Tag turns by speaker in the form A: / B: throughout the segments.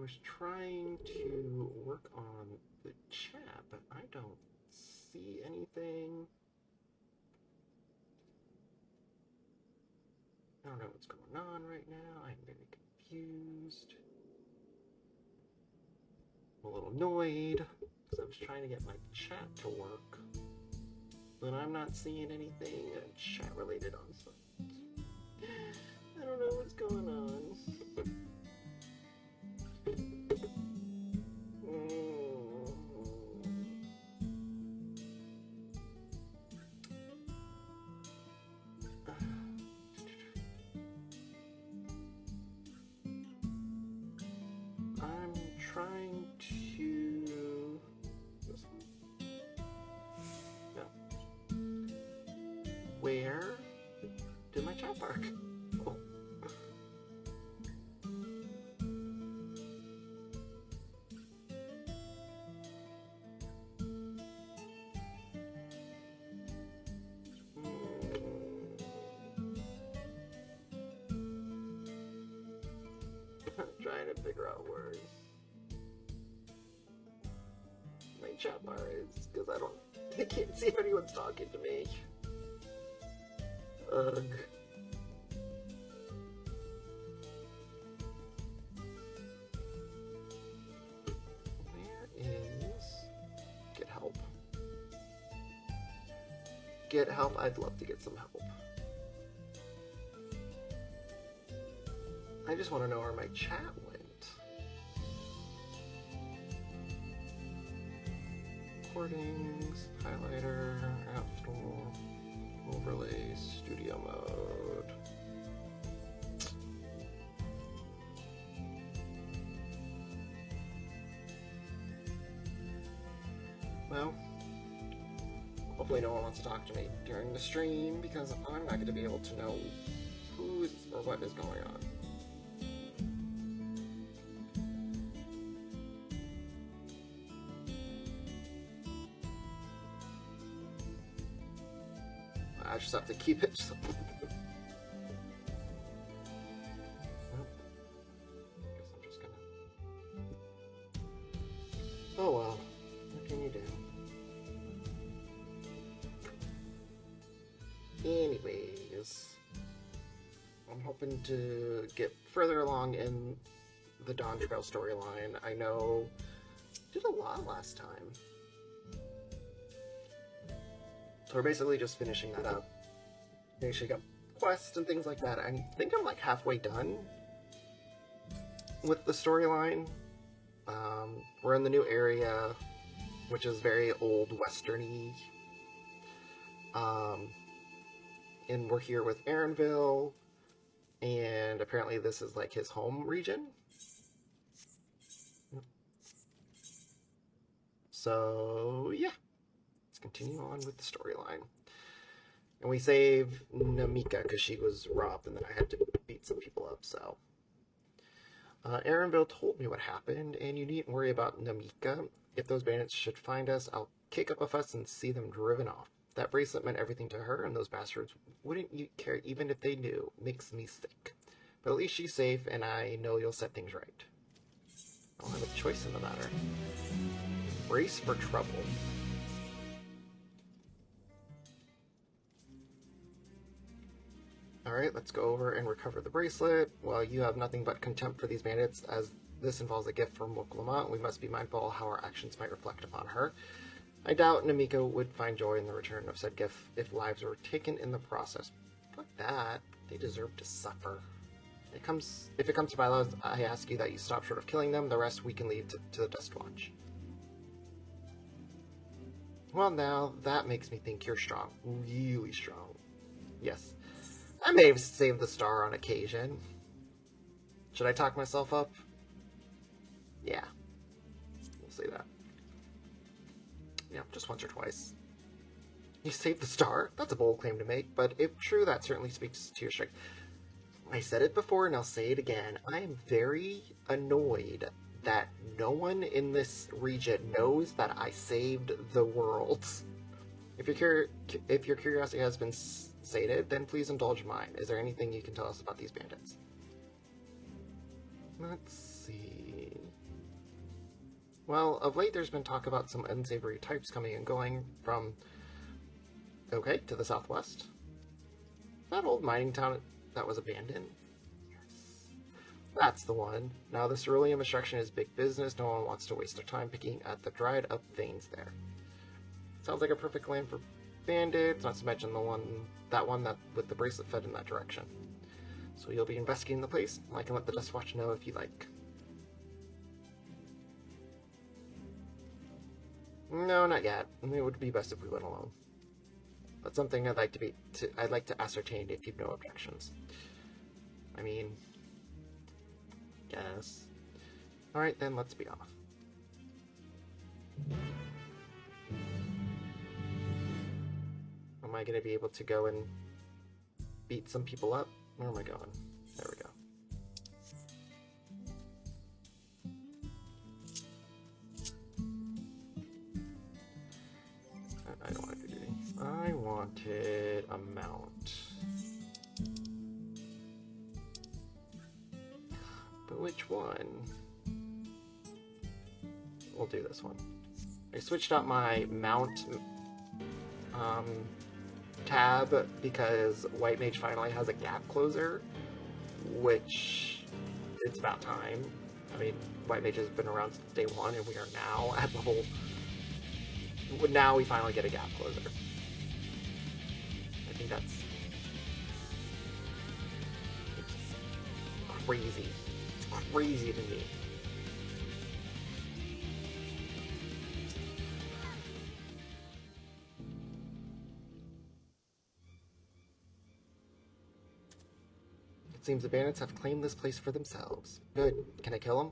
A: was trying to work on the chat, but I don't see anything. I don't know what's going on right now. I'm very confused. I'm a little annoyed because I was trying to get my chat to work, but I'm not seeing anything chat related on site. I don't know what's going on. I'm trying to... This one? No. Where did my chat park? Oh. Trying to figure out where my chat bar is, because I can't see if anyone's talking to me. Ugh. Where is get help? Get help? I'd love to get some help. I just want to know where my chat went. Recordings, highlighter, app store, overlay, studio mode. Well, hopefully no one wants to talk to me during the stream, because I'm not going to be able to know who or what is going on. I just have to keep it. Guess I'm just gonna... Oh well, what can you do? Anyways, I'm hoping to get further along in the Dawntrail storyline. I know I did a lot last time. So we're basically just finishing that up. Finishing up quests and things like that. I think I'm like halfway done with the storyline. We're in the new area, which is very old western-y. And we're here with Aaronville, and apparently this is like his home region. So yeah. Continue on with the storyline. And we save Namika because she was robbed and then I had to beat some people up, so. Aaronville told me what happened, and you needn't worry about Namika. If those bandits should find us, I'll kick up a fuss and see them driven off. That bracelet meant everything to her, and those bastards wouldn't care even if they knew. Makes me sick. But at least she's safe, and I know you'll set things right. I don't have a choice in the matter. Brace for trouble. Alright, let's go over and recover the bracelet. Well, you have nothing but contempt for these bandits, as this involves a gift from Woklama. We must be mindful how our actions might reflect upon her. I doubt Namika would find joy in the return of said gift if lives were taken in the process. Fuck that. They deserve to suffer. If it comes to violence, I ask you that you stop short of killing them. The rest we can leave to the Dust Watch. Well, now, that makes me think you're strong. Really strong. Yes. I may have saved the star on occasion. Should I talk myself up? Yeah. We'll say that. Yeah, just once or twice. You saved the star? That's a bold claim to make, but if true, that certainly speaks to your strength. I said it before and I'll say it again. I am very annoyed that no one in this region knows that I saved the world. If your curiosity has been sated, then please indulge mine. Is there anything you can tell us about these bandits? Let's see. Well, of late there's been talk about some unsavory types coming and going from, okay, to the southwest. That old mining town that was abandoned? Yes. That's the one. Now the ceruleum extraction is big business. No one wants to waste their time picking at the dried up veins there. Sounds like a perfect land for bandits, not to mention that one with the bracelet fed in that direction. So you'll be investigating the place. I can let the Dust Watch know if you like. No, not yet. It would be best if we went alone. But something I'd like to ascertain if you've no objections. I mean, yes. All right, then let's be off. Am I going to be able to go and beat some people up? Where am I going? There we go. I don't want to do anything. I wanted a mount. But which one? We'll do this one. I switched out my mount tab because White Mage finally has a gap closer, which it's about time. I mean, White Mage has been around since day one, and we are now at level. Now we finally get a gap closer. I think that's crazy. It's crazy to me. It seems the bandits have claimed this place for themselves. Good. Can I kill them?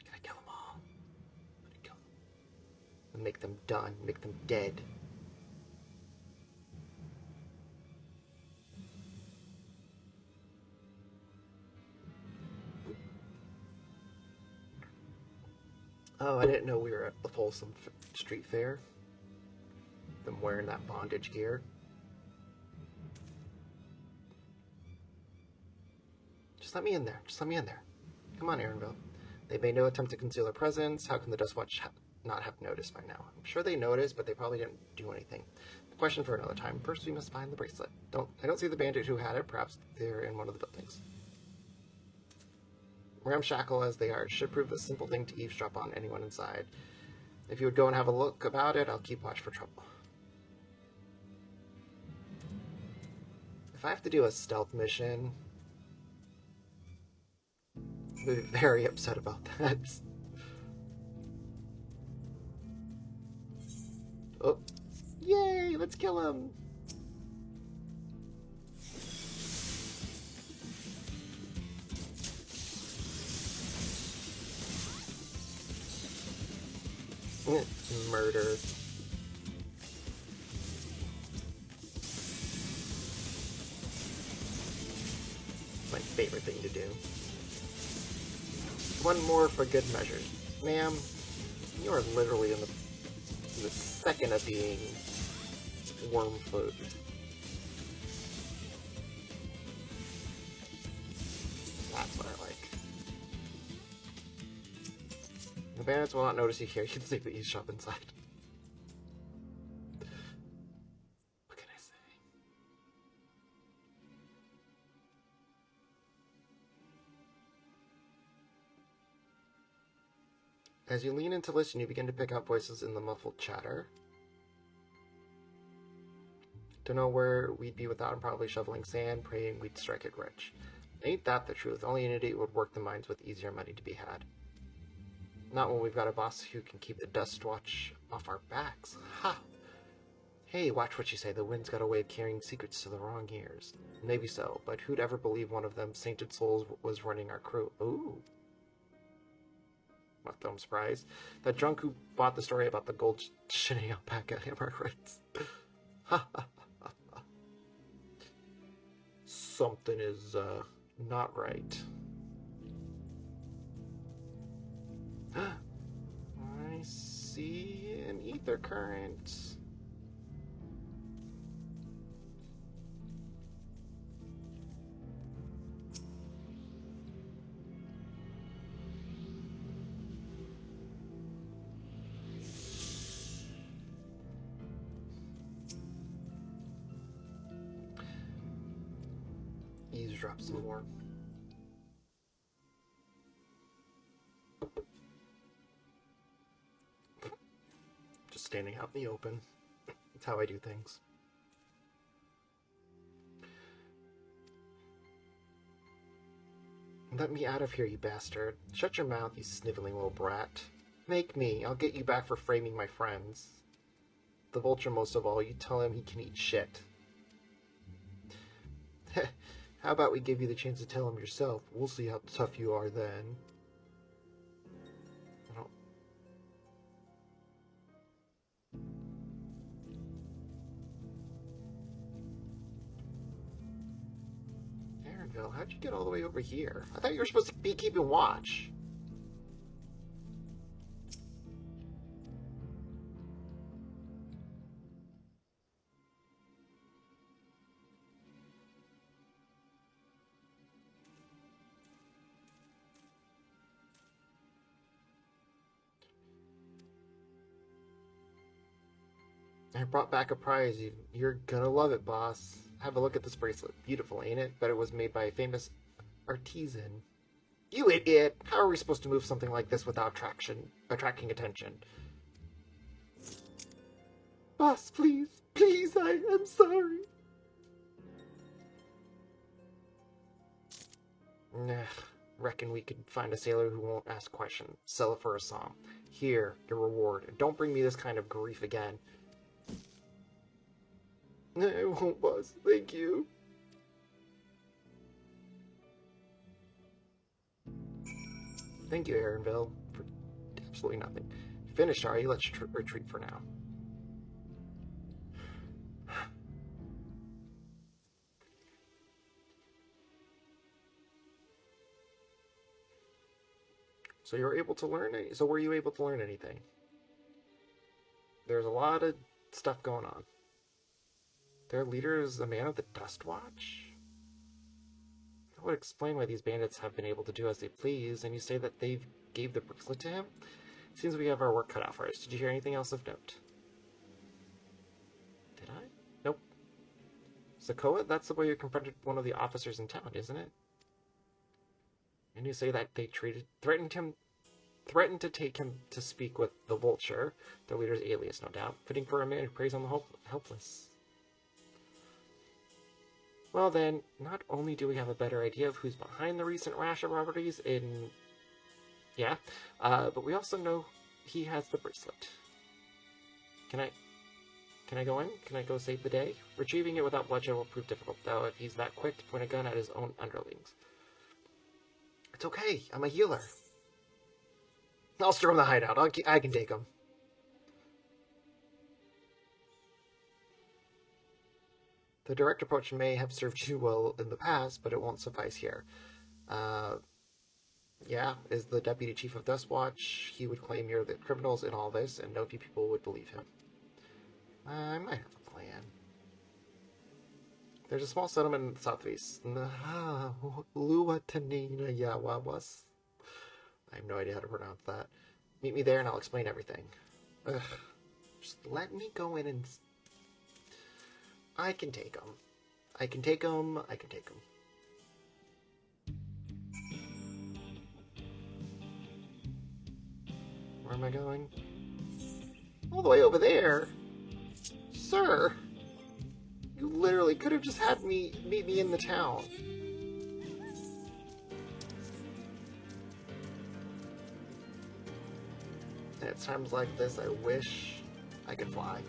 A: Can I kill them all? Can I kill them? And make them done. Make them dead. Oh, I didn't know we were at the Folsom Street Fair. Them wearing that bondage gear. Just let me in there. Just let me in there. Come on, Aaronville. They made no attempt to conceal their presence. How can the Dust Watch not have noticed by now? I'm sure they noticed, but they probably didn't do anything. The question for another time. First, we must find the bracelet. I don't see the bandit who had it. Perhaps they're in one of the buildings. Ramshackle as they are, it should prove a simple thing to eavesdrop on anyone inside. If you would go and have a look about it, I'll keep watch for trouble. If I have to do a stealth mission, I'll be very upset about that. Oh, yay! Let's kill him! Murder. My favorite thing to do. One more for good measure. Ma'am, you are literally in the second of being worm food. That's what I like. The bandits will not notice you here. You can take the eavesdrop inside. What can I say? As you lean in to listen, you begin to pick up voices in the muffled chatter. Don't know where we'd be without him, probably shoveling sand, praying we'd strike it rich. Ain't that the truth? Only an idiot would work the mines with easier money to be had. Not when we've got a boss who can keep the Dust Watch off our backs. Ha! Hey, watch what you say. The wind's got a way of carrying secrets to the wrong ears. Maybe so, but who'd ever believe one of them sainted souls was running our crew? Ooh. What, I'm surprised. That drunk who bought the story about the gold shitting alpaca, am I right? Ha ha ha ha. Something is, not right. I see an ether current. drop some more. Just standing out in the open. That's how I do things. Let me out of here, you bastard. Shut your mouth, you sniveling little brat. Make me. I'll get you back for framing my friends. The vulture most of all, you tell him he can eat shit. How about we give you the chance to tell him yourself? We'll see how tough you are then. Aaronville, how'd you get all the way over here? I thought you were supposed to be keeping watch. I brought back a prize. You're gonna love it, boss. Have a look at this bracelet. Beautiful, ain't it? Bet it was made by a famous artisan. You idiot! How are we supposed to move something like this without attracting attention? Boss, please. Please, I'm sorry. Nah, reckon we could find a sailor who won't ask questions. Sell it for a song. Here, your reward. Don't bring me this kind of grief again. I won't, boss. Thank you. Thank you, Aaronville, for absolutely nothing. Finished, are you? Let's retreat for now. So you were able to learn it? So were you able to learn anything? There's a lot of stuff going on. Their leader is a man of the Dust Watch? That would explain why these bandits have been able to do as they please, and you say that they gave the bracelet to him? Seems we have our work cut out for us. Did you hear anything else of note? Did I? Nope. Sokoa? That's the way you confronted one of the officers in town, isn't it? And you say that they threatened to take him to speak with the Vulture, their leader's alias, no doubt. Fitting for a man who preys on the helpless. Well then, not only do we have a better idea of who's behind the recent rash of robberies but we also know he has the bracelet. Can I go in? Can I go save the day? Retrieving it without bloodshed will prove difficult, though, if he's that quick to point a gun at his own underlings. It's okay, I'm a healer. I'll storm the hideout. I can take him. The direct approach may have served you well in the past, but it won't suffice here. Is the deputy chief of Dust Watch. He would claim you're the criminals in all this, and no few people would believe him. I might have a plan. There's a small settlement in the southeast. Luatanina Yawawas. I have no idea how to pronounce that. Meet me there and I'll explain everything. Ugh. Just let me go in and... I can take them. I can take them. I can take them. Where am I going? All the way over there? Sir! You literally could have just had me meet me in the town. At times like this, I wish I could fly.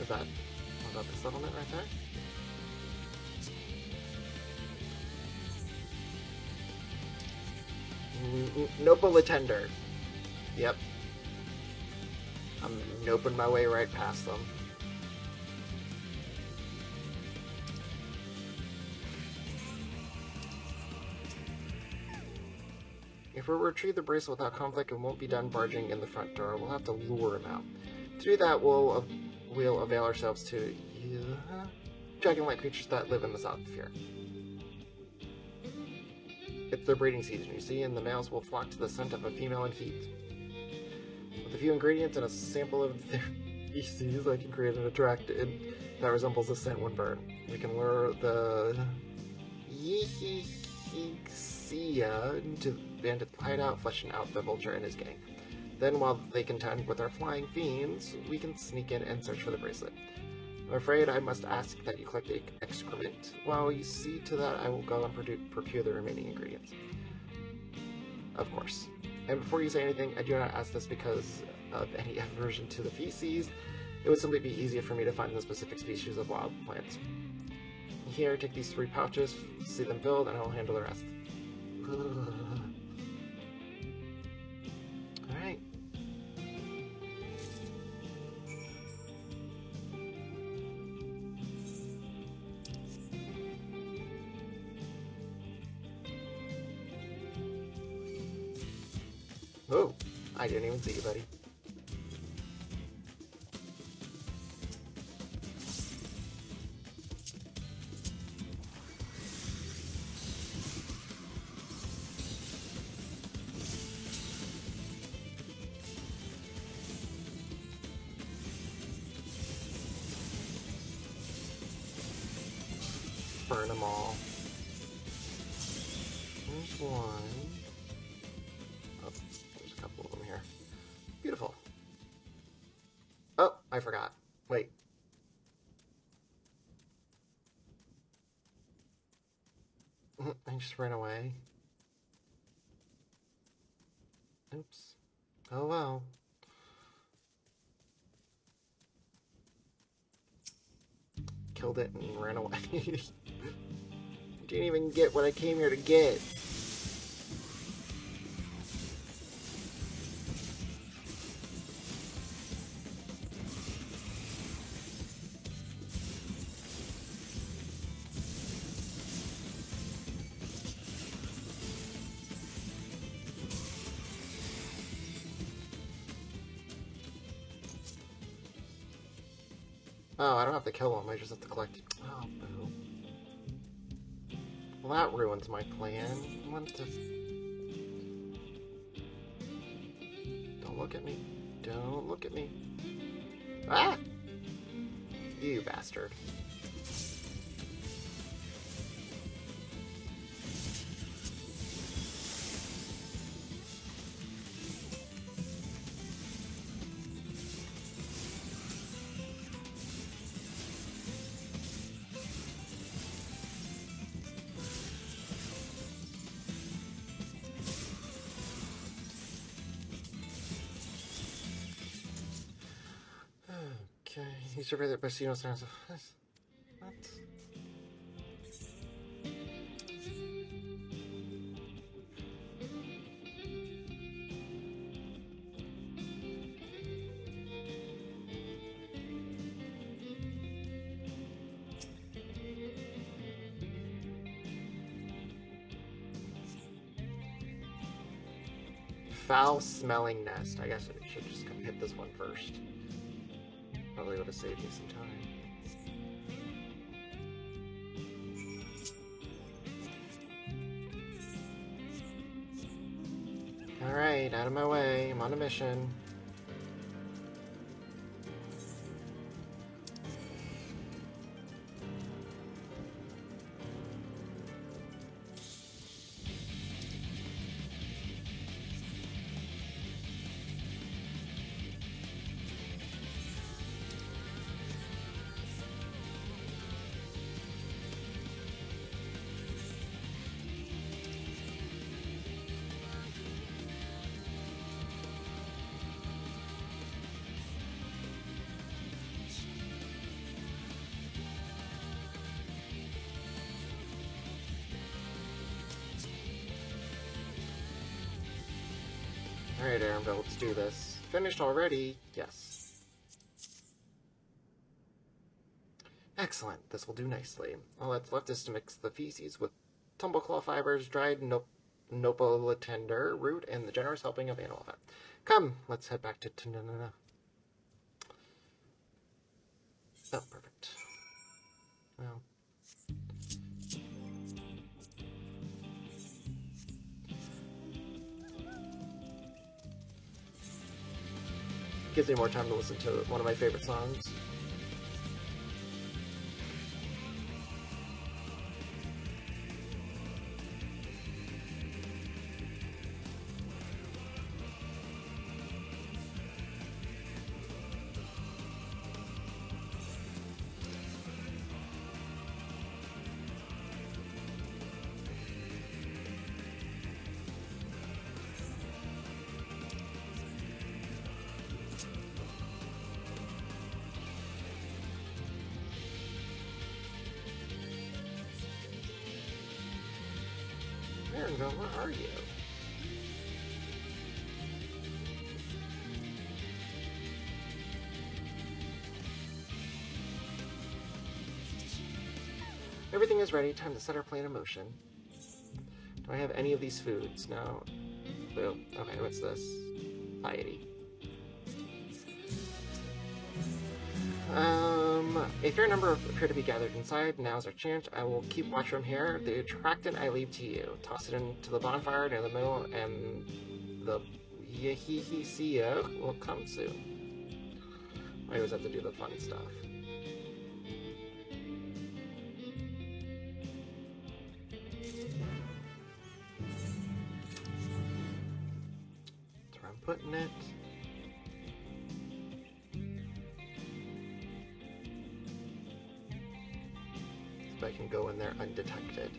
A: Is that the settlement right there? No bullet tender. Yep. I'm noping my way right past them. If we retrieve the bracelet without conflict, it won't be done barging in the front door. We'll have to lure him out. To do that, we'll avail ourselves to dragon-like creatures that live in the south of here. It's their breeding season, you see, and the males will flock to the scent of a female in heat. With a few ingredients and a sample of their feces, I can create an attractant that resembles a scent when burned. We can lure the Yihixia to the bandit hideout, fleshing out the vulture and his gang. Then, while they contend with our flying fiends, we can sneak in and search for the bracelet. I'm afraid I must ask that you collect the excrement. While you see to that, I will go and procure the remaining ingredients. Of course. And before you say anything, I do not ask this because of any aversion to the feces. It would simply be easier for me to find the specific species of wild plants. Here, take these 3 pouches, see them filled, and I will handle the rest. Alright. Oh, I didn't even see you, buddy. Burn them all. There's one. Oh, there's a couple of them here. Beautiful. Oh, I forgot. Wait. I just ran away. Oops. Oh well. Killed it and ran away. Didn't even get what I came here to get. Oh, I don't have to kill him, I just have to collect... Oh, boo. Well, that ruins my plan. I want to... Don't look at me. Don't look at me. Ah! You bastard. Okay, you surveyed it by seeing no signs of this. What? Foul-smelling nest. I guess I should just hit this one first. Probably would have saved me some time. Alright, out of my way. I'm on a mission. Alright, Aaronville, let's do this. Finished already? Yes. Excellent, this will do nicely. All that's left is to mix the feces with tumbleclaw fibers, dried Nopolitender root and the generous helping of animal fat. Come, let's head back to Tanana. Oh, perfect. Well. Gives me more time to listen to one of my favorite songs. Aaronville, where are you? Everything is ready. Time to set our plan in motion. Do I have any of these foods? No. Boo. Okay, what's this? Piety. A fair number appear to be gathered inside. Now's our chance. I will keep watch from here. The attractant I leave to you. Toss it into the bonfire near the middle, and the Yehihisiya will come soon. I always have to do the fun stuff. That's where I'm putting it. I can go in there undetected.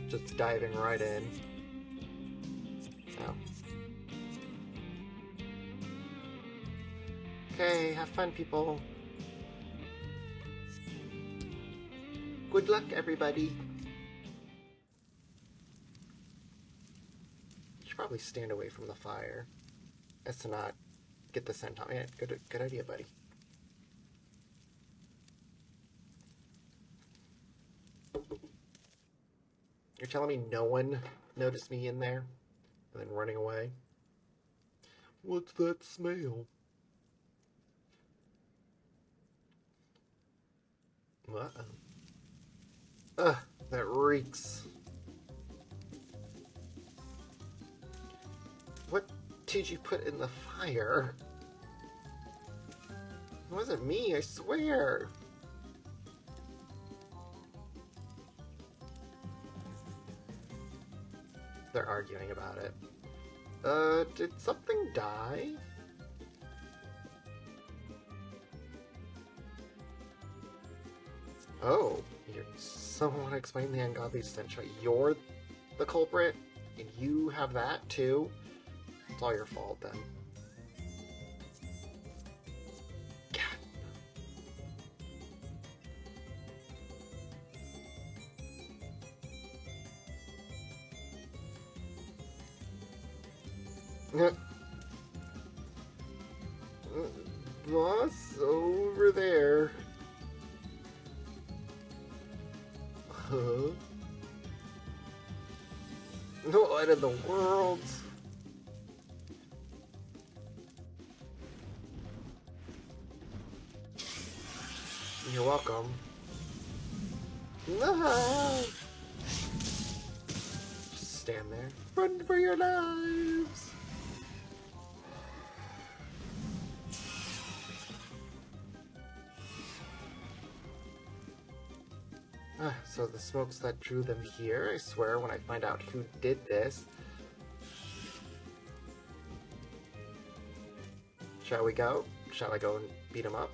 A: Just diving right in. Oh. Okay, have fun, people. Good luck, everybody. You should probably stand away from the fire as to not get the scent on it. Good idea, buddy. You're telling me no one noticed me in there and then running away? What's that smell? Uh-oh. Ugh, that reeks. What did you put in the fire? It wasn't me, I swear. They're arguing about it. Did something die? Oh, someone explained the ungodly stench. You're the culprit, and you have that too? It's all your fault then. Boss, over there. Huh? What in the world? You're welcome. No! Just stand there. Run for your lives! So the smokes that drew them here, I swear, when I find out who did this. Shall we go? Shall I go and beat him up?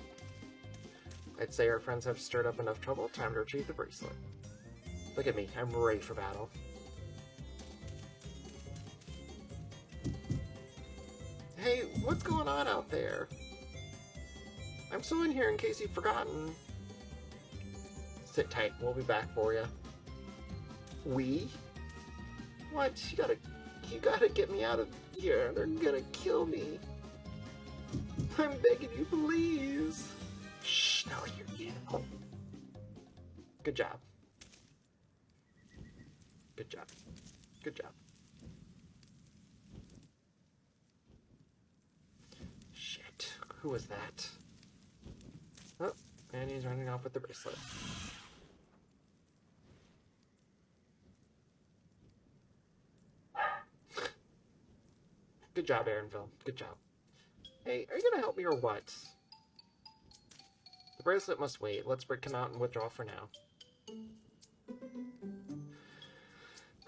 A: I'd say our friends have stirred up enough trouble. Time to retrieve the bracelet. Look at me, I'm ready for battle. Hey, what's going on out there? I'm still in here in case you've forgotten. Sit tight, we'll be back for you. We? What? You gotta get me out of here. They're gonna kill me. I'm begging you, please. Shh, no, you. Good job. Good job. Good job. Shit. Who was that? Oh, and he's running off with the bracelet. Good job, Aaronville. Good job. Hey, are you gonna help me or what? The bracelet must wait. Let's break him out and withdraw for now.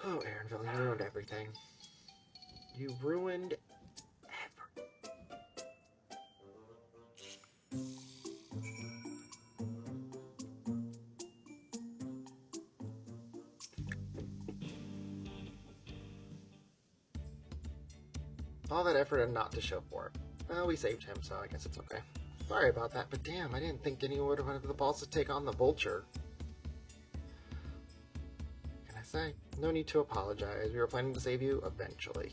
A: Oh, Aaronville, you ruined everything. You ruined everything. All that effort and not to show for it. Well, we saved him, so I guess it's okay. Sorry about that, but damn, I didn't think anyone would have the balls to take on the vulture. What can I say? No need to apologize. We were planning to save you eventually.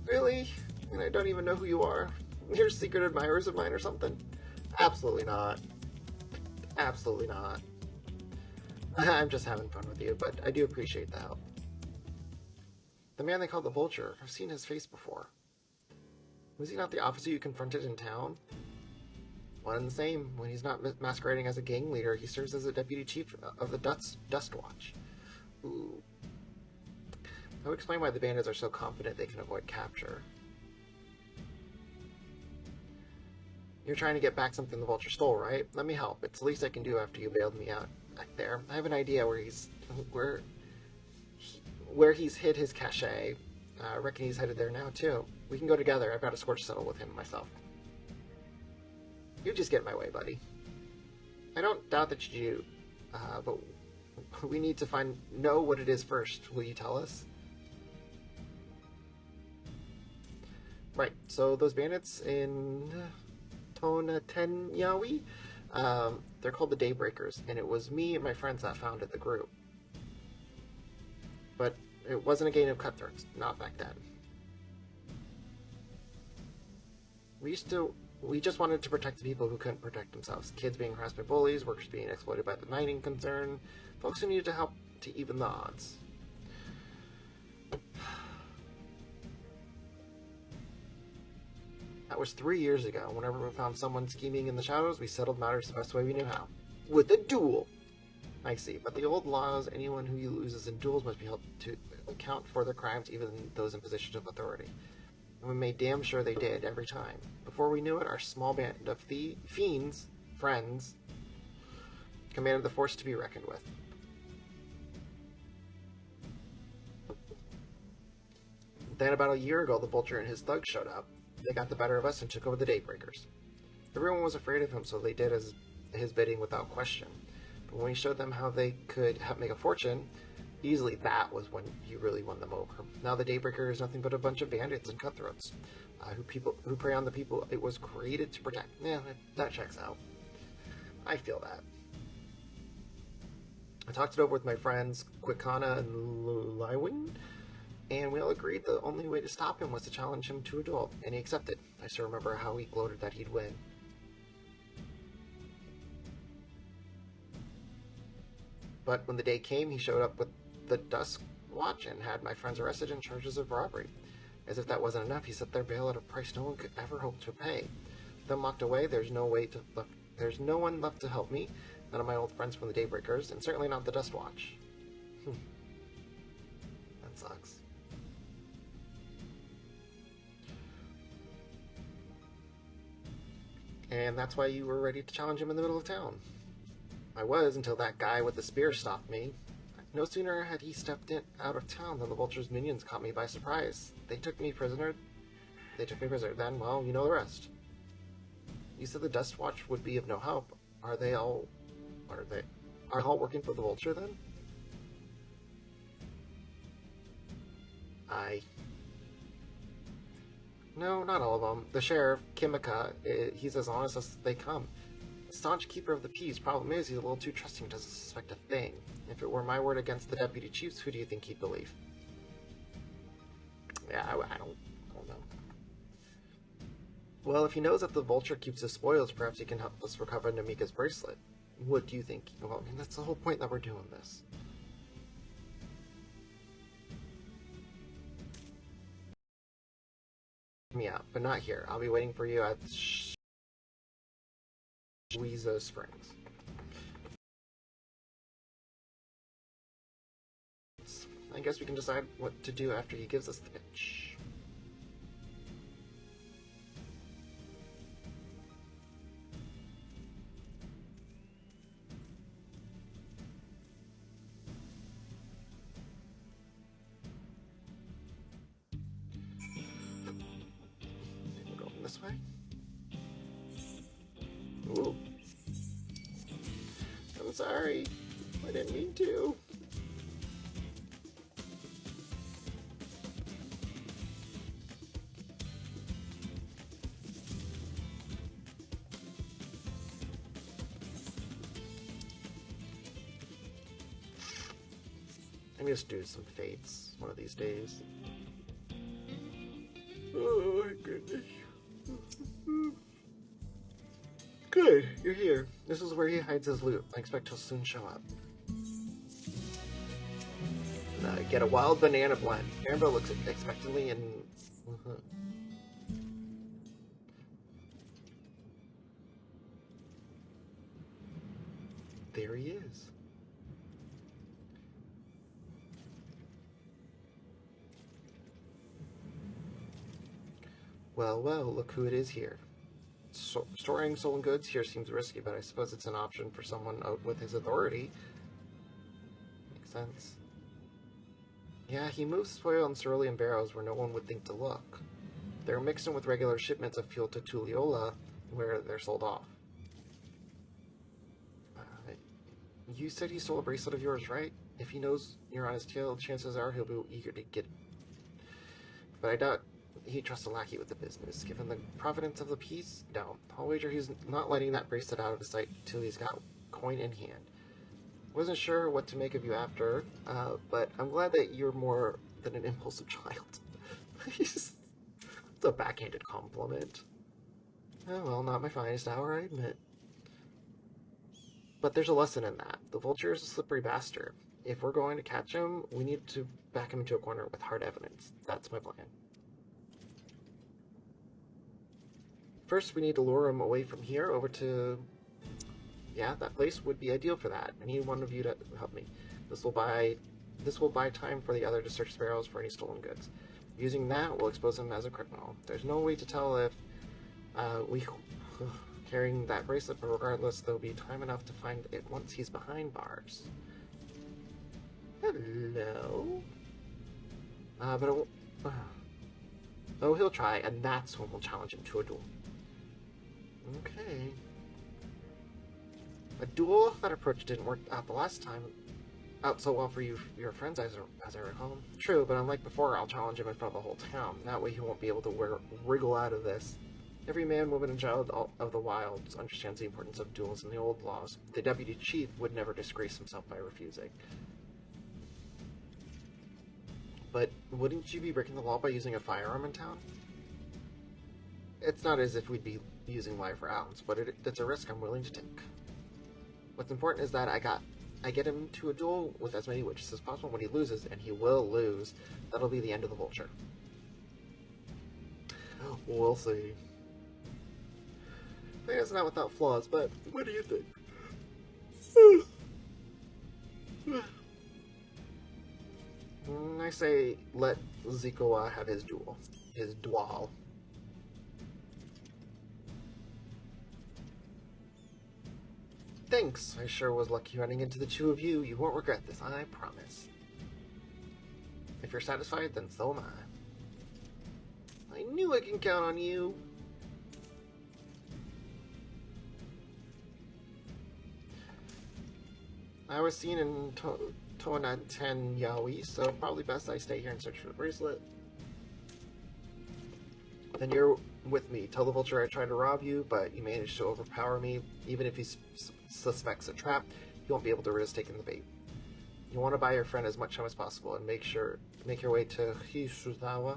A: Really? And I don't even know who you are. You're secret admirers of mine or something? Absolutely not. Absolutely not. I'm just having fun with you, but I do appreciate the help. The man they called the Vulture. I've seen his face before. Was he not the officer you confronted in town? One and the same. When he's not masquerading as a gang leader, he serves as a deputy chief of the Dust Watch. Ooh. I would explain why the bandits are so confident they can avoid capture. You're trying to get back something the Vulture stole, right? Let me help. It's the least I can do after you bailed me out back there. I have an idea where he's hid his cachet. I reckon he's headed there now, too. We can go together. I've got a score to settle with him myself. You just get in my way, buddy. I don't doubt that you do, but we need to know what it is first. Will you tell us? Right, so those bandits in Tonatenyawi, they're called the Daybreakers, and it was me and my friends that founded the group. But it wasn't a gang of cutthroats, not back then. We just wanted to protect the people who couldn't protect themselves. Kids being harassed by bullies, workers being exploited by the mining concern, folks who needed to help to even the odds. That was 3 years ago. Whenever we found someone scheming in the shadows, we settled matters the best way we knew how. With a duel! I see, but the old laws, anyone who loses in duels must be held to account for their crimes, even those in positions of authority. And we made damn sure they did, every time. Before we knew it, our small band of fiends, friends, commanded the force to be reckoned with. Then about a year ago, the Vulture and his thugs showed up. They got the better of us and took over the Daybreakers. Everyone was afraid of him, so they did his bidding without question. But when he showed them how they could make a fortune, easily that was when he really won them over. Now the Daybreaker is nothing but a bunch of bandits and cutthroats, who prey on the people it was created to protect. Yeah, that checks out. I feel that. I talked it over with my friends Quicana and Lywin, and we all agreed the only way to stop him was to challenge him to a duel, and he accepted. I still remember how he gloated that he'd win. But when the day came, he showed up with the Dust Watch and had my friends arrested on charges of robbery. As if that wasn't enough, he set their bail at a price no one could ever hope to pay. Then locked away, there's no one left to help me, none of my old friends from the Daybreakers, and certainly not the Dust Watch. That sucks. And that's why you were ready to challenge him in the middle of town. I was, until that guy with the spear stopped me. No sooner had he stepped out of town than the Vulture's minions caught me by surprise. They took me prisoner. Then, well, you know the rest. You said the Dust Watch would be of no help. Are they all working for the Vulture, then? No, not all of them. The sheriff, Kimika, he's as honest as they come. Staunch keeper of the peace. Problem is, he's a little too trusting, doesn't suspect a thing. If it were my word against the deputy chiefs, who do you think he'd believe? Yeah, I don't know. Well, if he knows that the Vulture keeps his spoils, perhaps he can help us recover Namika's bracelet. What do you think? Well, I mean, that's the whole point that we're doing this. me out, but not here. I'll be waiting for you at Weezo Springs. I guess we can decide what to do after he gives us the pitch. We're going this way. Ooh. I'm sorry. I didn't mean to. I'm gonna just do some fates one of these days. Oh my goodness. Good, you're here. This is where he hides his loot. I expect he'll soon show up. Get a wild banana blend. Annabelle looks expectantly and... There he is. Well, well, look who it is here. Storing stolen goods here seems risky, but I suppose it's an option for someone out with his authority. Makes sense. Yeah, he moves spoil in cerulean barrels where no one would think to look. They're mixed in with regular shipments of fuel to Tuliola, where they're sold off. You said he stole a bracelet of yours, right? If he knows you're on his tail, chances are he'll be eager to get it. But I doubt he trusts a lackey with the business. Given the providence of the piece, no. I'll wager he's not letting that bracelet out of sight till he's got coin in hand. Wasn't sure what to make of you after, but I'm glad that you're more than an impulsive child. It's a backhanded compliment. Oh, well, not my finest hour, I admit. But there's a lesson in that. The vulture is a slippery bastard. If we're going to catch him, we need to back him into a corner with hard evidence. That's my plan. First, we need to lure him away from here over to... Yeah, that place would be ideal for that. I need one of you to help me. This will buy time for the other to search the barrels for any stolen goods. Using that, we'll expose him as a criminal. There's no way to tell if we carrying that bracelet, but regardless, there'll be time enough to find it once he's behind bars. Hello? Oh, he'll try, and that's when we'll challenge him to a duel. Okay. A duel? That approach didn't work out the last time. Out so well for you, your friends, as I recall. True, but unlike before, I'll challenge him in front of the whole town. That way he won't be able to wriggle out of this. Every man, woman, and child of the wilds understands the importance of duels in the old laws. The deputy chief would never disgrace himself by refusing. But wouldn't you be breaking the law by using a firearm in town? It's not as if we'd be using live rounds, but it's a risk I'm willing to take. What's important is that I get him to a duel with as many witches as possible. When he loses, and he will lose, that'll be the end of the vulture. We'll see. I think it's not without flaws, but what do you think? I say let Zikoa have his duel. His duel. Thanks. I sure was lucky running into the two of you. You won't regret this, I promise. If you're satisfied, then so am I. I knew I can count on you. I was seen in Tona 10 Yaoi, so probably best I stay here and search for the bracelet. Then you're with me. Tell the vulture I tried to rob you, but you managed to overpower me. Even if he suspects a trap, you won't be able to resist taking the bait. You want to buy your friend as much time as possible and make your way to Hishuzawa.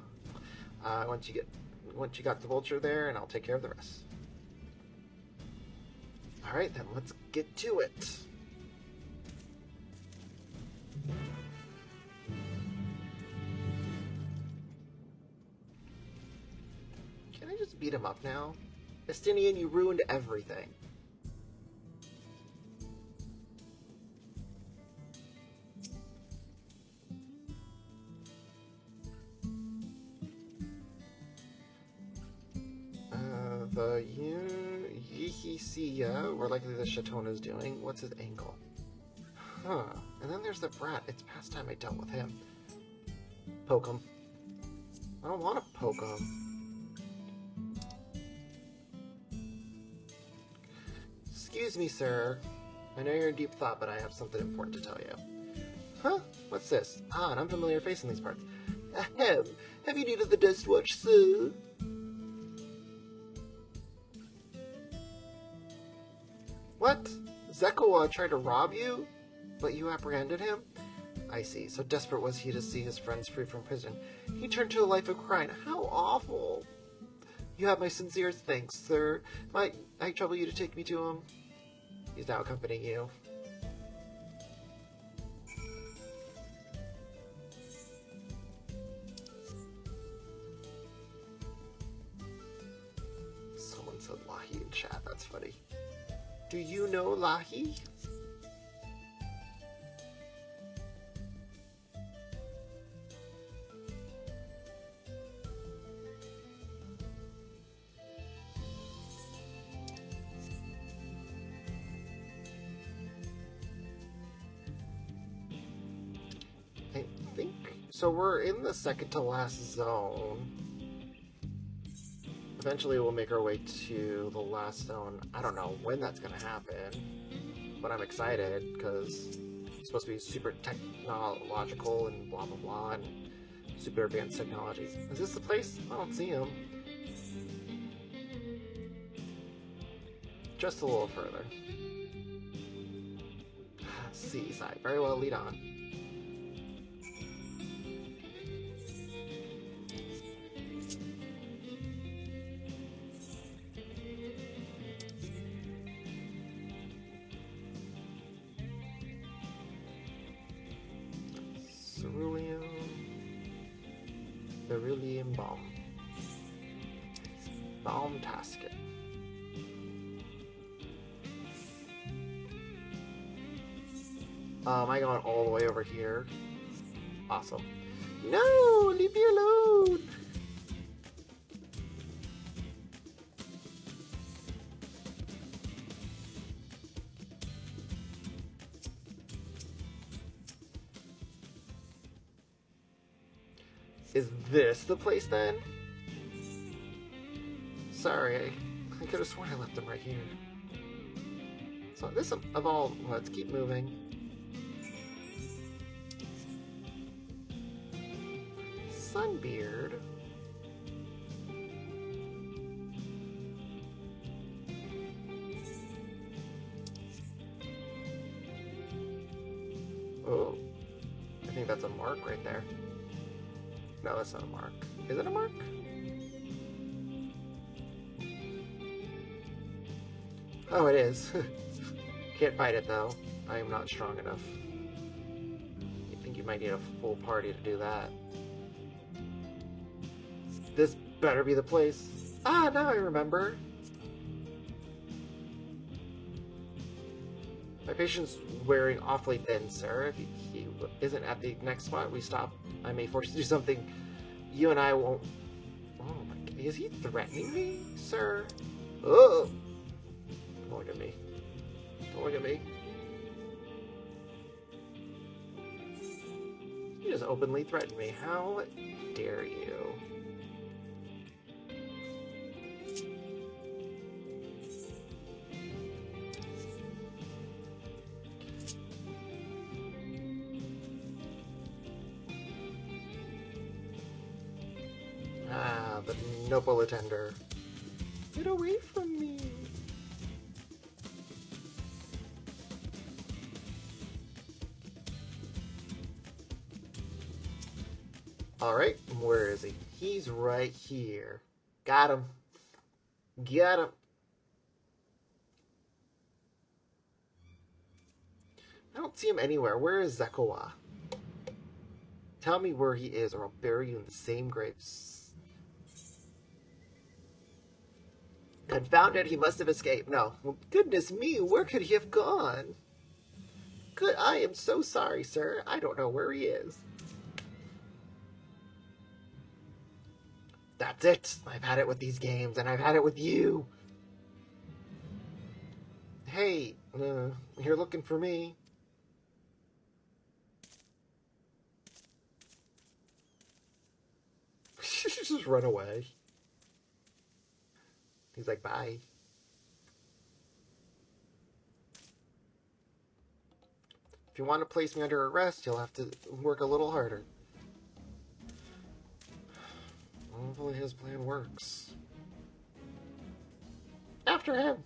A: Once you got the vulture there, and I'll take care of the rest. All right, then let's get to it. Can I just beat him up now? Estinian, you ruined everything. The Yihisia, or likely the Chatona's doing. What's his angle? Huh. And then there's the brat. It's past time I dealt with him. Poke him. I don't want to poke him. Excuse me, sir. I know you're in deep thought, but I have something important to tell you. Huh? What's this? Ah, an unfamiliar face in these parts. Ahem. Have you needed the Death Watch, sir? What? Zekoa tried to rob you? But you apprehended him? I see. So desperate was he to see his friends free from prison. He turned to a life of crime. How awful. You have my sincerest thanks, sir. Might I trouble you to take me to him? He's now accompanying you. Someone said Lahi in chat. That's funny. Do you know Lahi? I think so. We're in the second to last zone. Eventually we'll make our way to the last zone. I don't know when that's going to happen, but I'm excited because it's supposed to be super technological and blah blah blah and super advanced technologies. Is this the place? I don't see him. Just a little further. Seaside. Very well, lead on. Beryllium bomb. Bomb tasket. Am I going all the way over here? Awesome. No! Leave me alone! Is this the place then? Sorry, I could have sworn I left them right here. So this of all, let's keep moving. Sunbeard. Oh, I think that's a mark right there. No, that's not a mark. Is it a mark? Oh, it is. Can't fight it, though. I am not strong enough. I think you might need a full party to do that. This better be the place. Ah, now I remember. My patient's wearing awfully thin, sir. If he isn't at the next spot we stop, I may force you to do something you and I won't... Oh my God. Is he threatening me, sir? Oh! Don't look at me. Don't look at me. You just openly threatened me. How dare you? Ah, the noble attender. Get away from me! Alright, where is he? He's right here. Got him. Get him. I don't see him anywhere. Where is Zekoa? Tell me where he is or I'll bury you in the same graves. Confound it, he must have escaped. No. Well, goodness me, where could he have gone? Good, I am so sorry, sir. I don't know where he is. That's it. I've had it with these games, and I've had it with you. Hey, you're looking for me. Just run away. He's like, bye. If you want to place me under arrest, you'll have to work a little harder. Hopefully his plan works. After him!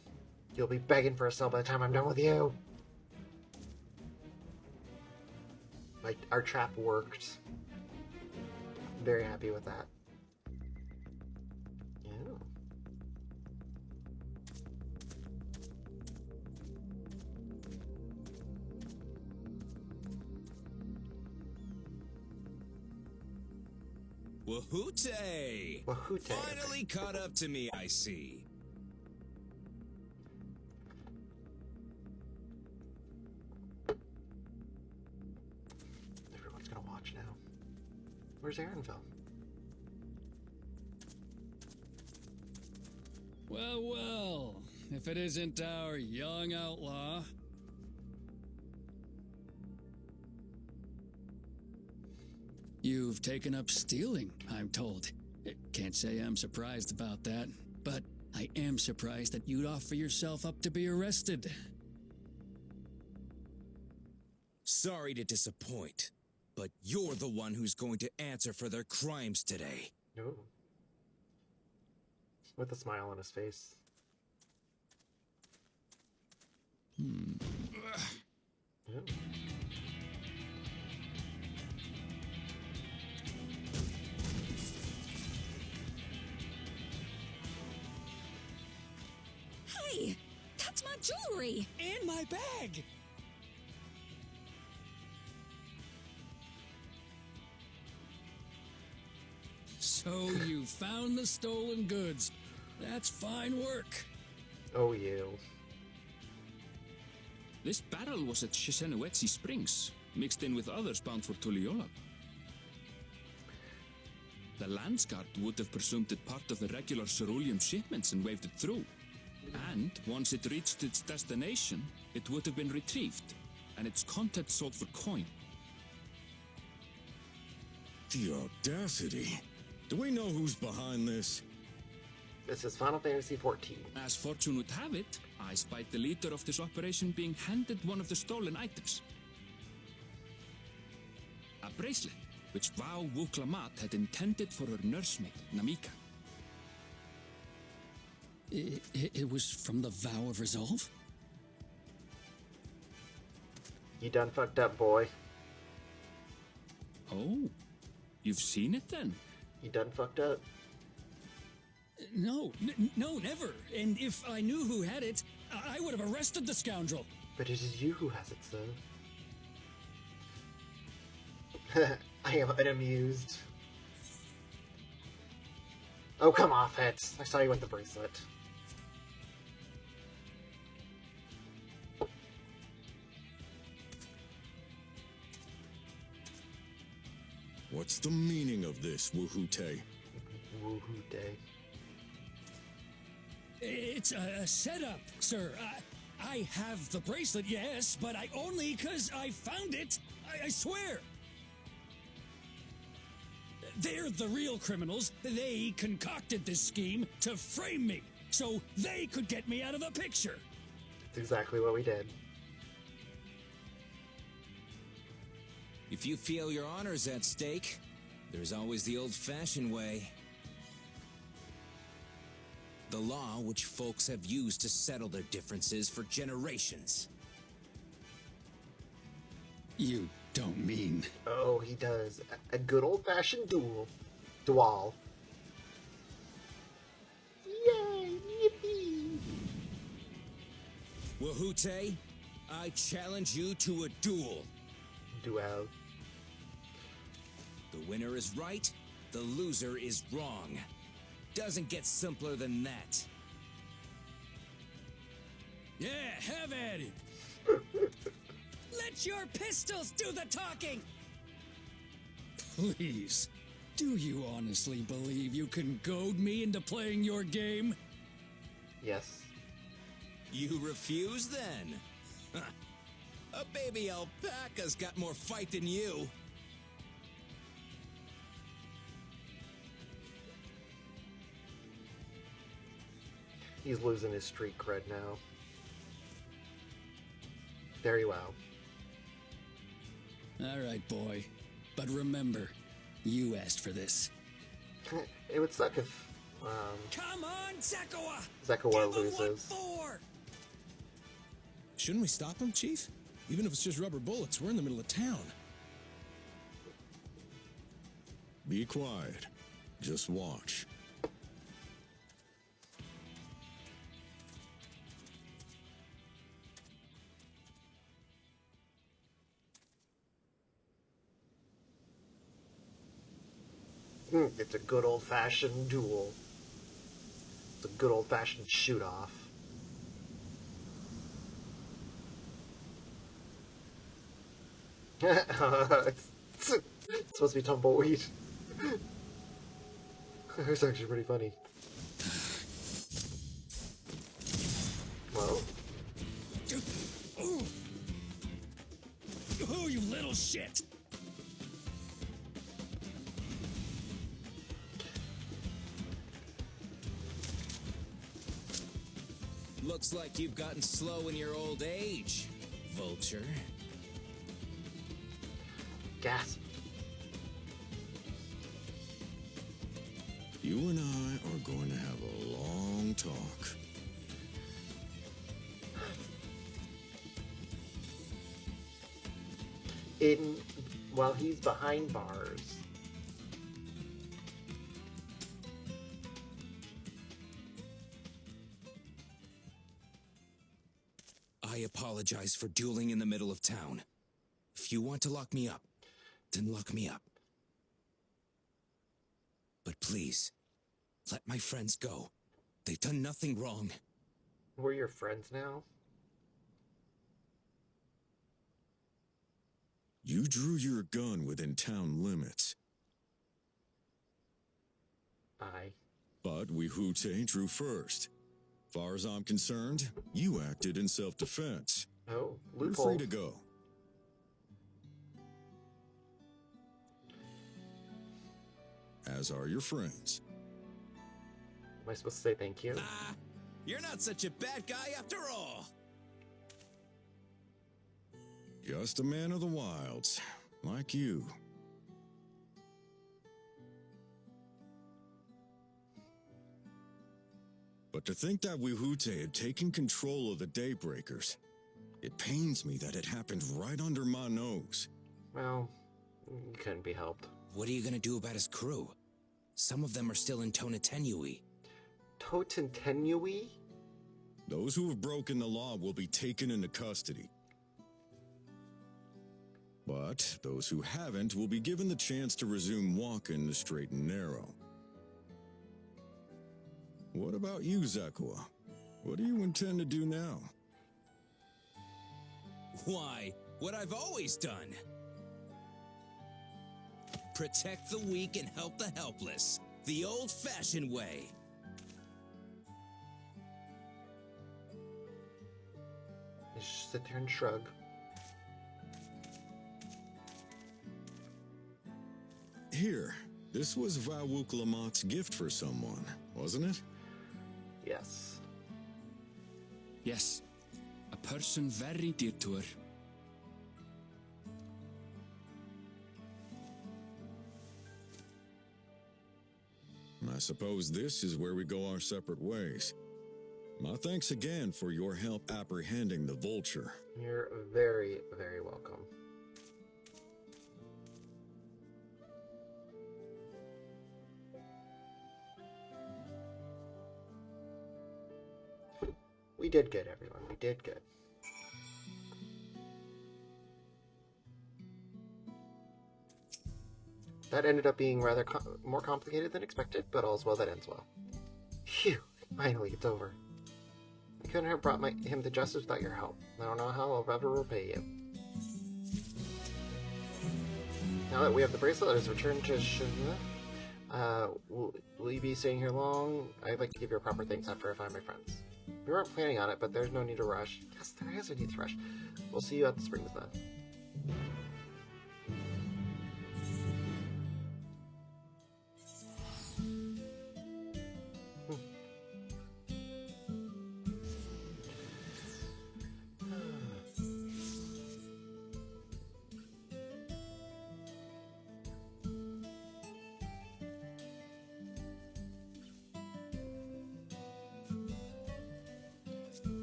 A: You'll be begging for a cell by the time I'm done with you. Like, our trap worked. I'm very happy with that. Yeah.
B: Wahoote!
A: Wahoote.
B: Finally caught up to me, I see.
A: Everyone's gonna watch now. Where's Aaronville?
C: Well, well, if it isn't our young outlaw. You've taken up stealing, I'm told. Can't say I'm surprised about that, but I am surprised that you'd offer yourself up to be arrested.
B: Sorry to disappoint, but you're the one who's going to answer for their crimes today.
A: No. With a smile on his face. Yeah.
D: Hey, that's my jewelry.
B: And my bag!
C: So you found the stolen goods. That's fine work.
A: Oh, you.
E: This barrel was at Shissenuetsi Springs, mixed in with others bound for Tuliolab. The Landsguard would have presumed it part of the regular cerulean shipments and waved it through. And once it reached its destination, it would have been retrieved, and its contents sold for coin.
F: The audacity. Do we know who's behind this?
A: This is Final Fantasy XIV.
E: As fortune would have it, I spied the leader of this operation being handed one of the stolen items. A bracelet, which Vau Wuklamat had intended for her nursemaid, Namika.
C: It was from the Vow of Resolve?
A: You done fucked up, boy.
E: Oh, you've seen it then?
A: You done fucked up.
C: No, no, never. And if I knew who had it, I would have arrested the scoundrel.
A: But it is you who has it, son. I am unamused. Oh, come off it. I saw you with the bracelet.
F: What's the meaning of this, Wahoote?
A: Woohoo-day.
C: It's a setup, sir. I have the bracelet, yes, but I only because I found it. I swear. They're the real criminals. They concocted this scheme to frame me, so they could get me out of the picture.
A: That's exactly what we did.
B: If you feel your honor's at stake, there's always the old-fashioned way. The law which folks have used to settle their differences for generations.
C: You don't mean...
A: Oh, he does. A good old-fashioned duel. Dual. Yay! Yippee!
B: Wahoote, I challenge you to a duel.
A: Duel.
B: The winner is right, the loser is wrong. Doesn't get simpler than that.
C: Yeah, have at it.
D: Let your pistols do the talking!
C: Please. Do you honestly believe you can goad me into playing your game?
A: Yes.
B: You refuse then? A baby alpaca's got more fight than you.
A: He's losing his street cred now. Very well.
C: All right, boy. But remember, you asked for this.
A: It would suck if
D: Come on, Zekawa!
A: Zekawa
D: Give 'em what
A: loses.
D: for?
G: Shouldn't we stop him, Chief? Even if it's just rubber bullets, we're in the middle of town.
F: Be quiet. Just watch.
A: It's a good old-fashioned duel. It's a good old-fashioned shoot-off. It's supposed to be tumbleweed. It's actually pretty funny. Well,
C: Oh, you little shit!
B: Looks like you've gotten slow in your old age, Vulture.
A: gasp.
F: You and I are going to have a long talk.
A: While he's behind bars.
B: I apologize for dueling in the middle of town. If you want to lock me up, then lock me up. But please, let my friends go. They've done nothing wrong.
A: We're your friends now?
F: You drew your gun within town limits.
A: Aye.
F: But Wihute drew first. Far as I'm concerned, you acted in self-defense.
A: Oh,
F: You're
A: loophole.
F: free to go. As are your friends.
A: Am I supposed to say thank you?
B: Ah, you're not such a bad guy after all.
F: Just a man of the wilds, like you. But to think that Wihute had taken control of the Daybreakers, it pains me that it happened right under my nose.
A: Well, it couldn't be helped.
B: What are you gonna do about his crew? Some of them are still in Tonatenui.
A: Totentenui?
F: Those who have broken the law will be taken into custody. But those who haven't will be given the chance to resume walking the straight and narrow. What about you, Zekawa? What do you intend to do now?
B: Why, what I've always done. Protect the weak and help the helpless. The old-fashioned way.
A: Just sit there and shrug.
F: Here, this was Vawuklamat's gift for someone, wasn't it?
A: Yes.
C: Yes, a person very dear to her.
F: I suppose this is where we go our separate ways. My thanks again for your help apprehending the vulture.
A: You're very, very welcome. We did good, everyone. We did good. That ended up being rather more complicated than expected, but all's well that ends well. Phew, finally it's over. I couldn't have brought him to justice without your help. I don't know how I'll ever repay you. Now that we have the bracelet, let us return to will you be staying here long? I'd like to give you a proper thanks after I find my friends. We weren't planning on it, but there's no need to rush. Yes, there is a need to rush. We'll see you at the springs then.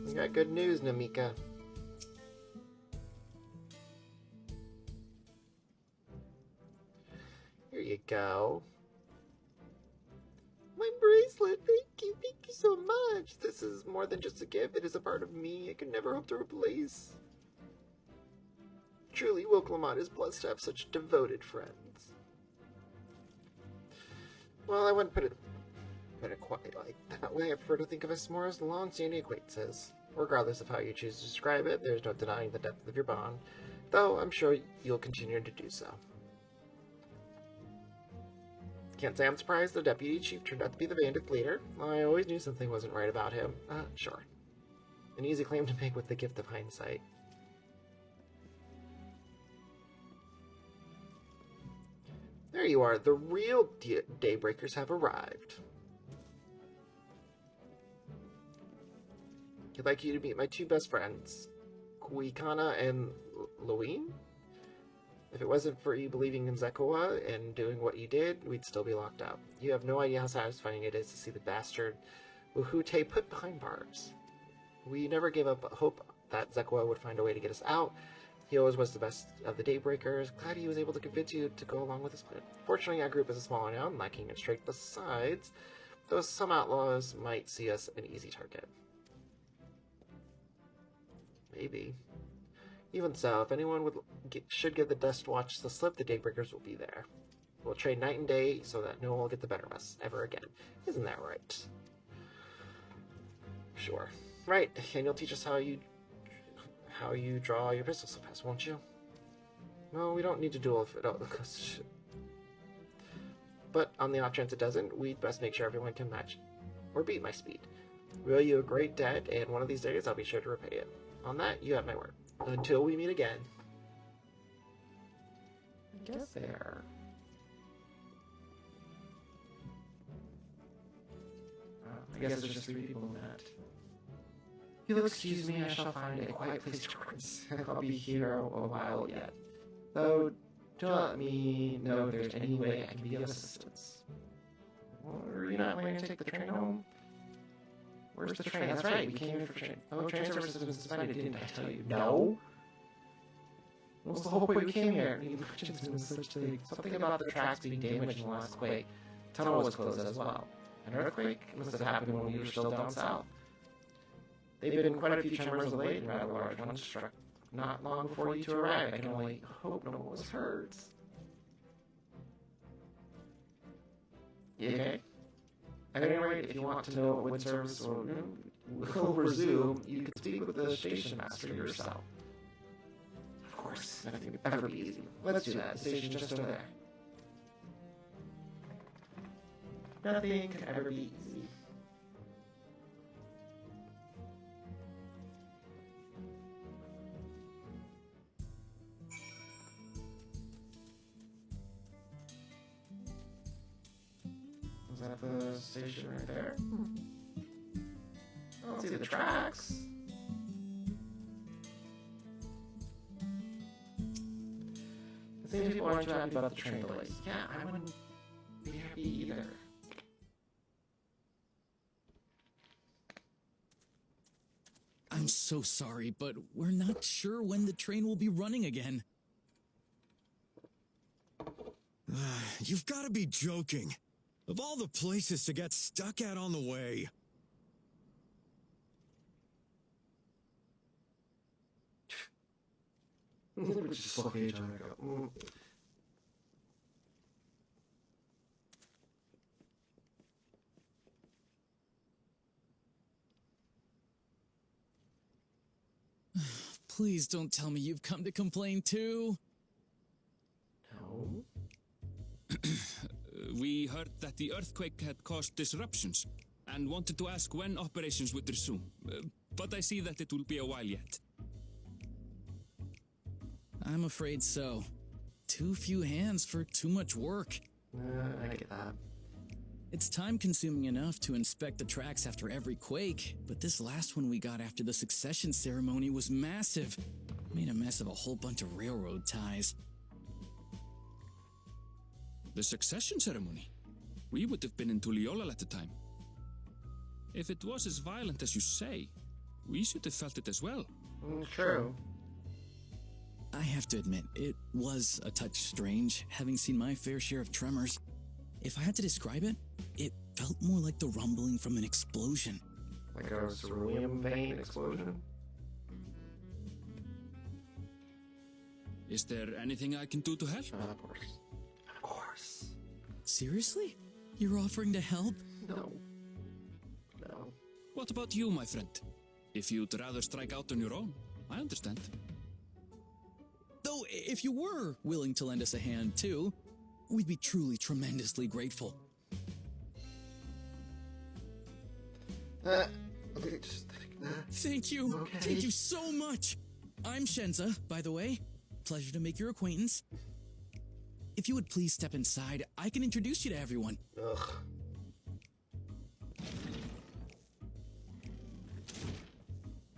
A: We got good news, Namika. Here you go. My bracelet, thank you so much. This is more than just a gift, it is a part of me I can never hope to replace. Truly, Wokelamot is blessed to have such devoted friends. Well, I wouldn't put it quite like that way. I prefer to think of us more as long-standing acquaintances. Regardless of how you choose to describe it, there's no denying the depth of your bond, though I'm sure you'll continue to do so. Can't say I'm surprised the deputy chief turned out to be the bandit leader. I always knew something wasn't right about him. Sure. An easy claim to make with the gift of hindsight. There you are. The real Daybreakers have arrived. I'd like you to meet my two best friends, Kuikana and Luwin. If it wasn't for you believing in Zekoa and doing what you did, we'd still be locked up. You have no idea how satisfying it is to see the bastard Wuhute put behind bars. We never gave up hope that Zekoa would find a way to get us out. He always was the best of the Daybreakers. Glad he was able to convince you to go along with his plan. Fortunately, our group is a smaller now, lacking in strength. Besides, though some outlaws might see us an easy target. Maybe. Even so, if anyone should give the Dust Watch the slip, the Daybreakers will be there. We'll trade night and day so that no one will get the better of us ever again. Isn't that right? Sure. Right, and you'll teach us how you draw your pistol so fast, won't you? No, we don't need to duel if it does. But on the off chance it doesn't, we'd best make sure everyone can match or beat my speed. We owe you a great debt, and one of these days I'll be sure to repay it. On that, you have my word. Until we meet again. Get there. I guess it's just 3 people met. If you'll excuse me, I shall find a quiet place to rest. I'll be here a while yet. Though, do let me know if there's any way I can be of assistance. Are you not planning to take the train home? Where's the train? That's right, we came here for train. Oh, train service has been suspended, didn't I tell you? No? What's the whole point we came here? The merchant's been such thing. Something about the tracks being damaged in the last quake. Tunnel was closed as well. An earthquake must have happened when we were still down south. They've been quite a few tremors of late, and rather large ones struck not long before you two arrived. I can only hope no one was hurt. You okay? At any rate, if you want to know when service will resume, you can speak with the station master yourself. Of course, nothing could ever be easy. Let's do that. The station's just over there. Nothing could ever be easy. Is that the station right there? I don't see the tracks. It seems people aren't too happy about the train delays. Yeah, I wouldn't be happy either.
C: I'm so sorry, but we're not sure when the train will be running again.
F: You've got to be joking. Of all the places to get stuck at on the way.
C: Please don't tell me you've come to complain too.
A: No.
E: We heard that the earthquake had caused disruptions and wanted to ask when operations would resume. But I see that it will be a while yet.
C: I'm afraid so. Too few hands for too much work.
A: I get that.
C: It's time-consuming enough to inspect the tracks after every quake, but this last one we got after the succession ceremony was massive. Made a mess of a whole bunch of railroad ties.
E: The succession ceremony? We would have been in Tuliolal at the time. If it was as violent as you say, we should have felt it as well.
A: True.
C: I have to admit, it was a touch strange, having seen my fair share of tremors. If I had to describe it, it felt more like the rumbling from an explosion.
A: Like a cerulean vein explosion?
E: Is there anything I can do to help?
A: Of course. Of course.
C: Seriously? You're offering to help?
A: No. No.
E: What about you, my friend? If you'd rather strike out on your own, I understand.
C: Though, if you were willing to lend us a hand too, we'd be truly tremendously grateful. Thank you.
A: Okay.
C: Thank you so much. I'm Shenza, by the way. Pleasure to make your acquaintance. If you would please step inside, I can introduce you to everyone.
A: Ugh.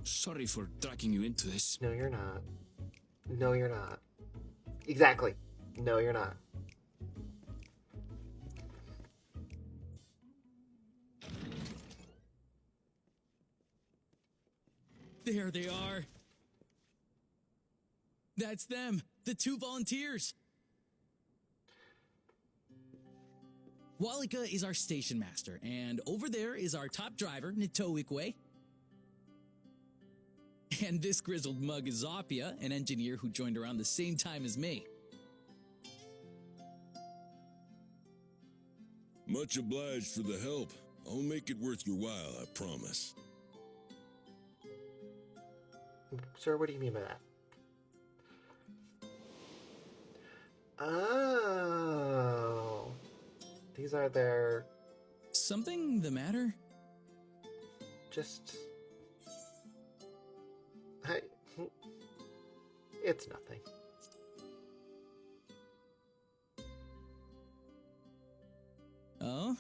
E: Sorry for dragging you into this.
A: No, you're not. No, you're not. Exactly. No, you're not.
C: There they are. That's them, the 2 volunteers. Walika is our station master, and over there is our top driver, Nitoikwe. And this grizzled mug is Zapia, an engineer who joined around the same time as me.
F: Much obliged for the help. I'll make it worth your while, I promise.
A: Sir, what do you mean by that? Oh. These are their...
C: Something the matter?
A: just... It's nothing.
C: Oh?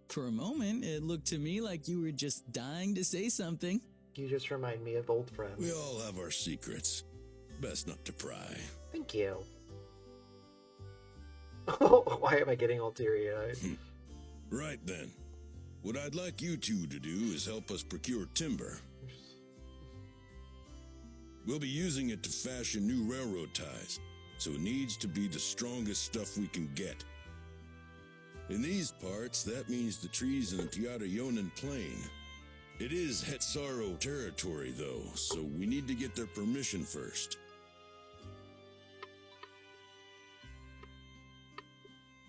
C: For a moment, it looked to me like you were just dying to say something.
A: You just remind me of old friends.
F: We all have our secrets. Best not to pry.
A: Thank you. Oh, why am I getting all teary-eyed?
F: Right then. What I'd like you two to do is help us procure timber. We'll be using it to fashion new railroad ties, so it needs to be the strongest stuff we can get. In these parts, that means the trees in the Tiadayonan Plain. It is Hetsaro territory, though, so we need to get their permission first.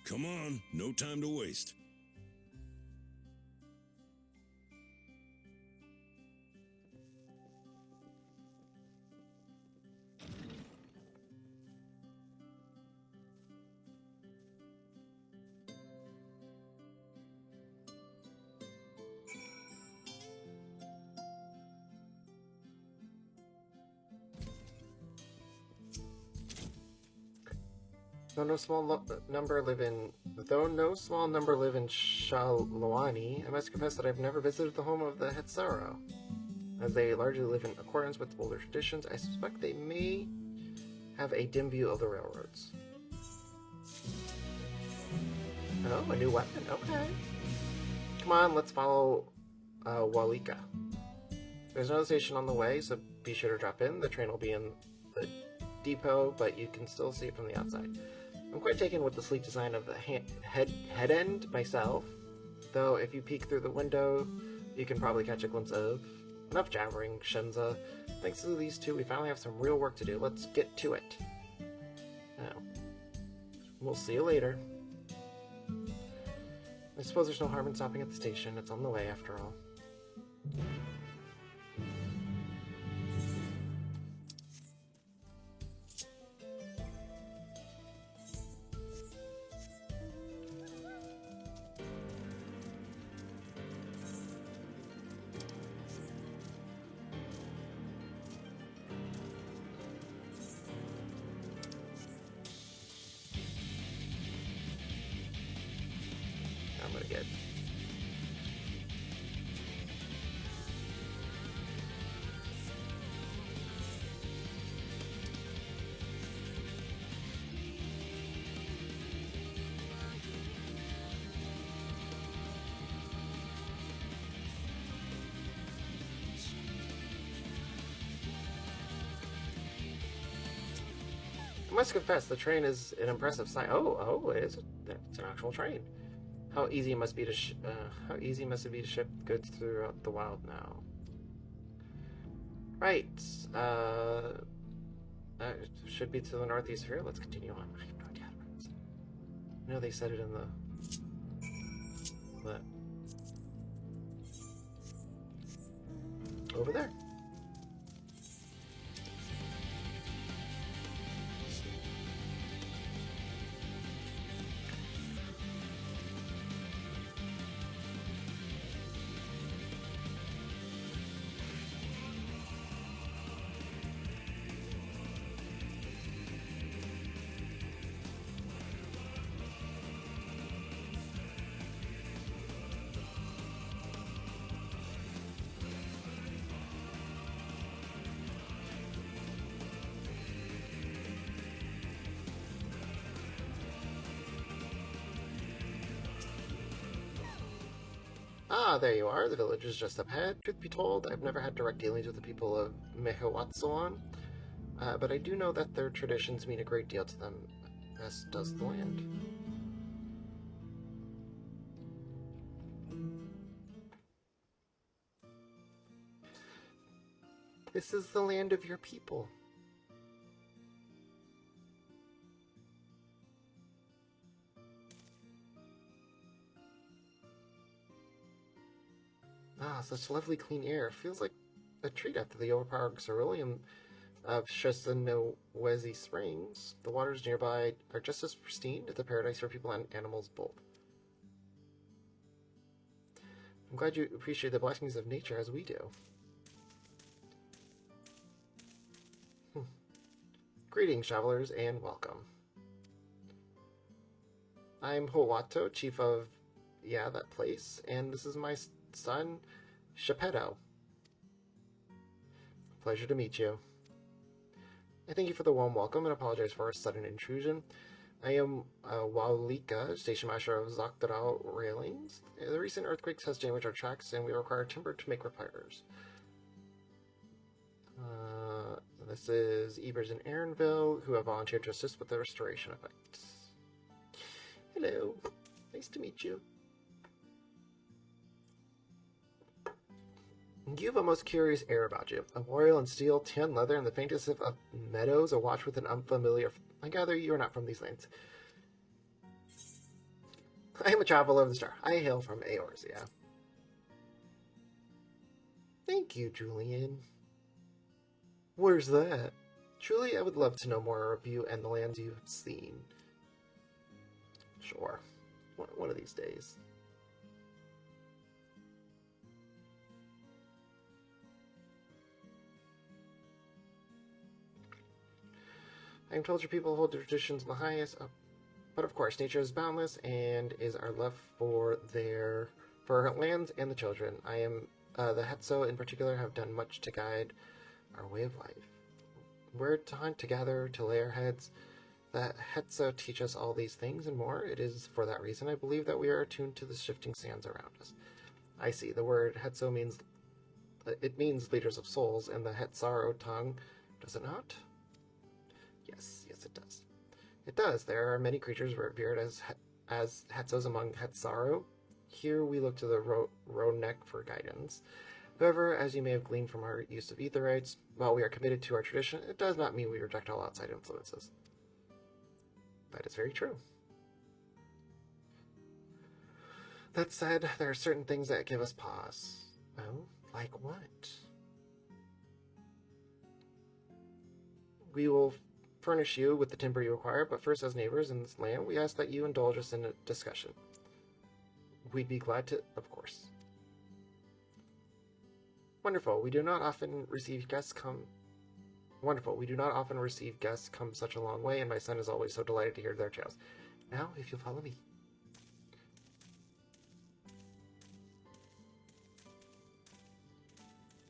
F: Come on, no time to waste.
A: Though no small number live in Shalwani, I must confess that I've never visited the home of the Hetsaro. As they largely live in accordance with older traditions, I suspect they may have a dim view of the railroads. Oh, a new weapon. Okay. Come on, let's follow Walika. There's another station on the way, so be sure to drop in. The train will be in the depot, but you can still see it from the outside. I'm quite taken with the sleek design of the head end myself, though if you peek through the window, you can probably catch a glimpse of. Enough jabbering, Shenza. Thanks to these two, we finally have some real work to do. Let's get to it. Now, we'll see you later. I suppose there's no harm in stopping at the station. It's on the way, after all. must confess, the train is an impressive sight. Oh, it is. It's an actual train. How easy must it be to ship goods throughout the wild now? Right. That should be to the northeast here. Let's continue on. I have no idea. I know they said it in the. Over there. Ah, there you are. The village is just up ahead. Truth be told, I've never had direct dealings with the people of Mehawatsuan, but I do know that their traditions mean a great deal to them, as does the land. This is the land of your people. Ah, such lovely clean air. Feels like a treat after the overpowering ceruleum of Shisanowezi Springs. The waters nearby are just as pristine. It's a paradise for people and animals both. I'm glad you appreciate the blessings of nature as we do. Greetings, travelers, and welcome. I'm Howato, chief of, that place, and this is my son, Shepetto. Pleasure to meet you. I thank you for the warm welcome and apologize for our sudden intrusion. I am Waulika, station master of Dawntrail Railings. The recent earthquakes has damaged our tracks and we require timber to make repairs. This is Ebers and Aaronville, who have volunteered to assist with the restoration efforts. Hello. Nice to meet you. You have a most curious air about you. A warrior in steel, tan leather, and the faintest of meadows awash with an unfamiliar... I gather you are not from these lands. I am a traveler of the star. I hail from Eorzea. Thank you, Julian. Where's that? Truly, I would love to know more of you and the lands you have seen. Sure. One of these days. I am told your people hold their traditions in the highest, but of course, nature is boundless and is our love for her lands and the children. I am the Hetzo in particular have done much to guide our way of life. We're to hunt, to gather, to lay our heads. The Hetzo teach us all these things and more. It is for that reason I believe that we are attuned to the shifting sands around us. I see. The word Hetzo means leaders of souls, and the Hetzaro tongue, does it not? Yes, it does. It does. There are many creatures revered as Hetzos among Hetzaro. Here we look to the Ronek for guidance. However, as you may have gleaned from our use of etherites, while we are committed to our tradition, it does not mean we reject all outside influences. That is very true. That said, there are certain things that give us pause. Oh, like what? We will furnish you with the timber you require, but first, as neighbors in this land, we ask that you indulge us in a discussion. We'd be glad to, of course. Wonderful. We do not often receive guests come such a long way, and my son is always so delighted to hear their tales. Now, if you'll follow me.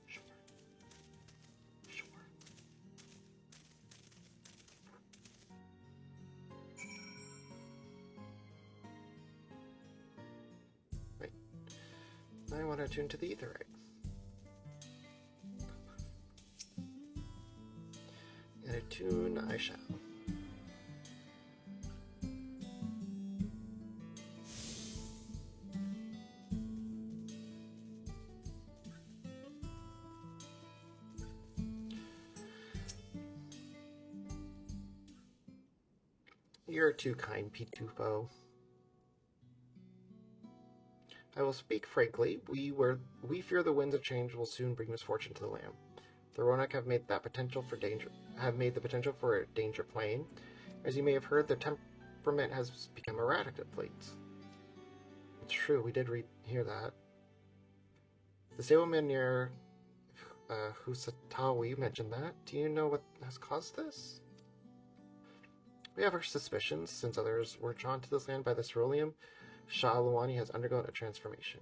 A: Sure. Right. I want to tune to the etherite. And a tune I shall. You're too kind, Pitufo. I will speak frankly. We fear the winds of change will soon bring misfortune to the land. The Ronak have made the potential for a danger plain. As you may have heard, their temperament has become erratic of late. It's true, we did hear that. The stableman near Husatawi mentioned that. Do you know what has caused this? We have our suspicions, since others were drawn to this land by the ceruleum. Shah Luwani has undergone a transformation.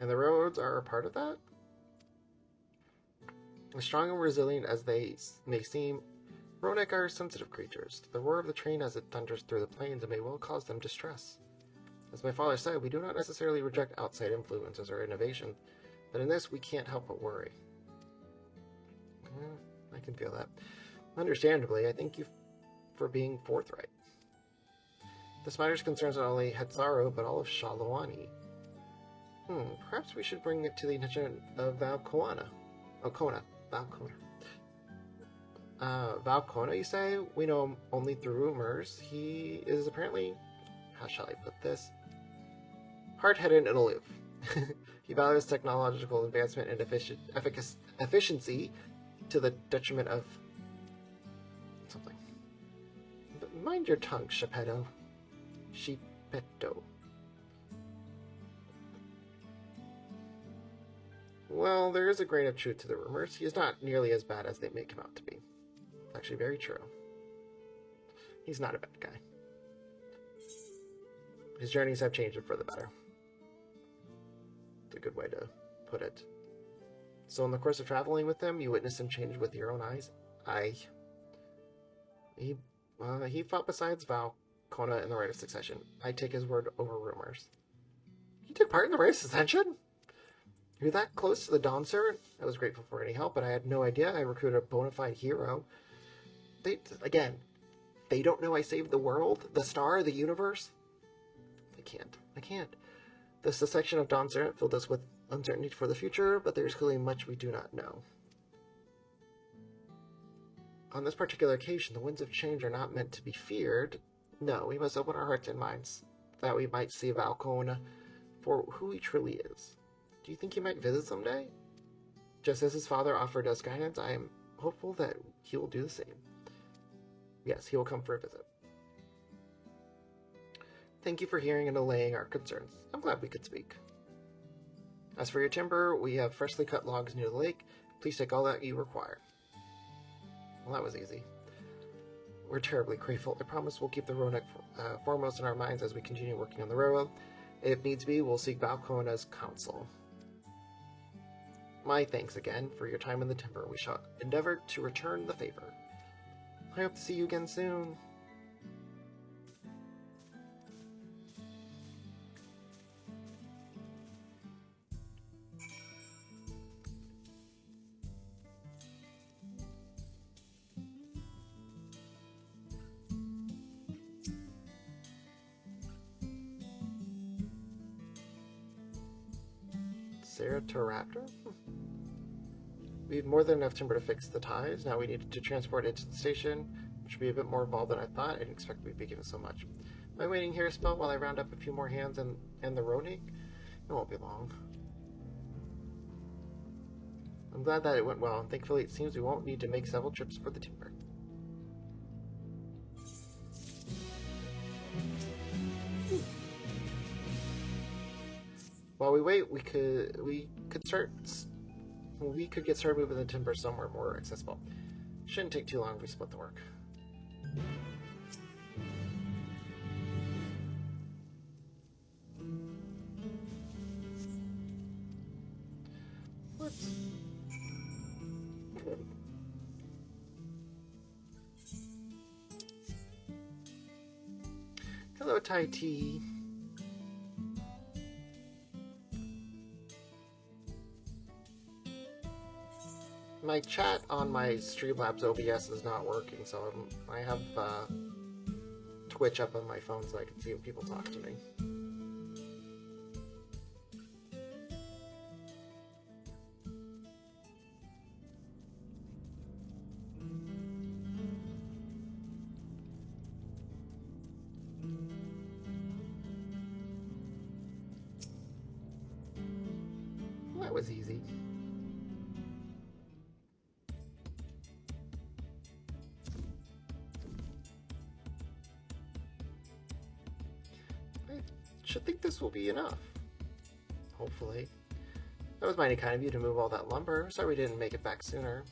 A: And the railroads are a part of that? As strong and resilient as they may seem, Ronak are sensitive creatures. The roar of the train as it thunders through the plains may well cause them distress. As my father said, we do not necessarily reject outside influences or innovation, but in this we can't help but worry. I can feel that. Understandably, I thank you for being forthright. This matter concerns not only Hetzaro, but all of Shah Luwani. Perhaps we should bring it to the attention of Valkona. Valkona, you say? We know him only through rumors. He is apparently, how shall I put this? Hard-headed and aloof. He values technological advancement and efficiency to the detriment of something. But mind your tongue, Shepeto. Well, there is a grain of truth to the rumors. He is not nearly as bad as they make him out to be. Actually, very true. He's not a bad guy. His journeys have changed him for the better. It's a good way to put it. So in the course of traveling with him, you witnessed him change with your own eyes? Aye. He fought besides Valkona in the Rite of Succession. I take his word over rumors. He took part in the Rite of Succession? You're that close to the Dawn Servant? I was grateful for any help, but I had no idea I recruited a bona fide hero. They don't know I saved the world? The star? The universe? I can't. The secession of Dawn Servant filled us with uncertainty for the future, but there's clearly much we do not know. On this particular occasion, the winds of change are not meant to be feared. No, we must open our hearts and minds, that we might see Valkona for who he truly is. Do you think he might visit someday? Just as his father offered us guidance, I am hopeful that he will do the same. Yes, he will come for a visit. Thank you for hearing and allaying our concerns. I'm glad we could speak. As for your timber, we have freshly cut logs near the lake. Please take all that you require. Well, that was easy. We're terribly grateful. I promise we'll keep the Ronak foremost in our minds as we continue working on the railroad. If needs be, we'll seek Valkona's counsel. My thanks again for your time in the timber. We shall endeavor to return the favor. I hope to see you again soon. Ceratopraptor? We have more than enough timber to fix the ties. Now we need to transport it to the station, which will be a bit more involved than I thought. I didn't expect we'd be given so much. Am I waiting here a spell while I round up a few more hands and the Ronig? It won't be long. I'm glad that it went well, and thankfully it seems we won't need to make several trips for the timber. While we wait, we could get started moving the timber somewhere more accessible. Shouldn't take too long if we split the work. What? Hello, Tai T. My chat on my Streamlabs OBS is not working, so I have Twitch up on my phone so I can see when people talk to me. That was easy. I should think this will be enough. Hopefully. That was mighty kind of you to move all that lumber. Sorry we didn't make it back sooner.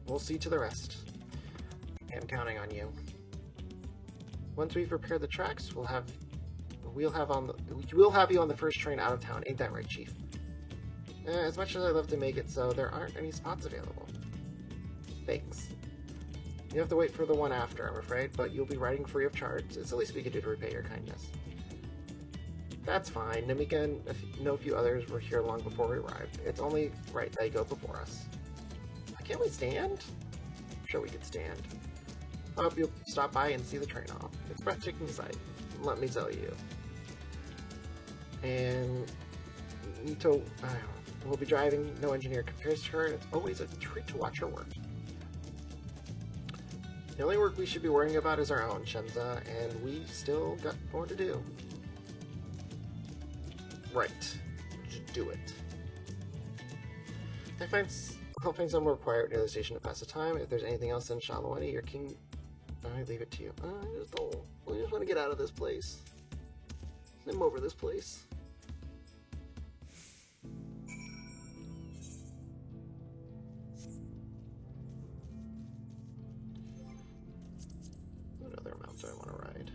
A: We'll see to the rest. I'm counting on you. Once we've repaired the tracks, we'll have you on the first train out of town. Ain't that right, Chief? As much as I'd love to make it so, there aren't any spots available. Thanks. You have to wait for the one after, I'm afraid, but you'll be riding free of charge. It's the least we could do to repay your kindness. That's fine. Namika and a few others were here long before we arrived. It's only right they go before us. Can't we stand? I'm sure we could stand. I hope you'll stop by and see the train off. It's a breathtaking sight, let me tell you. And Nito, will be driving. No engineer compares to her. It's always a treat to watch her work. The only work we should be worrying about is our own, Shenza, and we still got more to do. Right. Just do it. I'll find somewhere quiet near the station to pass the time. If there's anything else in Shalawani, your king, I leave it to you. I just want to get out of this place. I'm over this place. What other mounts do I want to ride?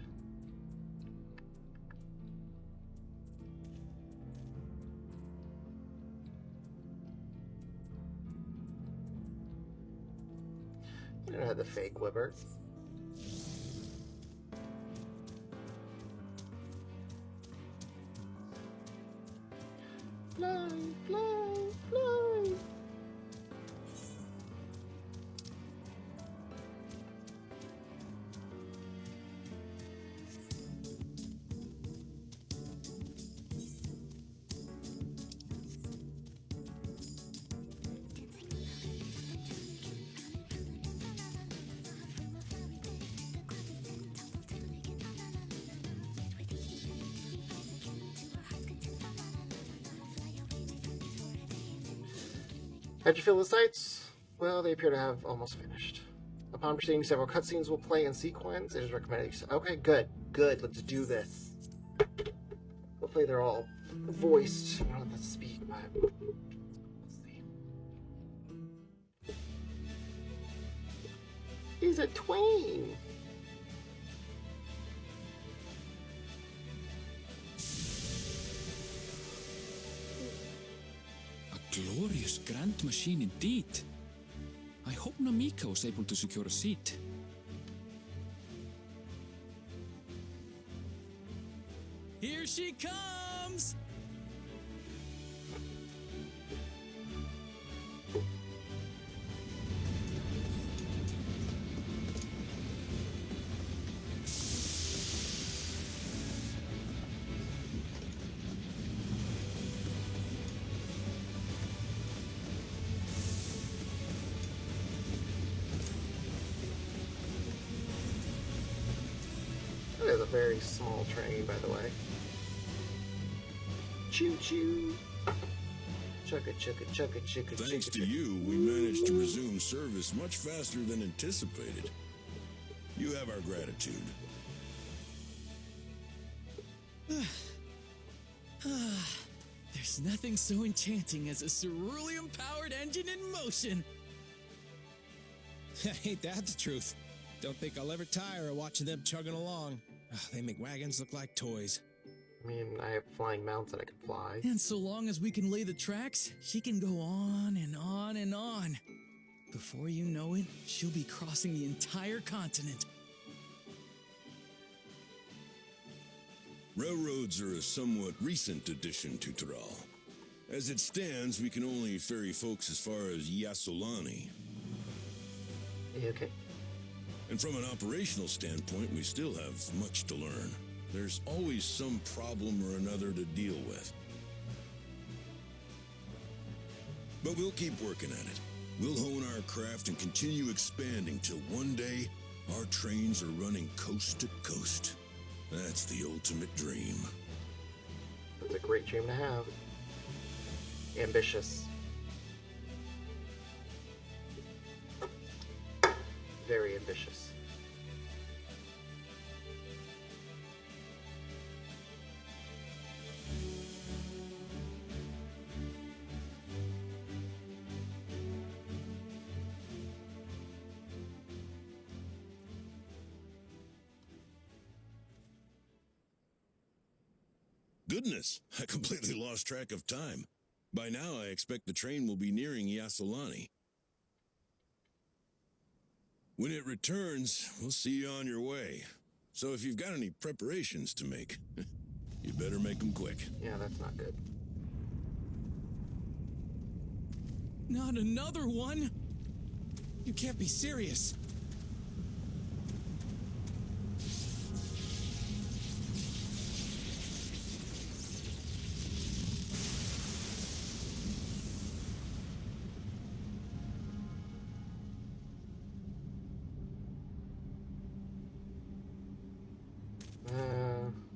A: You don't have the fake Wibber. Fly, fly, fly. How'd you feel the sights? Well, they appear to have almost finished. Upon proceeding, several cutscenes will play in sequence. It is recommended. Okay, good. Good. Let's do this. Hopefully they're all voiced. I don't have to speak, but we'll see. He's a twain.
E: Glorious grand machine indeed. I hope Namika was able to secure a seat.
D: Here she comes!
A: That is a very small train, by the way. Choo choo. Chugga chugga chugga chugga.
F: Thanks to you, we managed to resume service much faster than anticipated. You have our gratitude.
D: There's nothing so enchanting as a cerulean-powered engine in motion.
G: Ain't that the truth? Don't think I'll ever tire of watching them chugging along. They make wagons look like toys.
A: I mean, I have flying mounts that I can fly.
D: And so long as we can lay the tracks, she can go on and on and on. Before you know it, she'll be crossing the entire continent.
F: Railroads are a somewhat recent addition to Thrall. As it stands, we can only ferry folks as far as Yasolani.
A: Okay.
F: And from an operational standpoint, we still have much to learn. There's always some problem or another to deal with. But we'll keep working at it. We'll hone our craft and continue expanding till one day our trains are running coast to coast. That's the ultimate dream.
A: That's a great dream to have. Ambitious. Very ambitious.
F: Goodness, I completely lost track of time. By now, I expect the train will be nearing Yasolani. When it returns, we'll see you on your way. So if you've got any preparations to make, you better make them quick.
A: Yeah, that's not good.
D: Not another one? You can't be serious.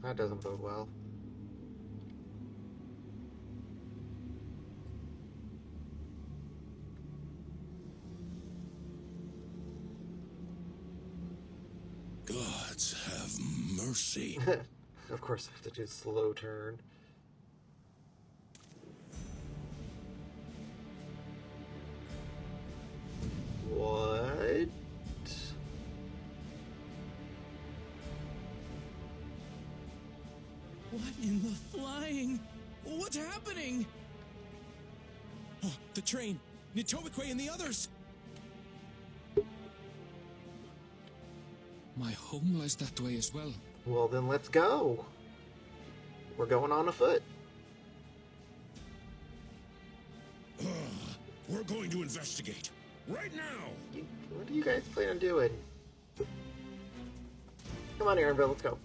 A: That doesn't bode well.
F: Gods have mercy.
A: Of course, I have to do slow turn. What?
D: What in the flying? What's happening?
G: Oh, the train! Nitobekwe and the others!
E: My home lies that way as well.
A: Well, then let's go. We're going on afoot.
F: We're going to investigate. Right now!
A: What do you guys plan on doing? Come on, Aaronville, let's go.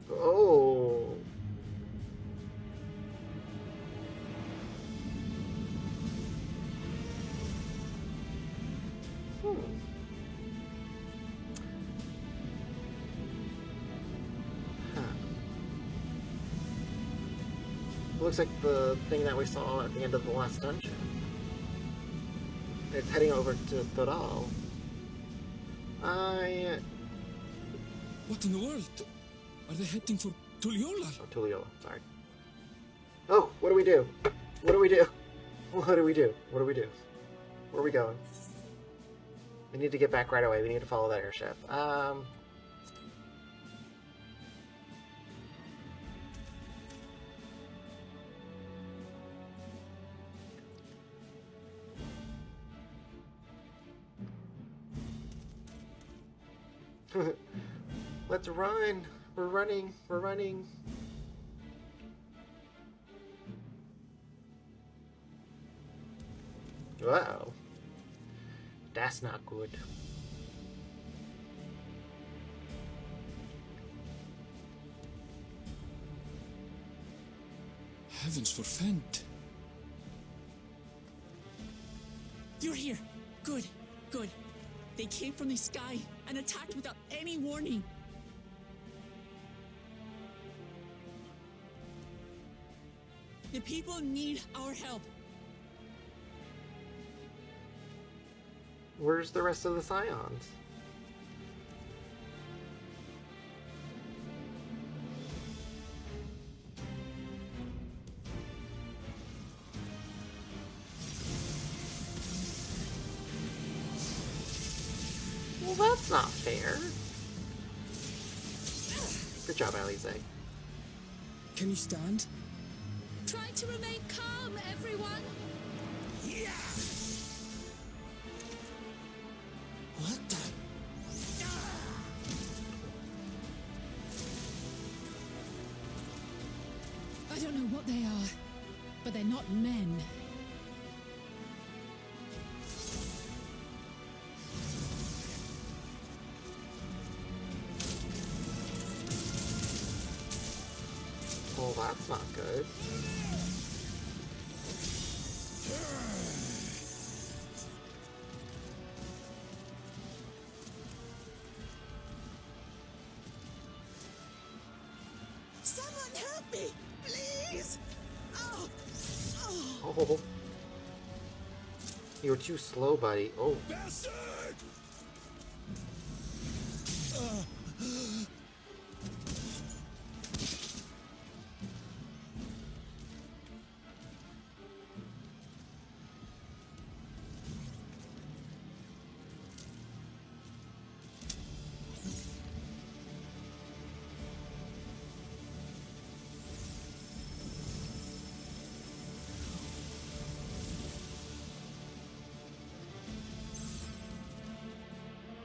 A: Oh. Huh. Looks like the thing that we saw at the end of the last dungeon. It's heading over to Thoral.
E: What in the world? Are they heading for Tulliola?
A: Oh, Tulliola, sorry. Oh, what do we do? What do we do? What do we do? What do we do? Where are we going? We need to get back right away. We need to follow that airship. Let's run. We're running. We're running. Wow. That's not good.
E: Heavens forfend.
H: You're here. Good, good. They came from the sky and attacked without any warning. The people need our help.
A: Where's the rest of the Scions? Well, that's not fair. Good job, Alize.
D: Can you stand?
H: Try to remain calm, everyone.
G: Yeah! What the?
H: I don't know what they are, but they're not men.
A: Well, that's not good.
H: Someone help me, please! Oh!
A: Oh. You're too slow, buddy. Oh.
F: Bastard!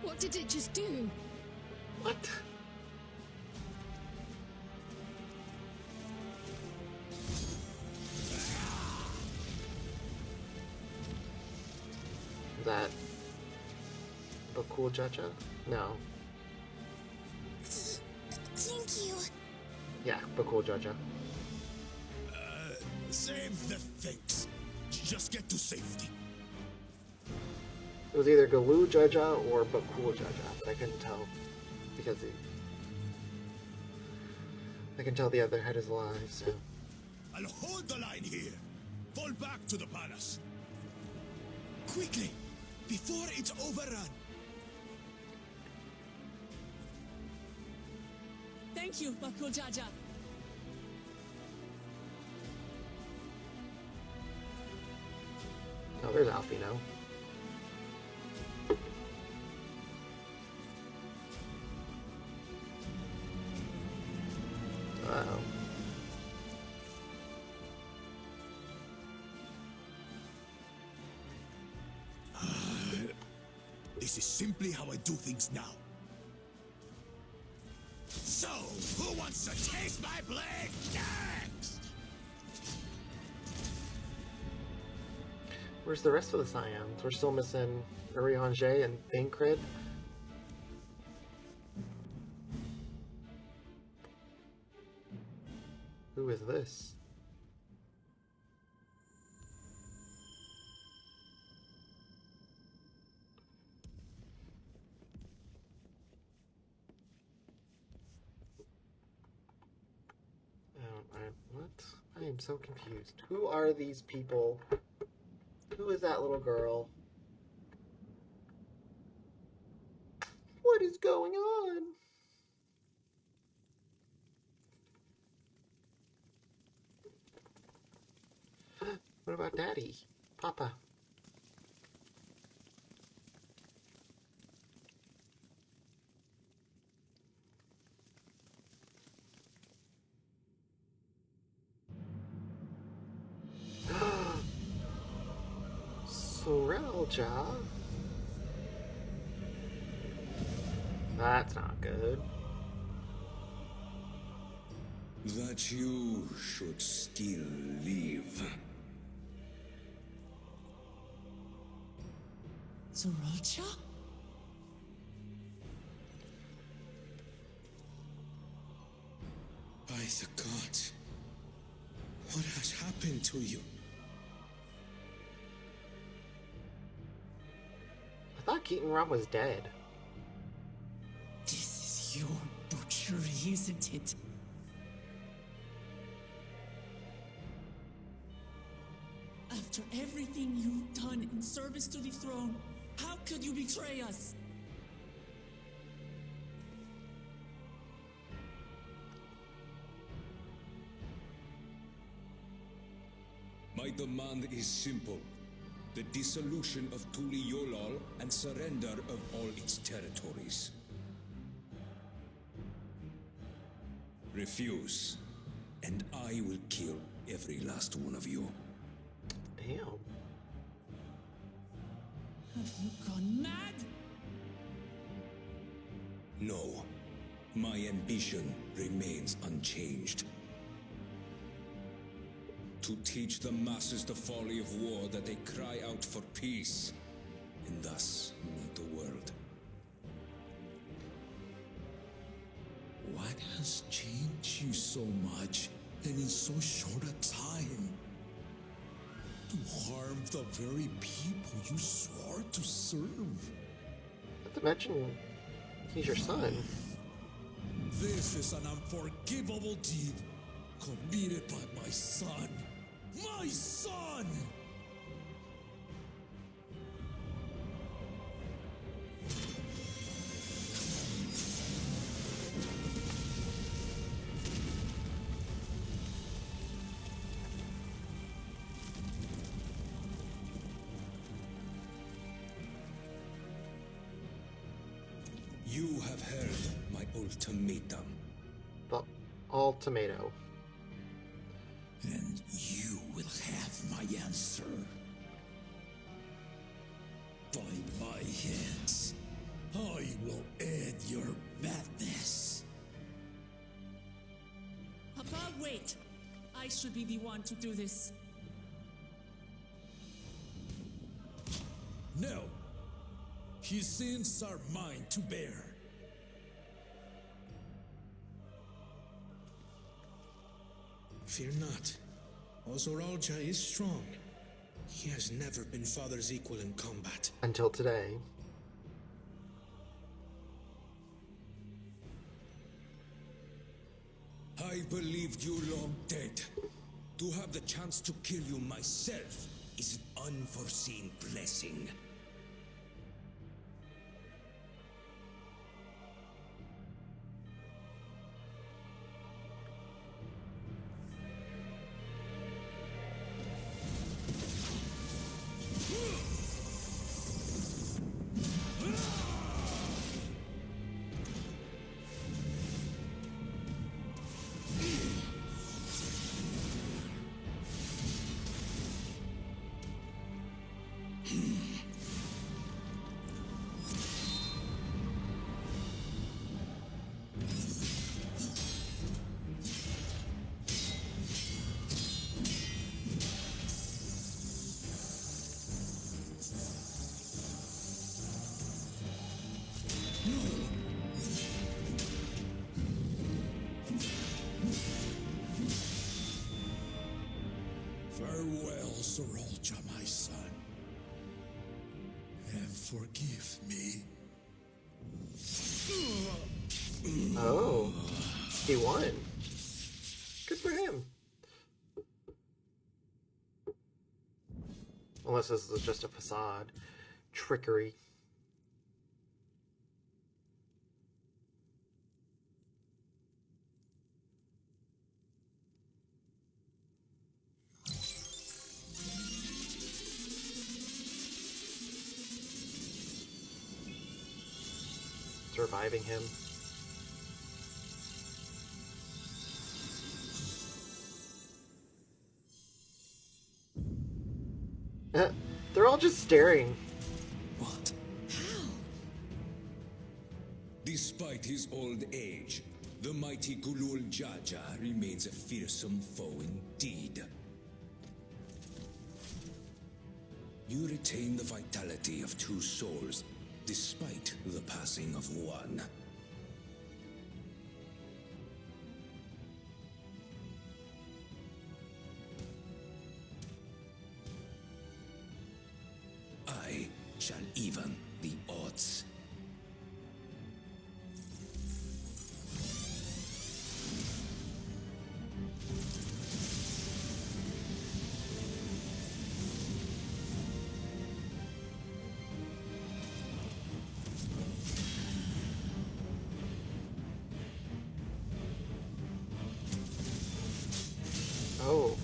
I: What did it just do?
A: What? That the cool Jaja? No.
I: Thank you.
A: Yeah, the cool Jaja.
F: Save the things. Just get to safety.
A: It was either Galoo Jaja or Bakul Jaja, but I couldn't tell because I can tell the other head is alive. So
F: I'll hold the line here. Fall back to the palace. Quickly, before it's overrun.
H: Thank you, Bakul Jaja.
A: oh, there's Alfie now. Uh-oh.
F: This is simply how I do things now. So, who wants to taste my blade next?
A: Where's the rest of the Scions? We're still missing Urianger and Thancred. Who is this? What? I am so confused. Who are these people? Who is that little girl? What is going on? What about Daddy? Papa? Sorelja? That's not good.
B: That you should still live.
H: Sorolcha?
B: By the gods, what has happened to you?
A: I thought Keaton Rob was dead.
H: This is your butchery, isn't it? After everything you've done in service to the throne, how could you betray us?
B: My demand is simple. The dissolution of Tuli Yolal and surrender of all its territories. Refuse, and I will kill every last one of you.
A: Damn.
H: Have you gone mad?
B: No, my ambition remains unchanged. To teach the masses the folly of war, that they cry out for peace, and thus unite the world. What has changed you so much? and in so short a time. To harm the very people you swore to serve.
A: Not to mention, he's your son.
B: This is an unforgivable deed committed by my son. My son! You have heard my ultimatum.
A: The ultimato.
B: And you will have my answer. By my hands, I will end your madness.
H: Papa, wait. I should be the one to do this.
B: No. His sins are mine to bear.
G: Fear not. Ozoralja is strong. He has never been father's equal in combat.
A: Until today.
B: I believed you long dead. To have the chance to kill you myself is an unforeseen blessing. Farewell, Sorolja, my son. And forgive me.
A: Oh. He won. Good for him. Unless this is just a facade. Trickery. Surviving him. They're all just staring.
B: What?
I: How?
B: Despite his old age, the mighty Gulul Jaja remains a fearsome foe indeed. You retain the vitality of two souls, despite the passing of one. I shall even the odds.
A: Oh.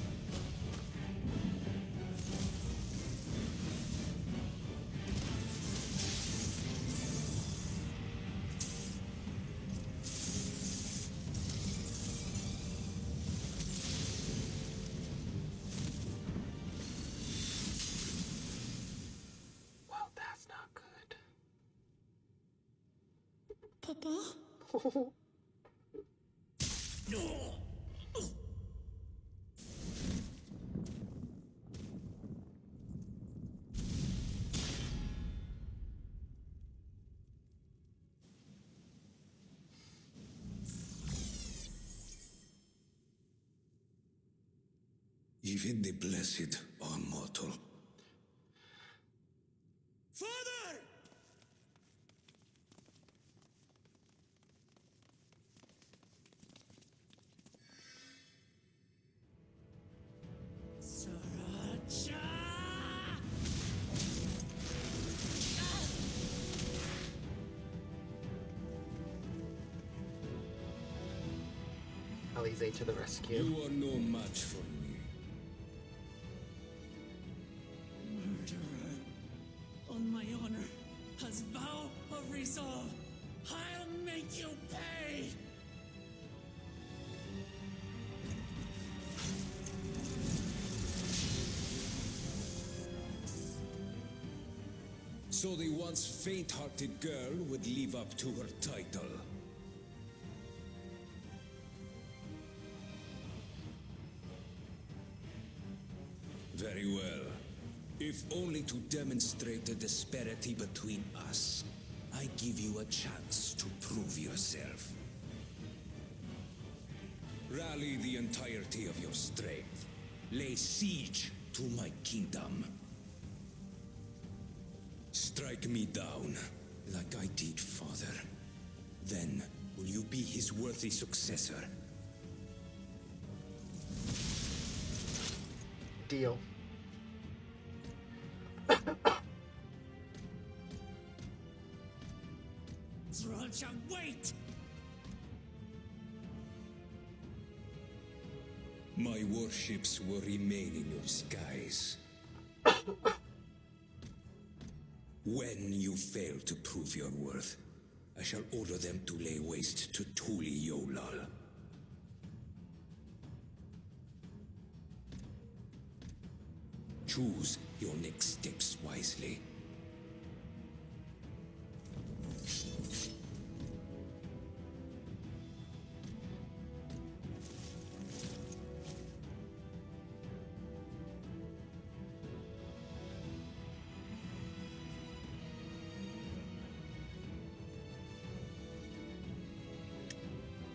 A: Well, that's not good.
I: Papa?
B: No! Even the blessed are mortal.
G: Father!
H: Sriracha!
A: Alize to the rescue.
B: You are no match for me.
H: Murderer, on my honor, as vow of resolve, I'll make you pay!
B: So the once faint-hearted girl would live up to her title. Very well. If only to demonstrate the disparity between us, I give you a chance to prove yourself. Rally the entirety of your strength. Lay siege to my kingdom. Strike me down, like I did, father. Then, will you be his worthy successor?
A: Deal.
H: Sriracha, wait!
B: My warships will remain in your skies. When you fail to prove your worth, I shall order them to lay waste to Tuli Yolal. Choose your next steps wisely.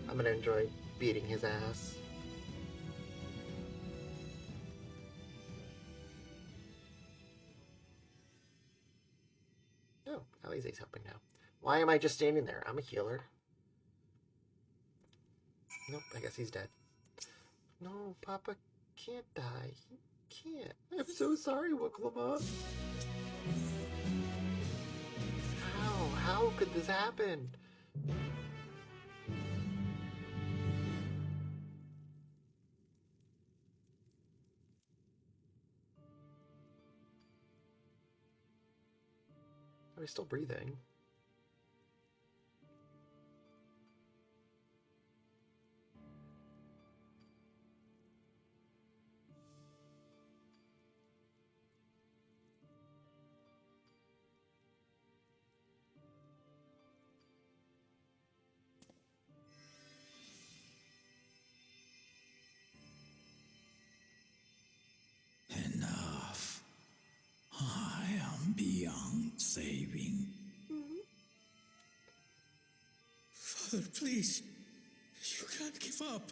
A: I'm gonna enjoy beating his ass. Oh, Alize's helping now. Why am I just standing there? I'm a healer. Nope, I guess he's dead. No, Papa can't die. He can't. I'm so sorry, Wuklama. How could this happen? Are we still breathing?
D: Enough. I am beyond saving.
G: Father, please. You can't give up.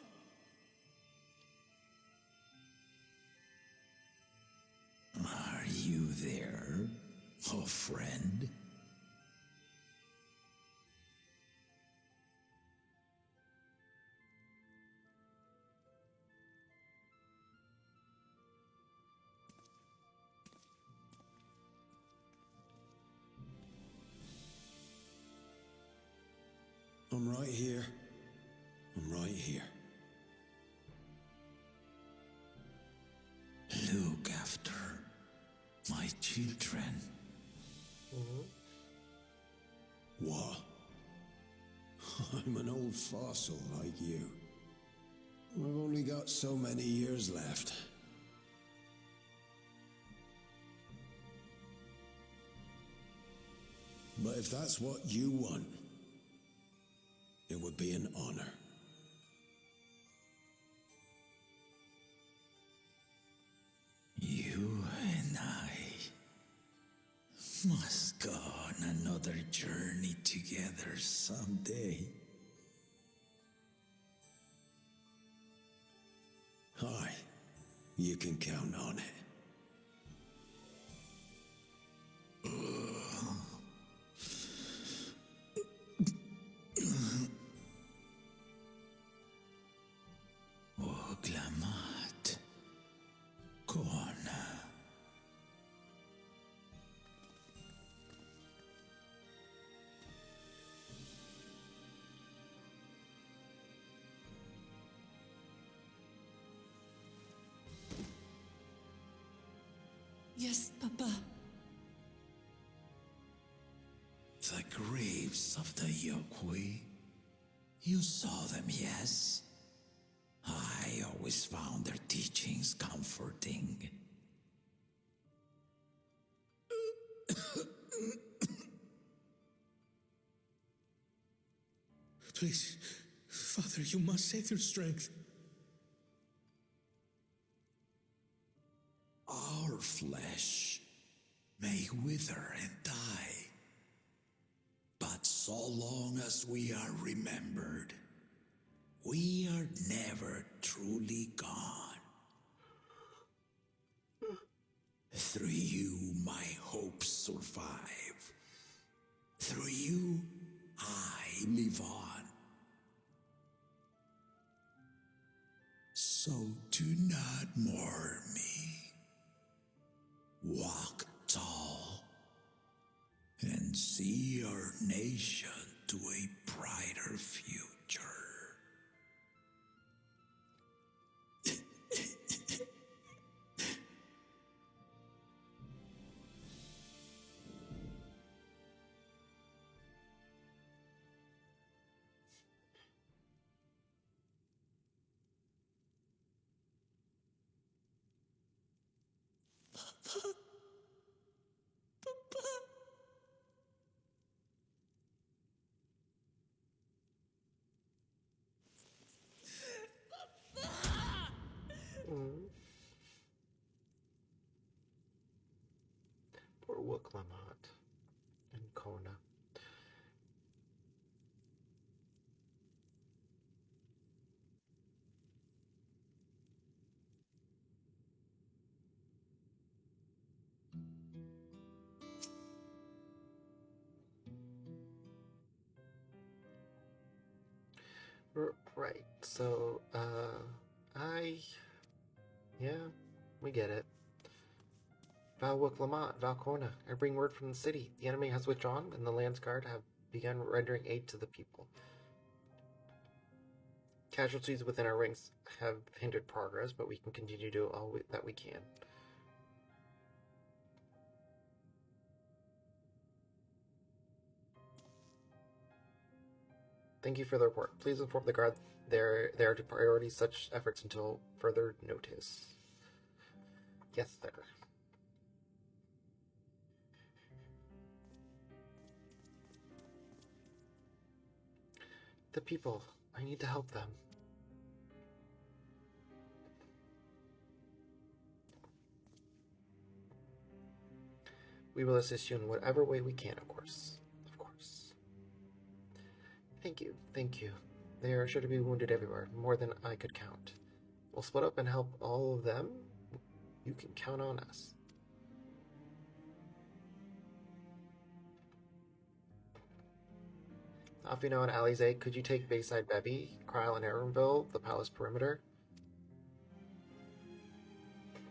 D: Are you there, oh friend?
F: I'm right here. I'm right here.
D: Look after my children.
F: What? I'm an old fossil like you. I've only got so many years left. But if that's what you want, it would be an honor.
D: You and I must go on another journey together someday.
F: Aye,
B: You can count on it.
J: Oglamat. Kona.
H: Yes, Papa.
J: The graves of the Yokwi. You saw them, yes? I always found their teachings comforting.
G: Please, Father, you must save your strength.
J: Our flesh may wither and die, but so long as we are remembered, we are never truly gone. Through you, my hopes survive. Through you, I live on. So do not mourn me. Walk tall and see our nation to a brighter future.
A: Poor Woklamat and Kona. Right, so, yeah, we get it. Valwuk Lamat, Valkona, I bring word from the city. The enemy has withdrawn, and the Lance Guard have begun rendering aid to the people. Casualties within our ranks have hindered progress, but we can continue to do all that we can. Thank you for the report. Please inform the Guard they are to prioritize such efforts until further notice. Yes, sir. The people. I need to help them. We will assist you in whatever way we can, of course. Of course. Thank you. Thank you. They are sure to be wounded everywhere, more than I could count. We'll split up and help all of them. You can count on us. Afino and Alize, could you take Bayside Bebby, Kryl and Aaronville, the palace perimeter?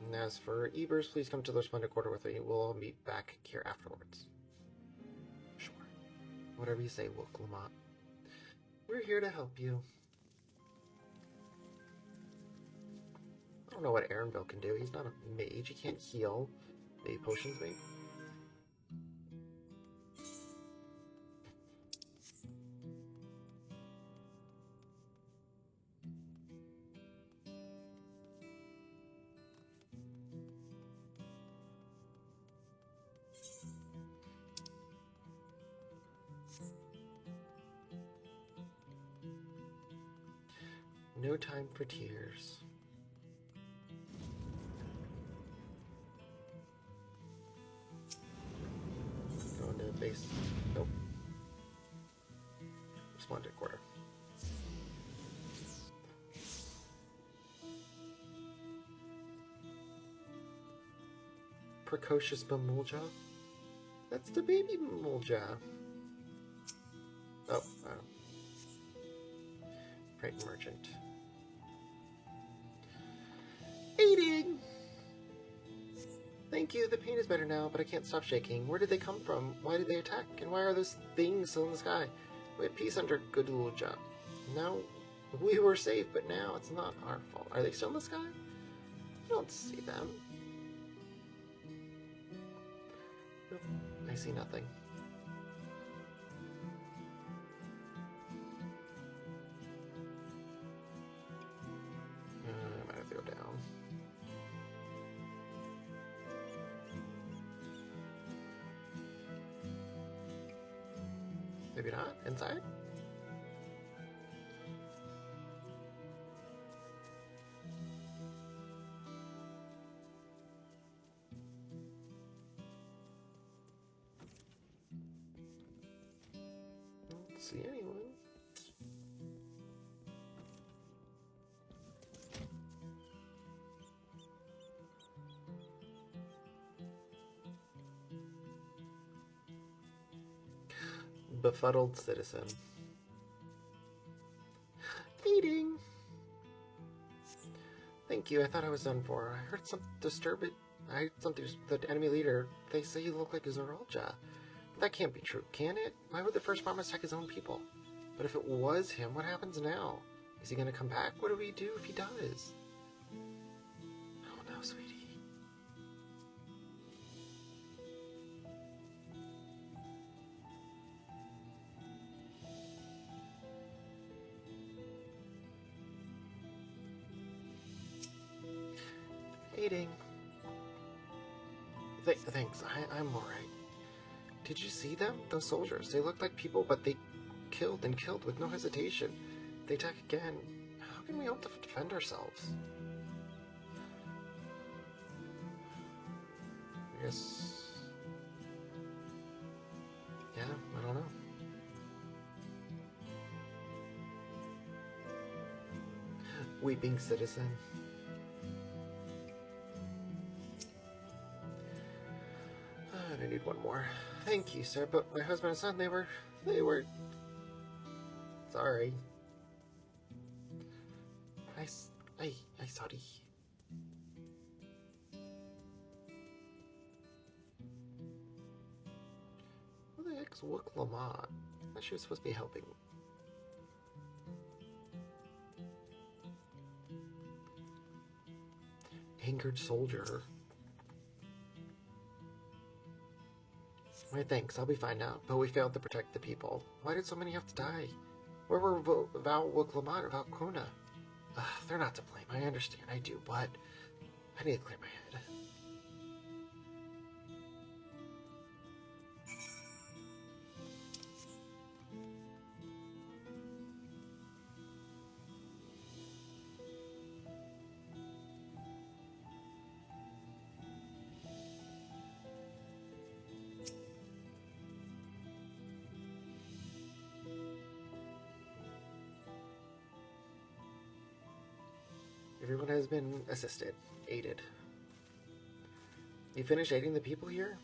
A: And as for Ebers, please come to the Splendid Quarter with me. We'll all meet back here afterwards. Sure. Whatever you say, Wook Lamont. We're here to help you. I don't know what Aaronville can do. He's not a mage. He can't heal. Maybe potions, maybe? No time for tears. Going to base. Nope. Splendid Quarter. precocious Bamulja? That's the baby Bamulja. Oh, right, merchant. Eating! Thank you, the pain is better now, but I can't stop shaking. Where did they come from? Why did they attack? And why are those things still in the sky? We had peace under Gudulja. Now, we were safe, but now it's not our fault. Are they still in the sky? I don't see them. Nope, I see nothing. I might have to go down. Maybe not? Inside? Don't see anyone. Befuddled citizen. Eating. Thank you. I thought I was done for. I heard some disturbance. I heard something. The enemy leader. They say you look like Zoralja. That can't be true, can it? Why would the first bomber attack his own people? But if it was him, what happens now? Is he gonna come back? What do we do if he does? Oh no, sweetie. Eating. Thanks, I'm alright. Did you see them? Those soldiers. They looked like people, but they killed and killed with no hesitation. They attack again. How can we hope to defend ourselves? I guess... yeah, I don't know. Weeping citizen. I need one more. Thank you, sir, but my husband and son, they were... Sorry. I sorry. Who the heck's Wook Lamont? I thought she was supposed to be helping. Angered soldier. My thanks, I'll be fine now, but we failed to protect the people. Why did so many have to die? Where were Val Wook Lamont or Val Kuna? They're not to blame, I understand, I do, but I need to clear my head. Everyone has been assisted, aided. You finished aiding the people here?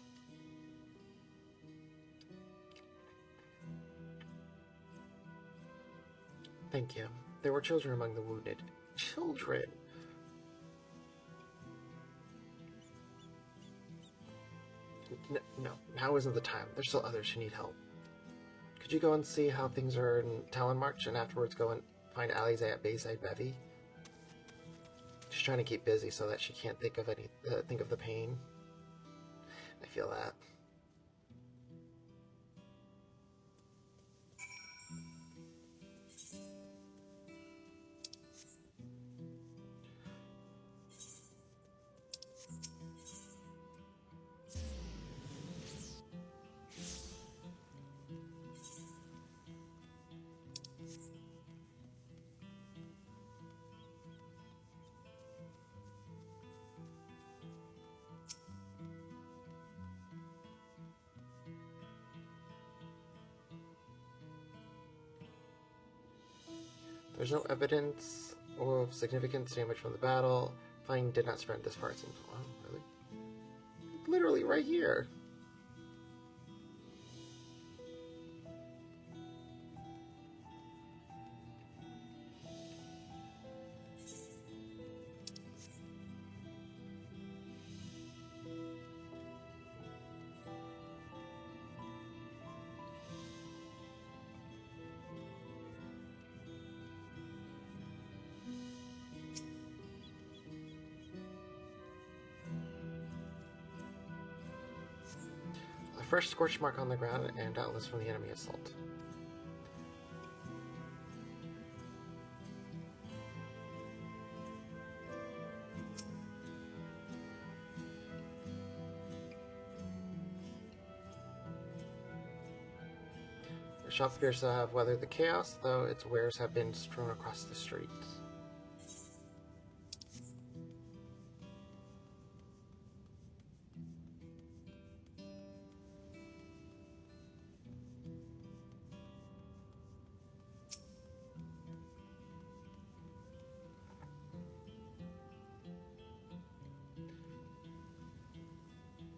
A: Thank you. There were children among the wounded. Children! No, now isn't the time. There's still others who need help. Could you go and see how things are in Talonmarch and afterwards go and find Alize at Bayside Bevy? She's trying to keep busy so that she can't think of the pain. I feel that. There's no evidence of significant damage from the battle. Flying did not spread this far. It seems. Oh, really? literally right here. A fresh scorch mark on the ground and doubtless from the enemy assault. The shop appears to have weathered the chaos, though its wares have been strewn across the streets.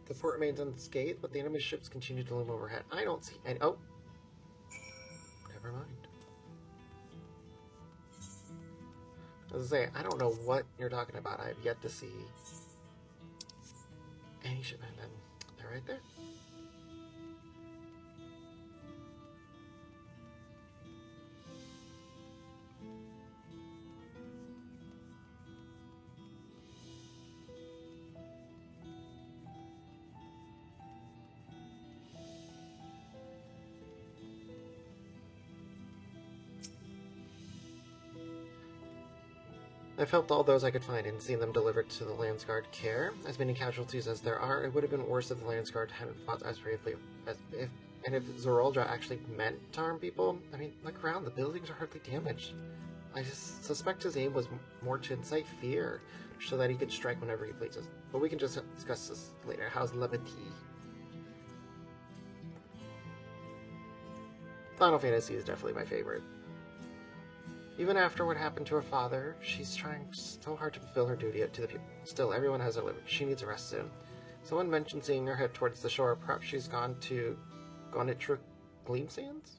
A: The fort remains unscathed, but the enemy ships continue to loom overhead. I don't see any. Oh! Never mind. As I say, I don't know what you're talking about. I have yet to see any shipment, and they're right there. I've helped all those I could find and seen them delivered to the Landsguard care. As many casualties as there are, it would have been worse if the Landsguard hadn't fought as bravely if Zoroldra actually meant to harm people. I mean, look around, the buildings are hardly damaged. I suspect his aim was more to incite fear, so that he could strike whenever he pleases. But we can just discuss this later. How's Levity? Final Fantasy is definitely my favorite. Even after what happened to her father, she's trying so hard to fulfill her duty to the people. Still, everyone has a limit. She needs a rest soon. Someone mentioned seeing her head towards the shore. Perhaps she's gone to Gleam Sands?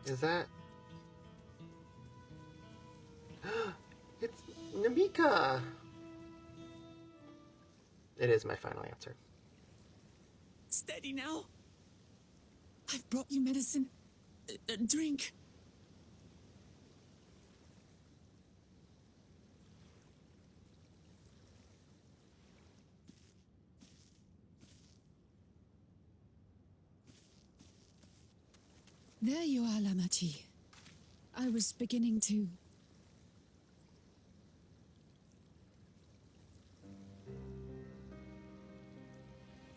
A: Is that... It's Namika! It is my final answer.
H: Steady now. I've brought you medicine. A drink.
I: There you are, Lamachi. I was beginning to...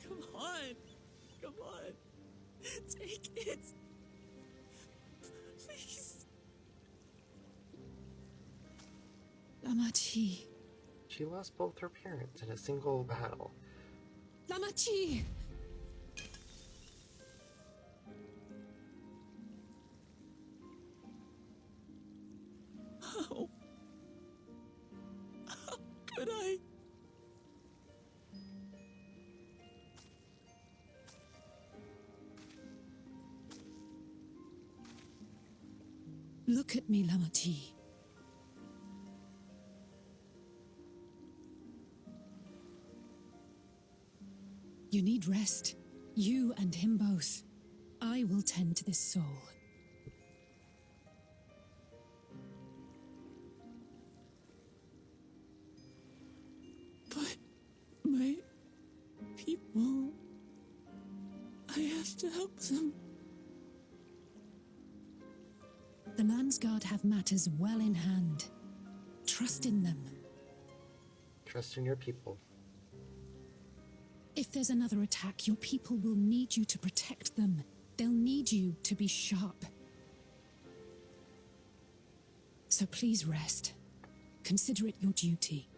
H: Come on. Come on. Take it. Please.
I: Lamachi.
A: She lost both her parents in a single battle.
I: Lamachi!
H: How could I?
I: Look at me, Lamachi. You need rest. You and him both. I will tend to this soul.
H: But my people, I have to help them.
I: The Landsguard have matters well in hand. Trust in them.
A: Trust in your people.
I: If there's another attack, your people will need you to protect them. They'll need you to be sharp. So please rest. Consider it your duty.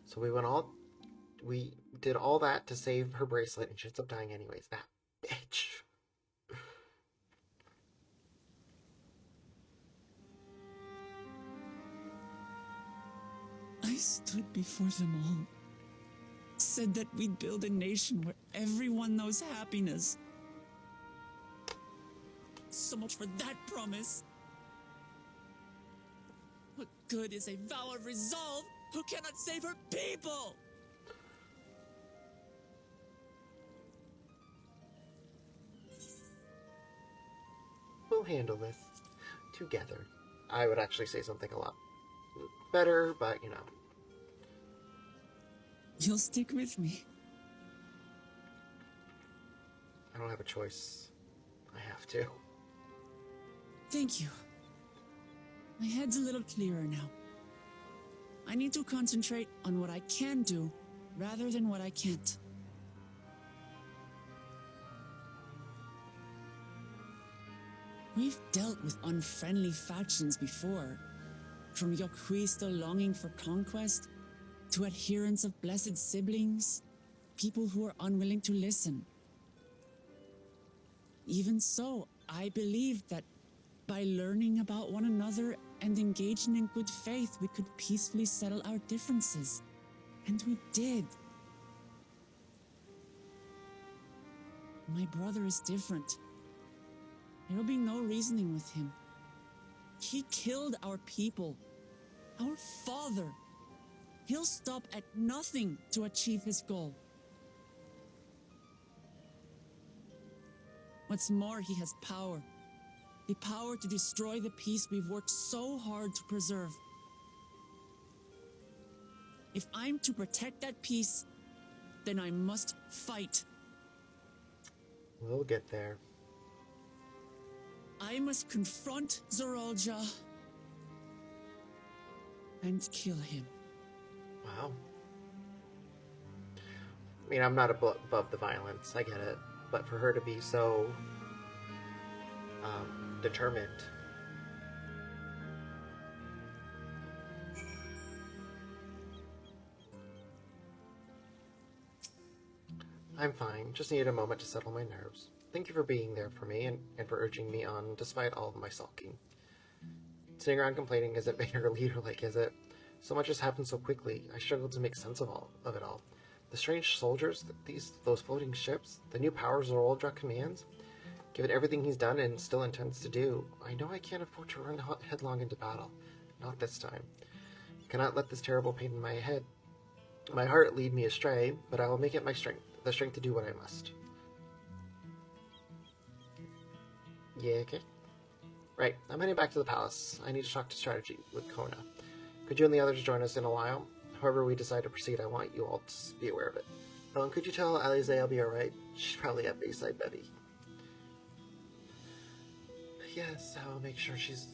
A: So we did all that to save her bracelet, and she ends up dying anyways. That bitch.
H: I stood before them all. Said that we'd build a nation where everyone knows happiness. So much for that promise. What good is a vow of resolve who cannot save her people?
A: We'll handle this together. I would actually say something a lot better, but you know.
H: You'll stick with me.
A: I don't have a choice. I have to.
H: Thank you. My head's a little clearer now. I need to concentrate on what I can do rather than what I can't. We've dealt with unfriendly factions before, from Yokuisto longing for conquest to adherents of blessed siblings, people who are unwilling to listen. Even so, I believed that by learning about one another and engaging in good faith, we could peacefully settle our differences. And we did. My brother is different. There will be no reasoning with him. He killed our people, our father. He'll stop at nothing to achieve his goal. What's more, he has power. The power to destroy the peace we've worked so hard to preserve. If I'm to protect that peace, then I must fight.
A: We'll get there.
H: I must confront Zorolja and kill him.
A: Wow. I mean, I'm not above the violence, I get it. But for her to be so determined. I'm fine, just needed a moment to settle my nerves. Thank you for being there for me and for urging me on despite all of my sulking. Sitting around complaining isn't being a leader like, is it? So much has happened so quickly, I struggled to make sense of it all. The strange soldiers, those floating ships, the new powers Zorolja commands. Given everything he's done and still intends to do, I know I can't afford to run headlong into battle. Not this time. I cannot let this terrible pain in my heart lead me astray, but I will make it the strength to do what I must. Yeah, okay. Right, I'm heading back to the palace. I need to talk to strategy with Kona. Could you and the others join us in a while? However we decide to proceed, I want you all to be aware of it. Oh, and could you tell Alize I'll be alright? She's probably at Bayside Betty. Yes, I'll make sure she's...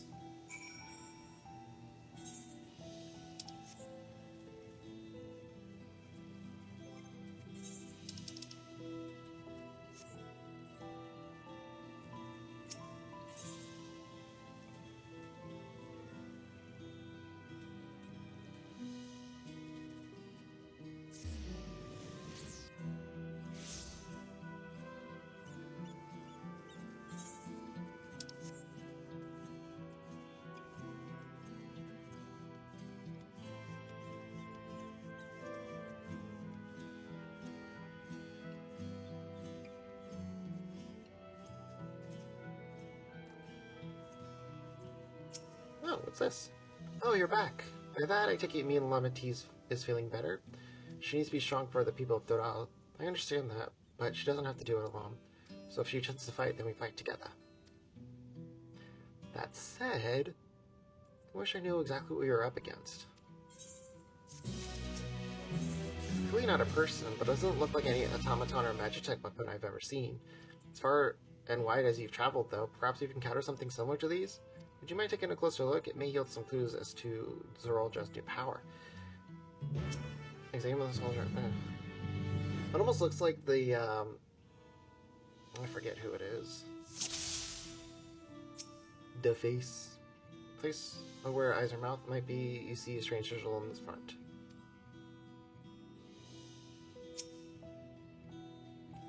A: Oh, what's this? Oh, you're back. By that, I take it me and Lamatis is feeling better. She needs to be strong for the people of Doral. I understand that, but she doesn't have to do it alone. So if she chooses to fight, then we fight together. That said, I wish I knew exactly what we were up against. Clearly not a person, but doesn't look like any automaton or magitech weapon I've ever seen. As far and wide as you've traveled, though. Perhaps you've encountered something similar to these? Would you mind taking a closer look? It may yield some clues as to Zoralja's new power. Examine the soldier. It almost looks like the, I forget who it is. The face. Place where eyes or mouth might be, you see a strange visual in the front.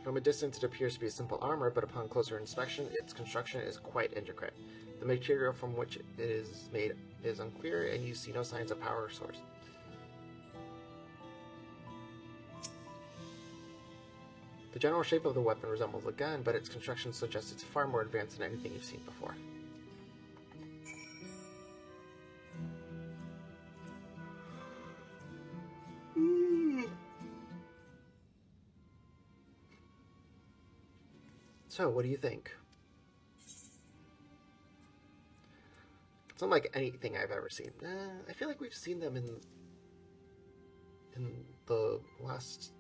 A: From a distance, it appears to be simple armor, but upon closer inspection, its construction is quite intricate. The material from which it is made is unclear, and you see no signs of power source. The general shape of the weapon resembles a gun, but its construction suggests it's far more advanced than anything you've seen before. So, what do you think? It's unlike anything I've ever seen. I feel like we've seen them in the last...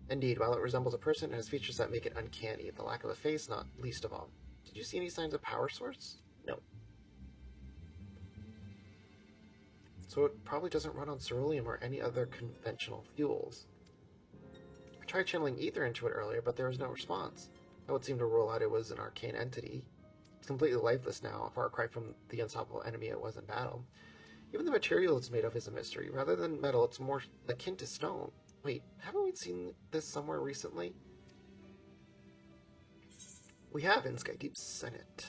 A: Indeed, while it resembles a person, it has features that make it uncanny. The lack of a face, not least of all. Did you see any signs of power source? No. So it probably doesn't run on ceruleum or any other conventional fuels. I tried channeling ether into it earlier, but there was no response. That would seem to rule out it was an arcane entity. It's completely lifeless now, a far cry from the unstoppable enemy it was in battle. Even the material it's made of is a mystery. Rather than metal, it's more akin to stone. Wait, haven't we seen this somewhere recently? We have in Skydeep's Senate.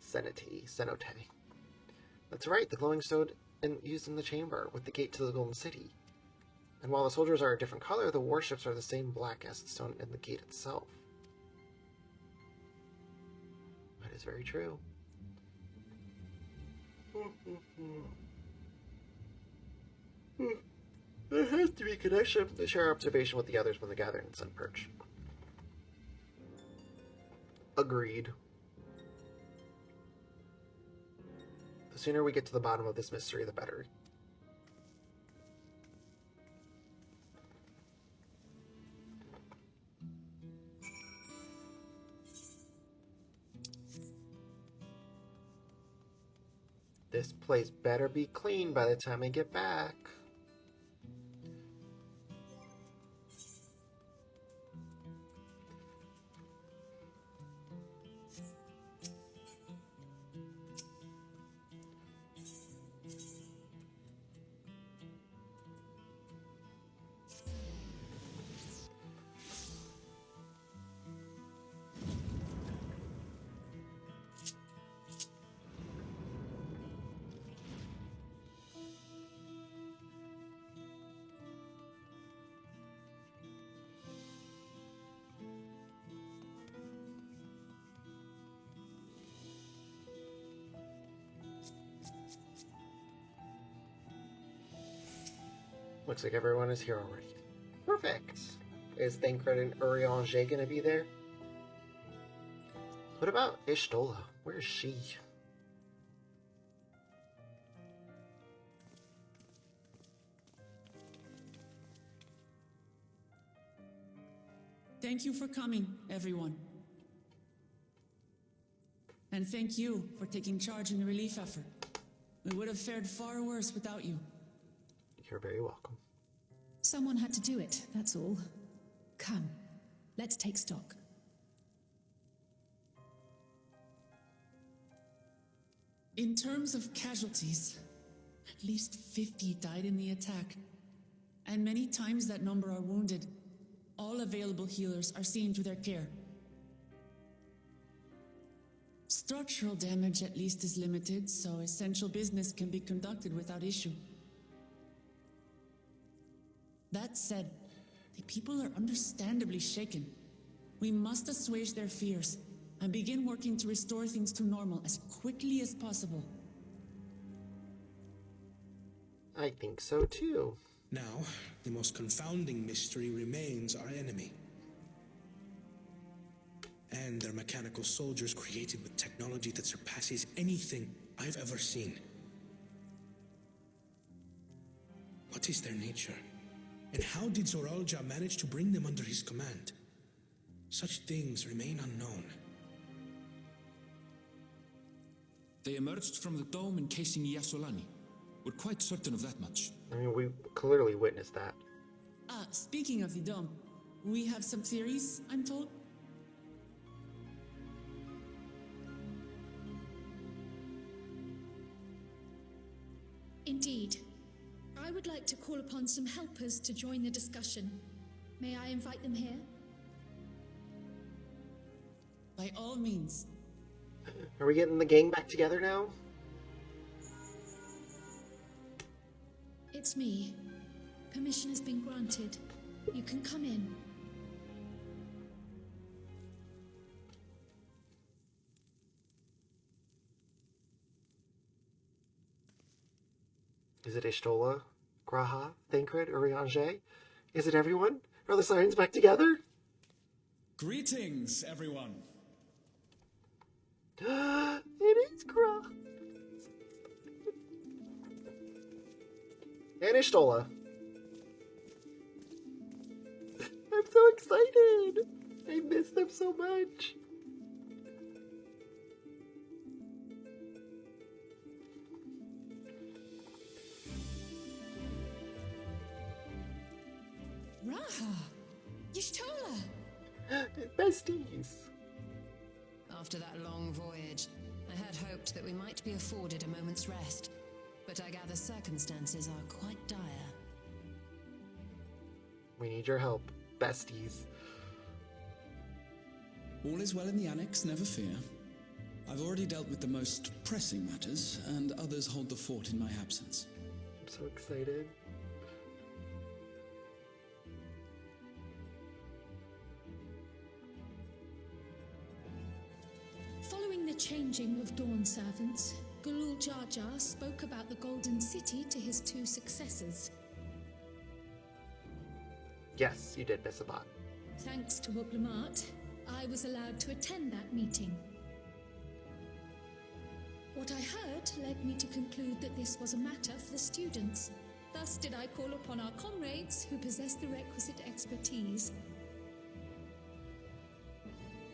A: Cenote. That's right, the glowing stone used in the chamber, with the gate to the Golden City. And while the soldiers are a different color, the warships are the same black as the stone in the gate itself. That is very true. There has to be a connection. They share observation with the others when they gather in Sun Perch. Agreed. The sooner we get to the bottom of this mystery, the better. This place better be clean by the time I get back. Looks like everyone is here already. Perfect. Is Thancred and Urianger gonna be there? What about Ishtola? Where is she?
H: Thank you for coming, everyone. And thank you for taking charge in the relief effort. We would have fared far worse without you.
A: You're very welcome.
I: Someone had to do it, that's all. Come, let's take stock.
H: In terms of casualties, at least 50 died in the attack. And many times that number are wounded. All available healers are seen to their care. Structural damage at least is limited, so essential business can be conducted without issue. That said, the people are understandably shaken. We must assuage their fears and begin working to restore things to normal as quickly as possible.
A: I think so too.
G: Now, the most confounding mystery remains our enemy. And their mechanical soldiers created with technology that surpasses anything I've ever seen. What is their nature? And how did Zoralja manage to bring them under his command? Such things remain unknown.
E: They emerged from the dome encasing Yasolani. We're quite certain of that much.
A: I mean, we clearly witnessed that.
H: Speaking of the dome, we have some theories, I'm told.
K: Indeed. I would like to call upon some helpers to join the discussion. May I invite them here?
H: By all means.
A: Are we getting the gang back together now?
K: It's me. Permission has been granted. You can come in.
A: Is it Ishtola, Graha, Thancred, Urianger? Is it everyone? Are the Sirens back together?
D: Greetings, everyone.
A: It is Graha. And Ishtola. I'm so excited. I miss them so much.
I: Raha! Y'shtola!
A: Besties.
L: After that long voyage, I had hoped that we might be afforded a moment's rest, but I gather circumstances are quite dire.
A: We need your help, besties.
C: All is well in the Annex, never fear. I've already dealt with the most pressing matters, and others hold the fort in my absence.
A: I'm so excited.
K: Following the changing of Dawn servants, Galul Jar Jar spoke about the Golden City to his two successors.
A: Yes, you did miss a bot.
K: Thanks to Wublamart, I was allowed to attend that meeting. What I heard led me to conclude that this was a matter for the students. Thus did I call upon our comrades who possess the requisite expertise.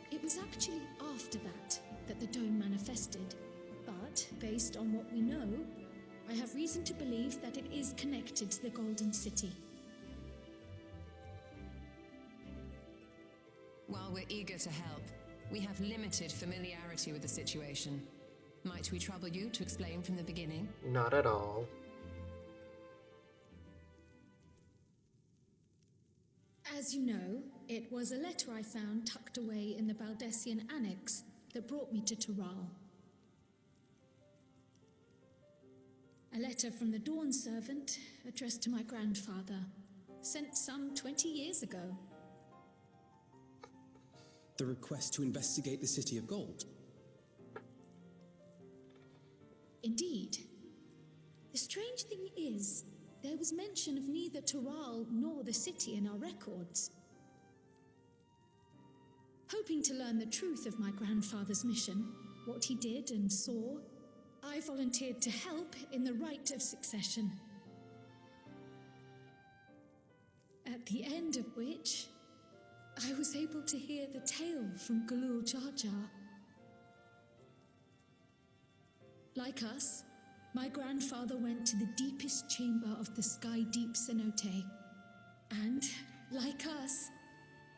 K: It was actually after that the dome manifested, but based on what we know, I have reason to believe that it is connected to the Golden City.
L: While we're eager to help, we have limited familiarity with the situation. Might we trouble you to explain from the beginning?
A: Not at all.
K: As you know, it was a letter I found tucked away in the Baldessian Annex that brought me to Tural. A letter from the Dawn servant addressed to my grandfather, sent some 20 years ago.
D: The request to investigate the City of Gold.
K: Indeed. The strange thing is, there was mention of neither Tural nor the city in our records. Hoping to learn the truth of my grandfather's mission, what he did and saw, I volunteered to help in the rite of succession. At the end of which, I was able to hear the tale from Galul Jar Jar. Like us, my grandfather went to the deepest chamber of the Sky Deep Cenote, and, like us,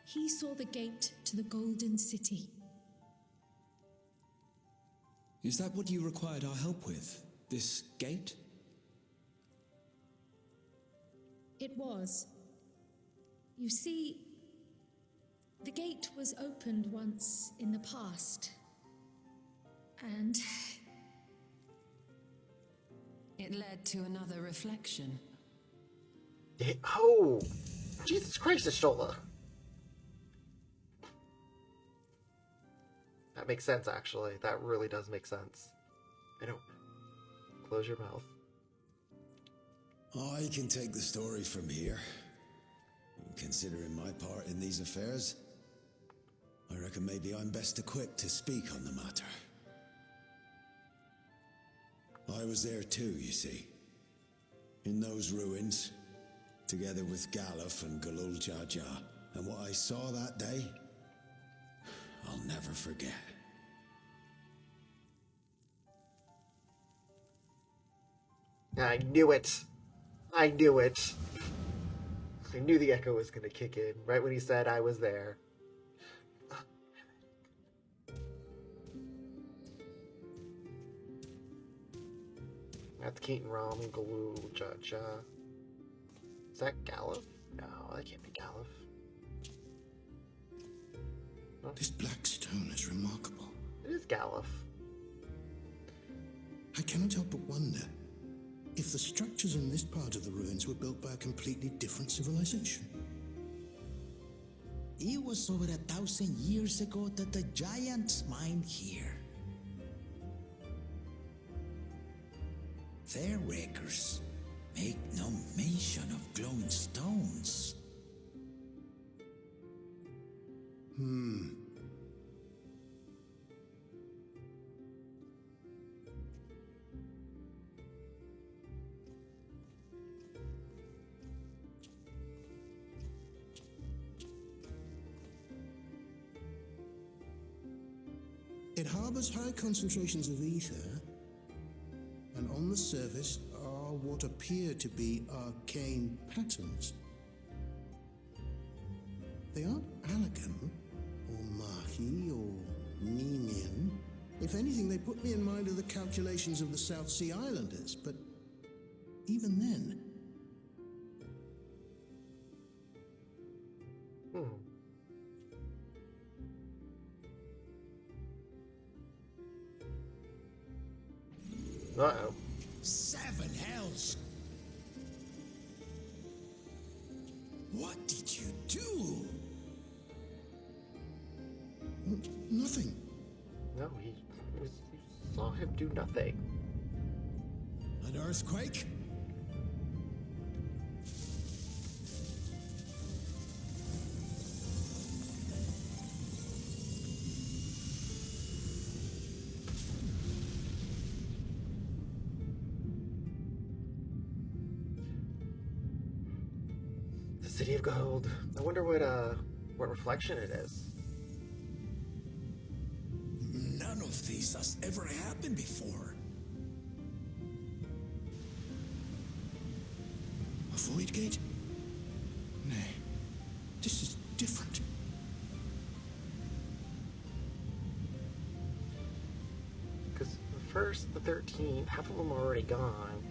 K: he saw the gate to the Golden City.
C: Is that what you required our help with? This gate?
K: It was. You see, the gate was opened once in the past, and
L: it led to another reflection.
A: Oh! Jesus Christ, Ishtola! That makes sense, actually. That really does make sense. I know. Close your mouth.
J: I can take the story from here. Considering my part in these affairs, I reckon maybe I'm best equipped to speak on the matter. I was there too, you see. In those ruins, together with Galuf and Galul Jar Jar. And what I saw that day, I'll never forget.
A: I knew it. I knew it. I knew the echo was going to kick in right when he said I was there. That's Keaton Rom, Glue, Cha. Is that Galif? No, that can't be Galif. No.
G: This black stone is remarkable.
A: It is Galif.
G: I cannot help but wonder if the structures in this part of the ruins were built by a completely different civilization.
M: It was over 1,000 years ago that the giants mined here. Their records make no mention of glowing stones.
G: It harbors high concentrations of ether, and on the surface are what appear to be arcane patterns. They aren't Alagam, or Mahi, or Nemian. If anything, they put me in mind of the calculations of the South Sea Islanders, but even then...
A: Uh-oh.
M: 7 hells! What did you do?
G: Nothing.
A: No, he saw him do nothing.
M: An earthquake?
A: City of Gold. I wonder what reflection it is.
M: None of this has ever happened before.
G: A void gate? Nay, this is different.
A: Because the first, the 13, half of them are already gone.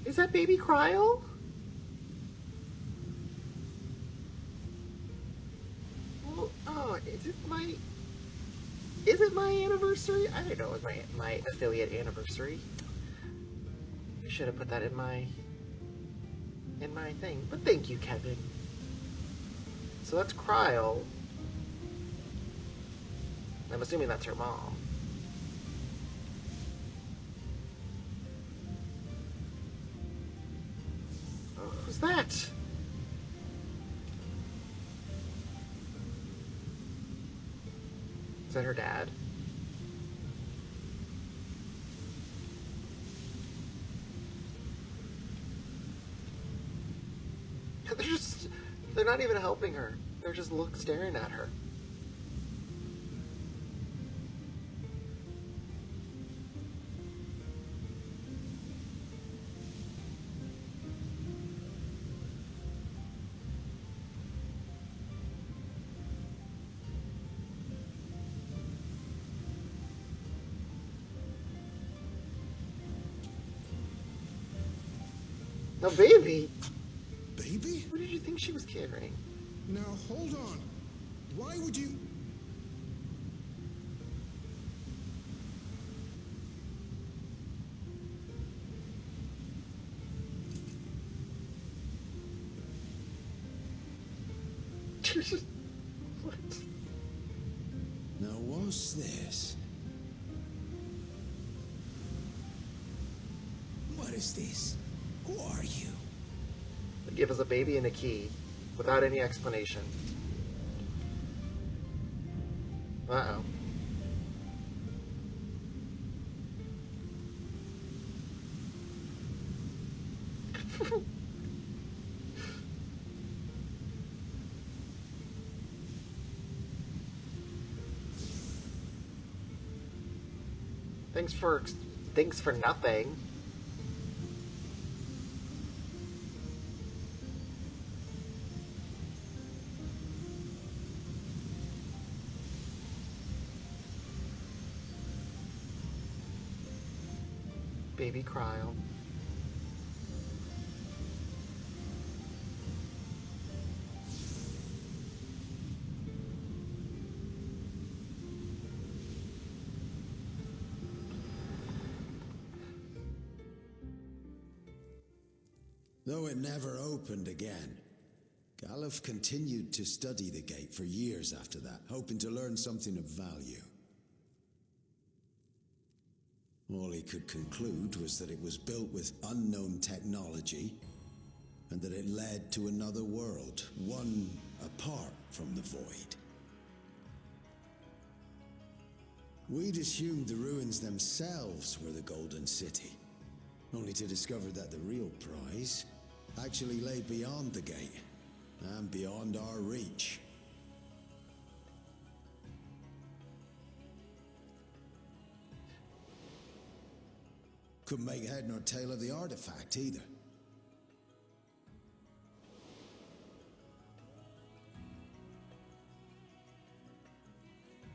A: Is that baby Cryo? Well, oh, is it my anniversary? I didn't know it was my affiliate anniversary. I should have put that in my thing. But thank you, Kevin. So that's Cryo. I'm assuming that's her mom. Who's that? Is that her dad? They're not even helping her. They're just staring at her. A baby?
G: Baby?
A: What did you think she was carrying?
G: Now, hold on. Why would you...
A: What?
J: Now, what's this?
M: What is this? Who are you?
A: They give us a baby and a key, without any explanation. Uh-oh. Thanks for nothing. Baby Cryo.
J: Though it never opened again, Galuf continued to study the gate for years after that, hoping to learn something of value. All he could conclude was that it was built with unknown technology, and that it led to another world, one apart from the void. We'd assumed the ruins themselves were the Golden City, only to discover that the real prize actually lay beyond the gate, and beyond our reach. Couldn't make head nor tail of the artifact either.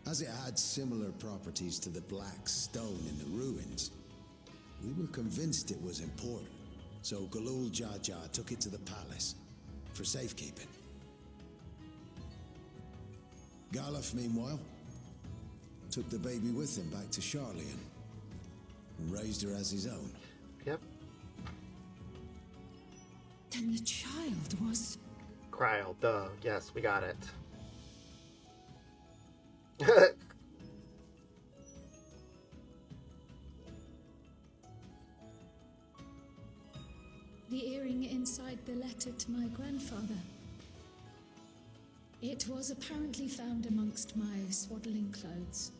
J: As it had similar properties to the black stone in the ruins, we were convinced it was important, so Galul Jaja took it to the palace for safekeeping. Galuf, meanwhile, took the baby with him back to Charlian and raised her as his own.
A: Yep.
I: Then the child was...
A: Cryo, duh. Yes, we got it.
K: The earring inside the letter to my grandfather. It was apparently found amongst my swaddling clothes.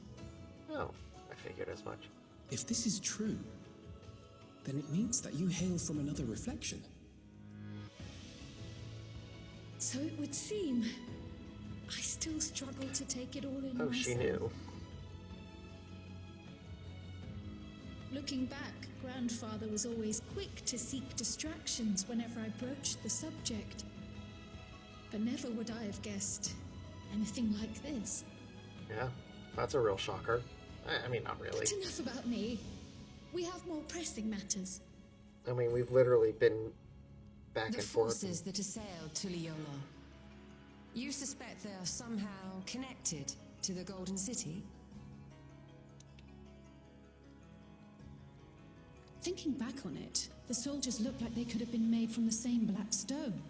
A: Oh, I figured as much.
N: If this is true, then it means that you hail from another reflection.
K: So it would seem. I still struggle to take it all in
A: Oh,
K: myself.
A: she knew.
K: Looking back, Grandfather was always quick to seek distractions whenever I broached the subject. But never would I have guessed anything like this.
A: Yeah, that's a real shocker. I mean, not really.
K: But enough about me. We have more pressing matters.
A: I mean, we've literally been back
L: The
A: and forth.
L: forces that assailed Tuliyola. You suspect they are somehow connected to the Golden City?
I: Thinking back on it, the soldiers looked like they could have been made from the same black stone.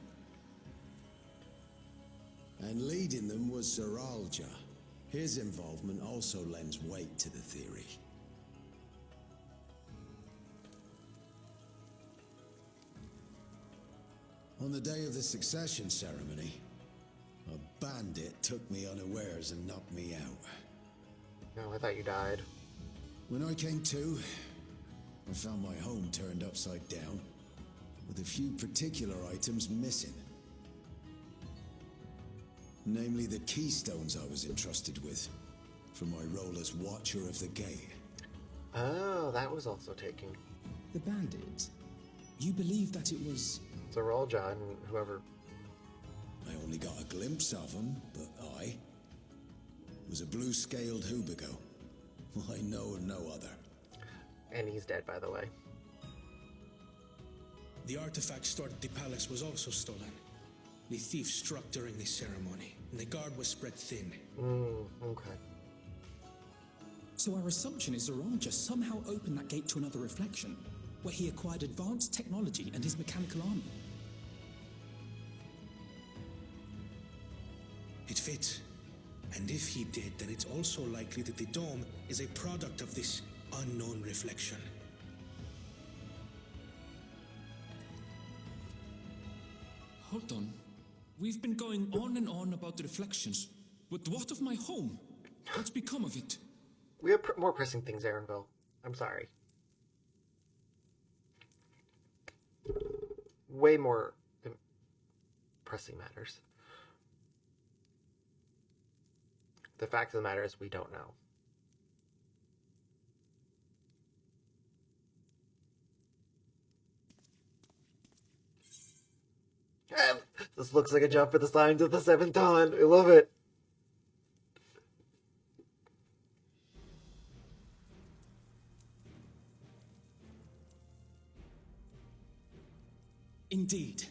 J: And leading them was Zeralja. His involvement also lends weight to the theory. On the day of the succession ceremony, a bandit took me unawares and knocked me out.
A: No, I thought you died.
J: When I came to, I found my home turned upside down, with a few particular items missing. Namely the keystones I was entrusted with, for my role as Watcher of the Gate.
A: Oh, that was also taken.
N: The bandit? You believe that it was...
A: Zeralja and whoever...
J: I only got a glimpse of him, but I was a blue-scaled Hubigo. I know of no other.
A: And he's dead, by the way.
O: The artifact stored at the palace was also stolen. The thief struck during the ceremony, and the guard was spread thin.
A: Okay.
N: So our assumption is Zeralja somehow opened that gate to another reflection, where he acquired advanced technology and his mechanical armor.
O: It fits. And if he did, then it's also likely that the dome is a product of this unknown reflection.
E: Hold on. We've been going on and on about the reflections, but what of my home? What's become of it?
A: We have more pressing things, Aaronville. I'm sorry. Way more pressing matters. The fact of the matter is we don't know. This looks like a job for the signs of the Seventh Dawn. I love it.
N: Indeed.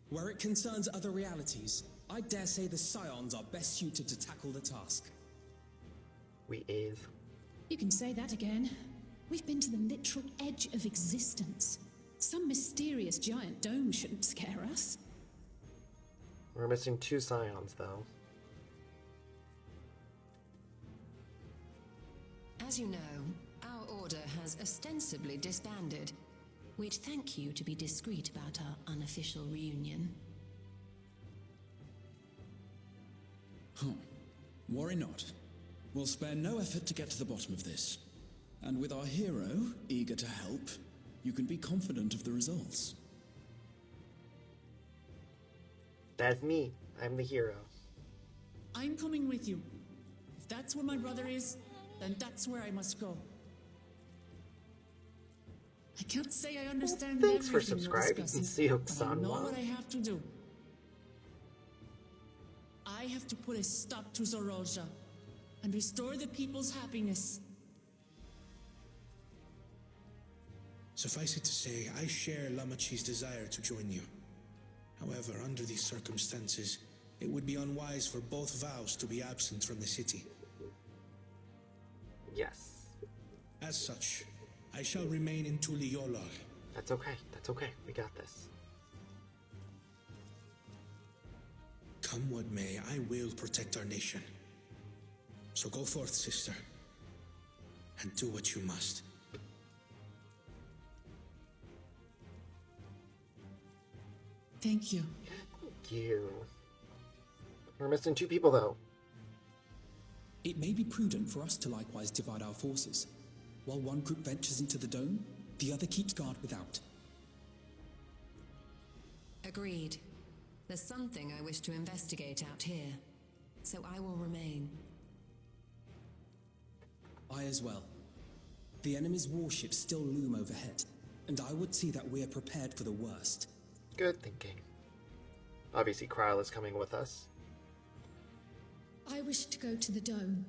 N: Where it concerns other realities, I dare say the Scions are best suited to tackle the task.
A: We is.
K: You can say that again. We've been to the literal edge of existence. Some mysterious giant dome shouldn't scare us.
A: We're missing 2 Scions, though.
L: As you know, our order has ostensibly disbanded. We'd thank you to be discreet about our unofficial reunion.
C: Worry not. We'll spare no effort to get to the bottom of this. And with our hero eager to help, you can be confident of the results.
A: That's me. I'm the hero.
H: I'm coming with you. If that's where my brother is, then that's where I must go. I can't say I understand
A: Thanks for
H: everything you're
A: subscribing,
H: discussing, but I know
A: Seok-san.
H: what I have to do. I have to put a stop to Zoroja and restore the people's happiness.
O: Suffice it to say, I share Lamachi's desire to join you. However, under these circumstances, it would be unwise for both vows to be absent from the city.
A: Yes.
O: As such, I shall remain in Tuliyollal.
A: That's okay. That's okay. We got this.
O: Come what may, I will protect our nation. So go forth, sister, and do what you must.
H: Thank you.
A: Thank you. We're missing 2 people, though.
N: It may be prudent for us to likewise divide our forces. While one group ventures into the dome, the other keeps guard without.
L: Agreed. There's something I wish to investigate out here, so I will remain.
N: I as well. The enemy's warships still loom overhead, and I would see that we are prepared for the worst.
A: Good thinking. Obviously, Kryl is coming with us.
K: I wish to go to the dome.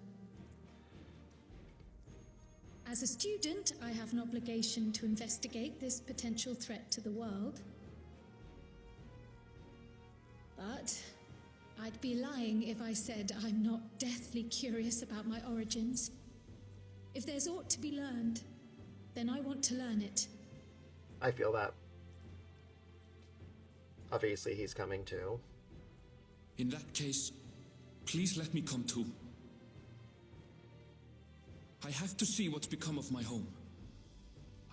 K: As a student, I have an obligation to investigate this potential threat to the world. But I'd be lying if I said I'm not deathly curious about my origins. If there's aught to be learned, then I want to learn it.
A: I feel that. Obviously, he's coming too.
E: In that case, please let me come too. I have to see what's become of my home.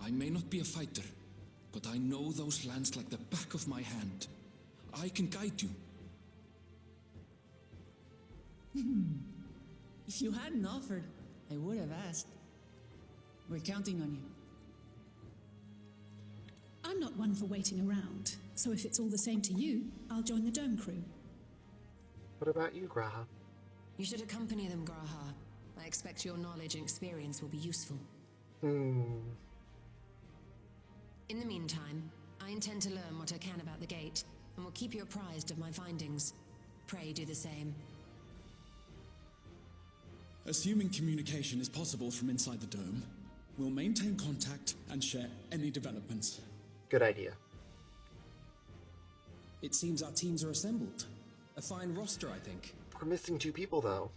E: I may not be a fighter, but I know those lands like the back of my hand. I can guide you.
H: If you hadn't offered, I would have asked. We're counting on you.
K: I'm not one for waiting around, so if it's all the same to you, I'll join the dome crew.
A: What about you, Graha?
L: You should accompany them, Graha. I expect your knowledge and experience will be useful.
A: In
L: the meantime, I intend to learn what I can about the gate, and will keep you apprised of my findings. Pray do the same.
C: Assuming communication is possible from inside the dome, we'll maintain contact and share any developments.
A: Good idea.
N: It seems our teams are assembled. A fine roster, I think.
A: We're missing 2 people, though.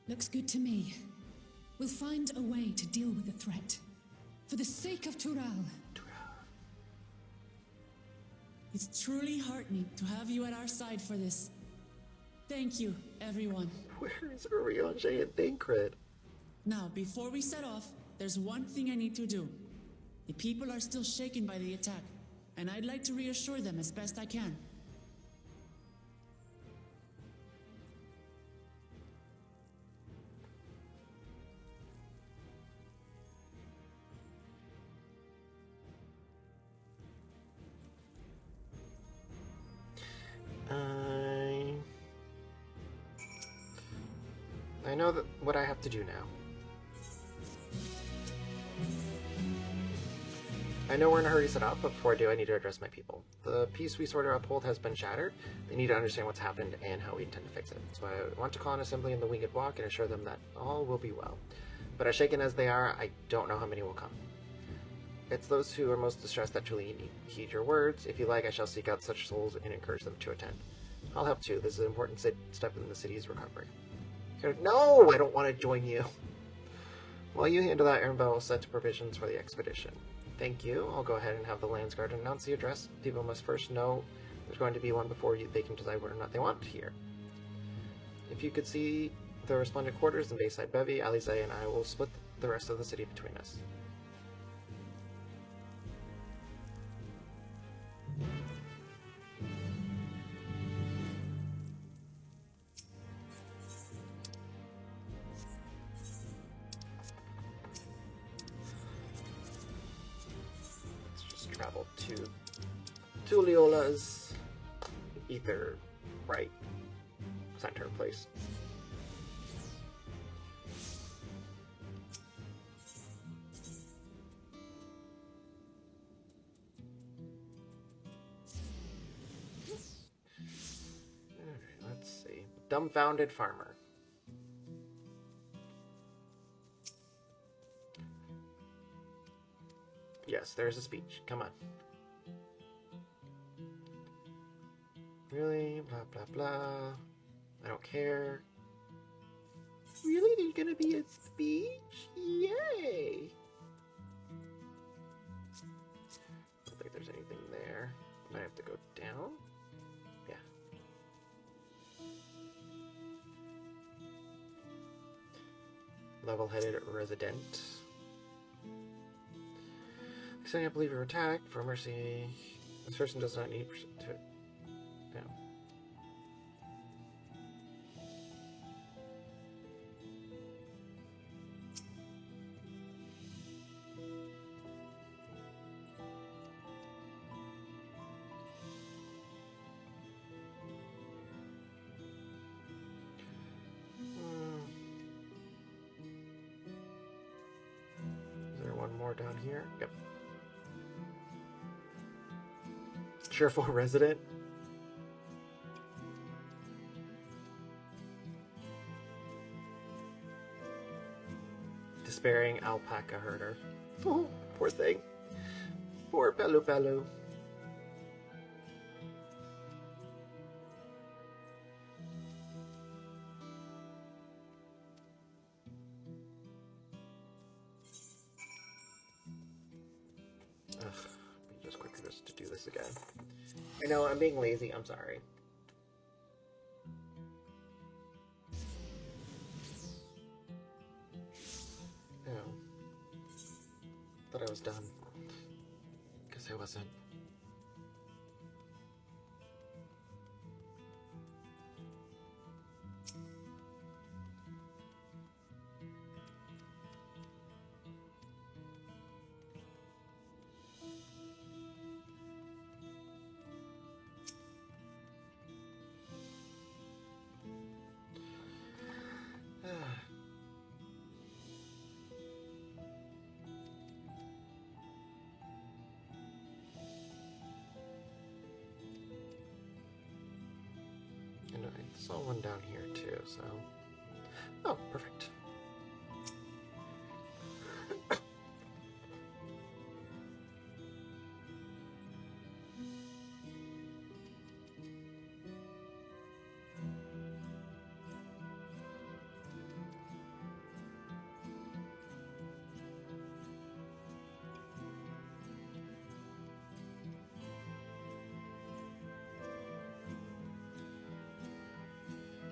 K: Looks good to me. We'll find a way to deal with the threat. For the sake of Tural.
H: It's truly heartening to have you at our side for this. Thank you, everyone.
A: Where is Urianger and Thancred?
H: Now, before we set off, there's one thing I need to do. The people are still shaken by the attack, and I'd like to reassure them as best I can.
A: I know that what I have to do now. I know we're in a hurry to set up, but before I do, I need to address my people. The peace we sort of uphold has been shattered. They need to understand what's happened and how we intend to fix it. So I want to call an assembly in the Winged Walk and assure them that all will be well. But as shaken as they are, I don't know how many will come. It's those who are most distressed that truly heed your words. If you like, I shall seek out such souls and encourage them to attend. I'll help too. This is an important step in the city's recovery. No, I don't want to join you. While you handle that, Aaron Bell will set provisions for the expedition. Thank you. I'll go ahead and have the Lands Guard announce the address. People must first know there's going to be one before they can decide whether or not they want it here. If you could see the resplendent quarters in Bayside Bevy, Alize and I will split the rest of the city between us. Travel to Leola's ether right center place. Alright, let's see. Dumbfounded farmer. Yes, there's a speech. Come on. Really? Blah, blah, blah. I don't care. Really? There's gonna be a speech? Yay! I don't think there's anything there. Might have to go down. Yeah. Level-headed resident. I can't believe you were attacked. For mercy, this person does not need to. No. Is there one more down here? Yep. Cheerful resident. Despairing alpaca herder. Oh, poor thing. Poor Pelu Pelu. Just quickly just to do this again. I know, I'm being lazy, I'm sorry. No. Thought I was done. Guess I wasn't. And I saw one down here too, so... Oh, perfect.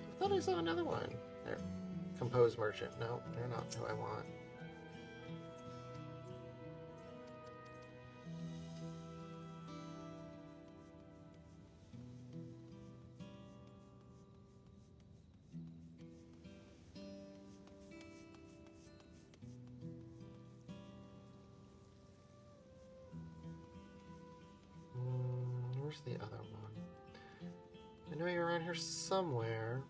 A: I thought I saw another one. There. Compose merchant. No, they're not who I want. Where's the other one? I know you're around here somewhere.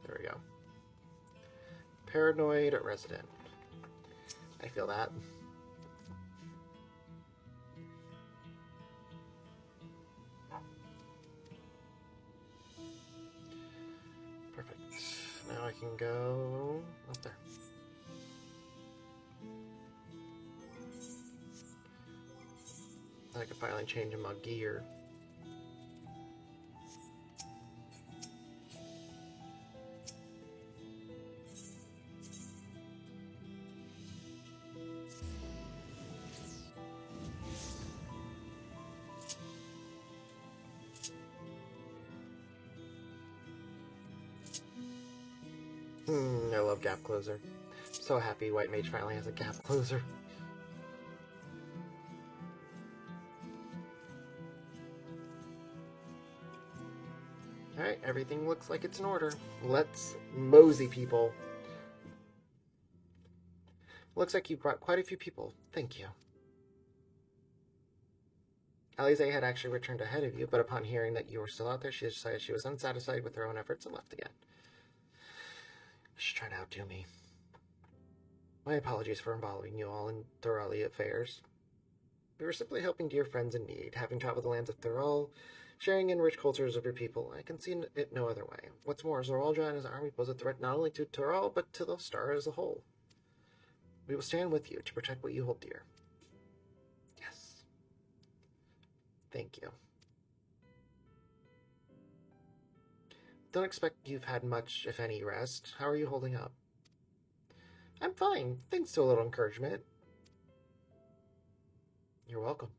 A: There we go. Paranoid resident. I feel that. Perfect. Now I can go up there. I can finally change my gear. I love gap closer. So happy White Mage finally has a gap closer. Alright, everything looks like it's in order. Let's mosey, people. Looks like you brought quite a few people. Thank you. Alize had actually returned ahead of you, but upon hearing that you were still out there, she decided she was unsatisfied with her own efforts and left again. She's trying to outdo me. My apologies for involving you all in Thorali affairs. We were simply helping dear friends in need, having traveled the lands of Thoral, sharing in rich cultures of your people. I can see it no other way. What's more, Zoraldra and his army pose a threat not only to Thoral, but to the Star as a whole. We will stand with you to protect what you hold dear. Yes. Thank you. Don't expect you've had much, if any, rest. How are you holding up? I'm fine, thanks to a little encouragement. You're welcome.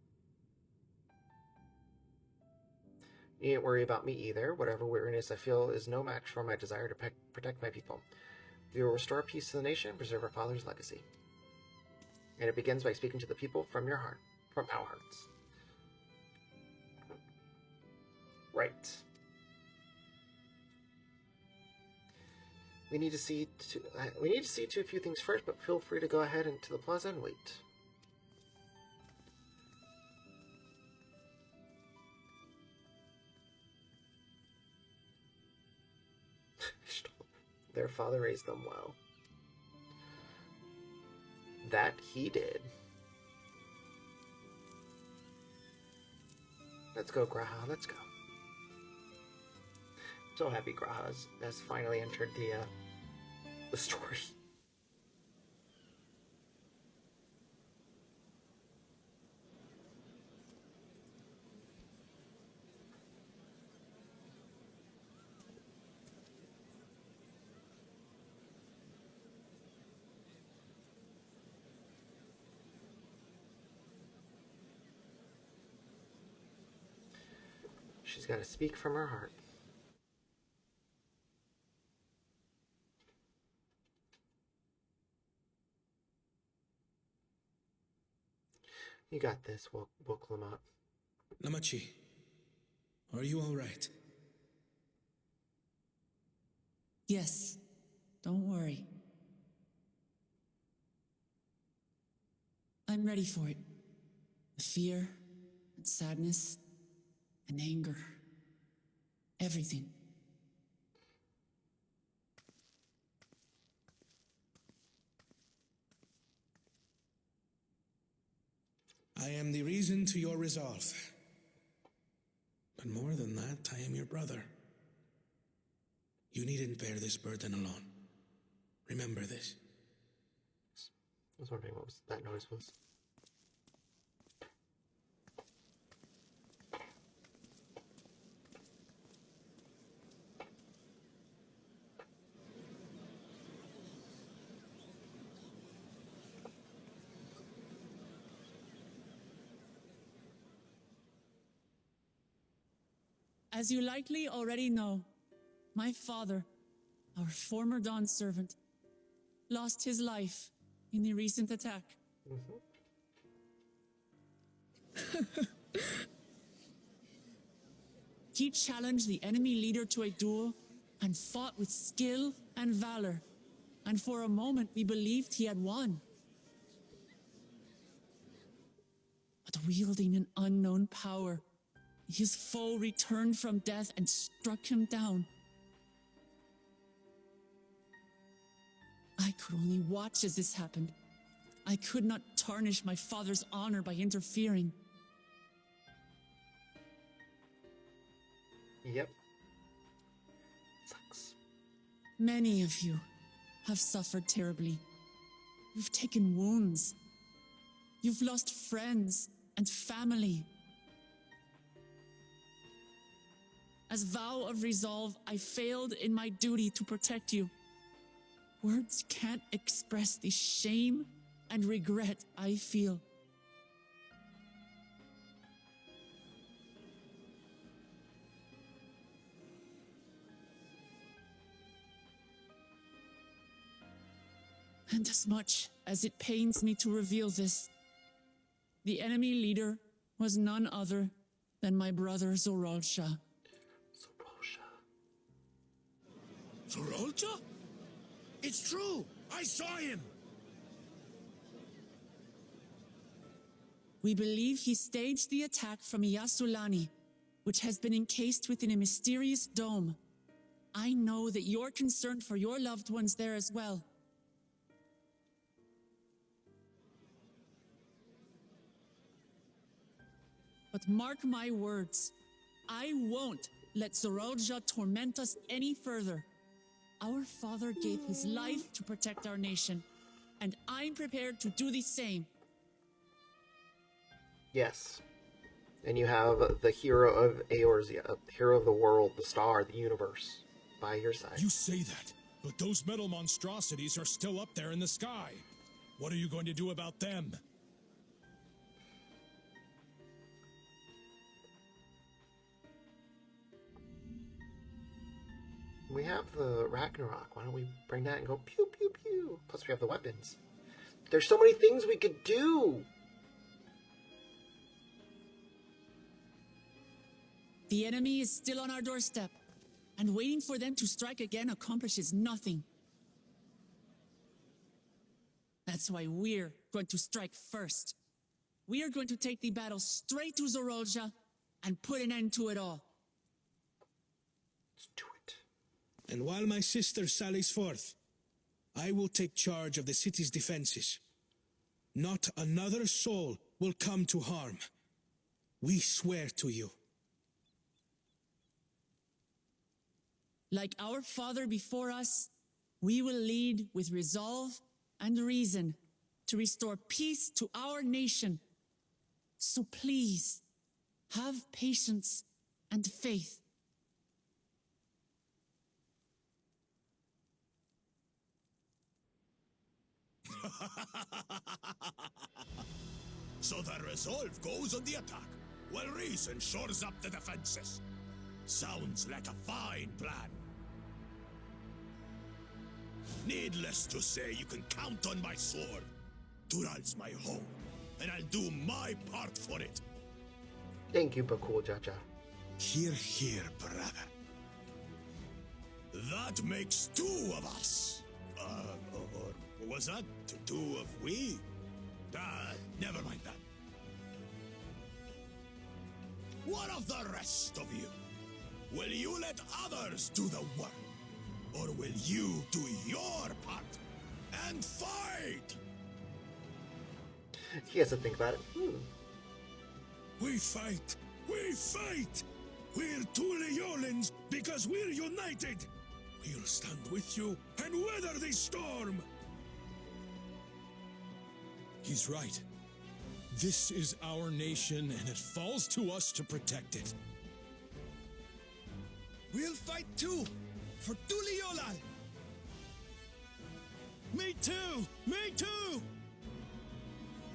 A: You needn't worry about me either. Whatever weariness I feel is no match for my desire to protect my people. We will restore peace to the nation and preserve our father's legacy. And it begins by speaking to the people from your heart, from our hearts. Right. We need to see to a few things first, but feel free to go ahead into the plaza and wait. Their father raised them well. That he did. Let's go, Graha. Let's go. I'm so happy Graha has finally entered the story. She's got to speak from her heart. You got this, Woklamat.
O: Namachi, are you all right?
H: Yes, don't worry. I'm ready for it. The fear and sadness and anger. Everything.
O: I am the reason to your resolve. But more than that, I am your brother. You needn't bear this burden alone. Remember this.
A: I was wondering what that noise was.
H: As you likely already know, my father, our former Dawn servant, lost his life in the recent attack. He challenged the enemy leader to a duel and fought with skill and valor, and for a moment we believed he had won. But wielding an unknown power, his foe returned from death and struck him down. I could only watch as this happened, I could not tarnish my father's honor by interfering.
A: Yep. Sucks.
H: Many of you have suffered terribly. You've taken wounds. You've lost friends and family. As vow of resolve, I failed in my duty to protect you. Words can't express the shame and regret I feel. And as much as it pains me to reveal this, the enemy leader was none other than my brother Zorolsha.
P: Zorolcha? It's true! I saw him!
H: We believe he staged the attack from Yasulani, which has been encased within a mysterious dome. I know that you're concerned for your loved ones there as well. But mark my words, I won't let Zorolja torment us any further. Our father gave his life to protect our nation, and I'm prepared to do the same.
A: Yes. And you have the hero of Eorzea, hero of the world, the star, the universe, by your side.
Q: You say that, but those metal monstrosities are still up there in the sky. What are you going to do about them?
A: We have the Ragnarok. Why don't we bring that and go pew, pew, pew? Plus we have the weapons. There's so many things we could do!
H: The enemy is still on our doorstep, and waiting for them to strike again accomplishes nothing. That's why we're going to strike first. We are going to take the battle straight to Zorolja and put an end to it all.
A: Let's do it.
O: And while my sister sallies forth, I will take charge of the city's defenses. Not another soul will come to harm. We swear to you.
H: Like our father before us, we will lead with resolve and reason to restore peace to our nation. So please, have patience and faith.
P: So the resolve goes on the attack, while reason shores up the defenses. Sounds like a fine plan. Needless to say, you can count on my sword. Dural's my home, and I'll do my part for it.
A: Thank you, Bakul Jaja.
P: Hear, hear, brother. That makes two of us. Or was that two of we? Never mind that. What of the rest of you? Will you let others do the work? Or will you do your part and fight?
A: He has to think about it.
O: We fight! We fight! We're two Leolins because we're united! We'll stand with you and weather this storm!
Q: He's right. This is our nation, and it falls to us to protect it.
P: We'll fight too! For Tuliolal!
O: Me too! Me too!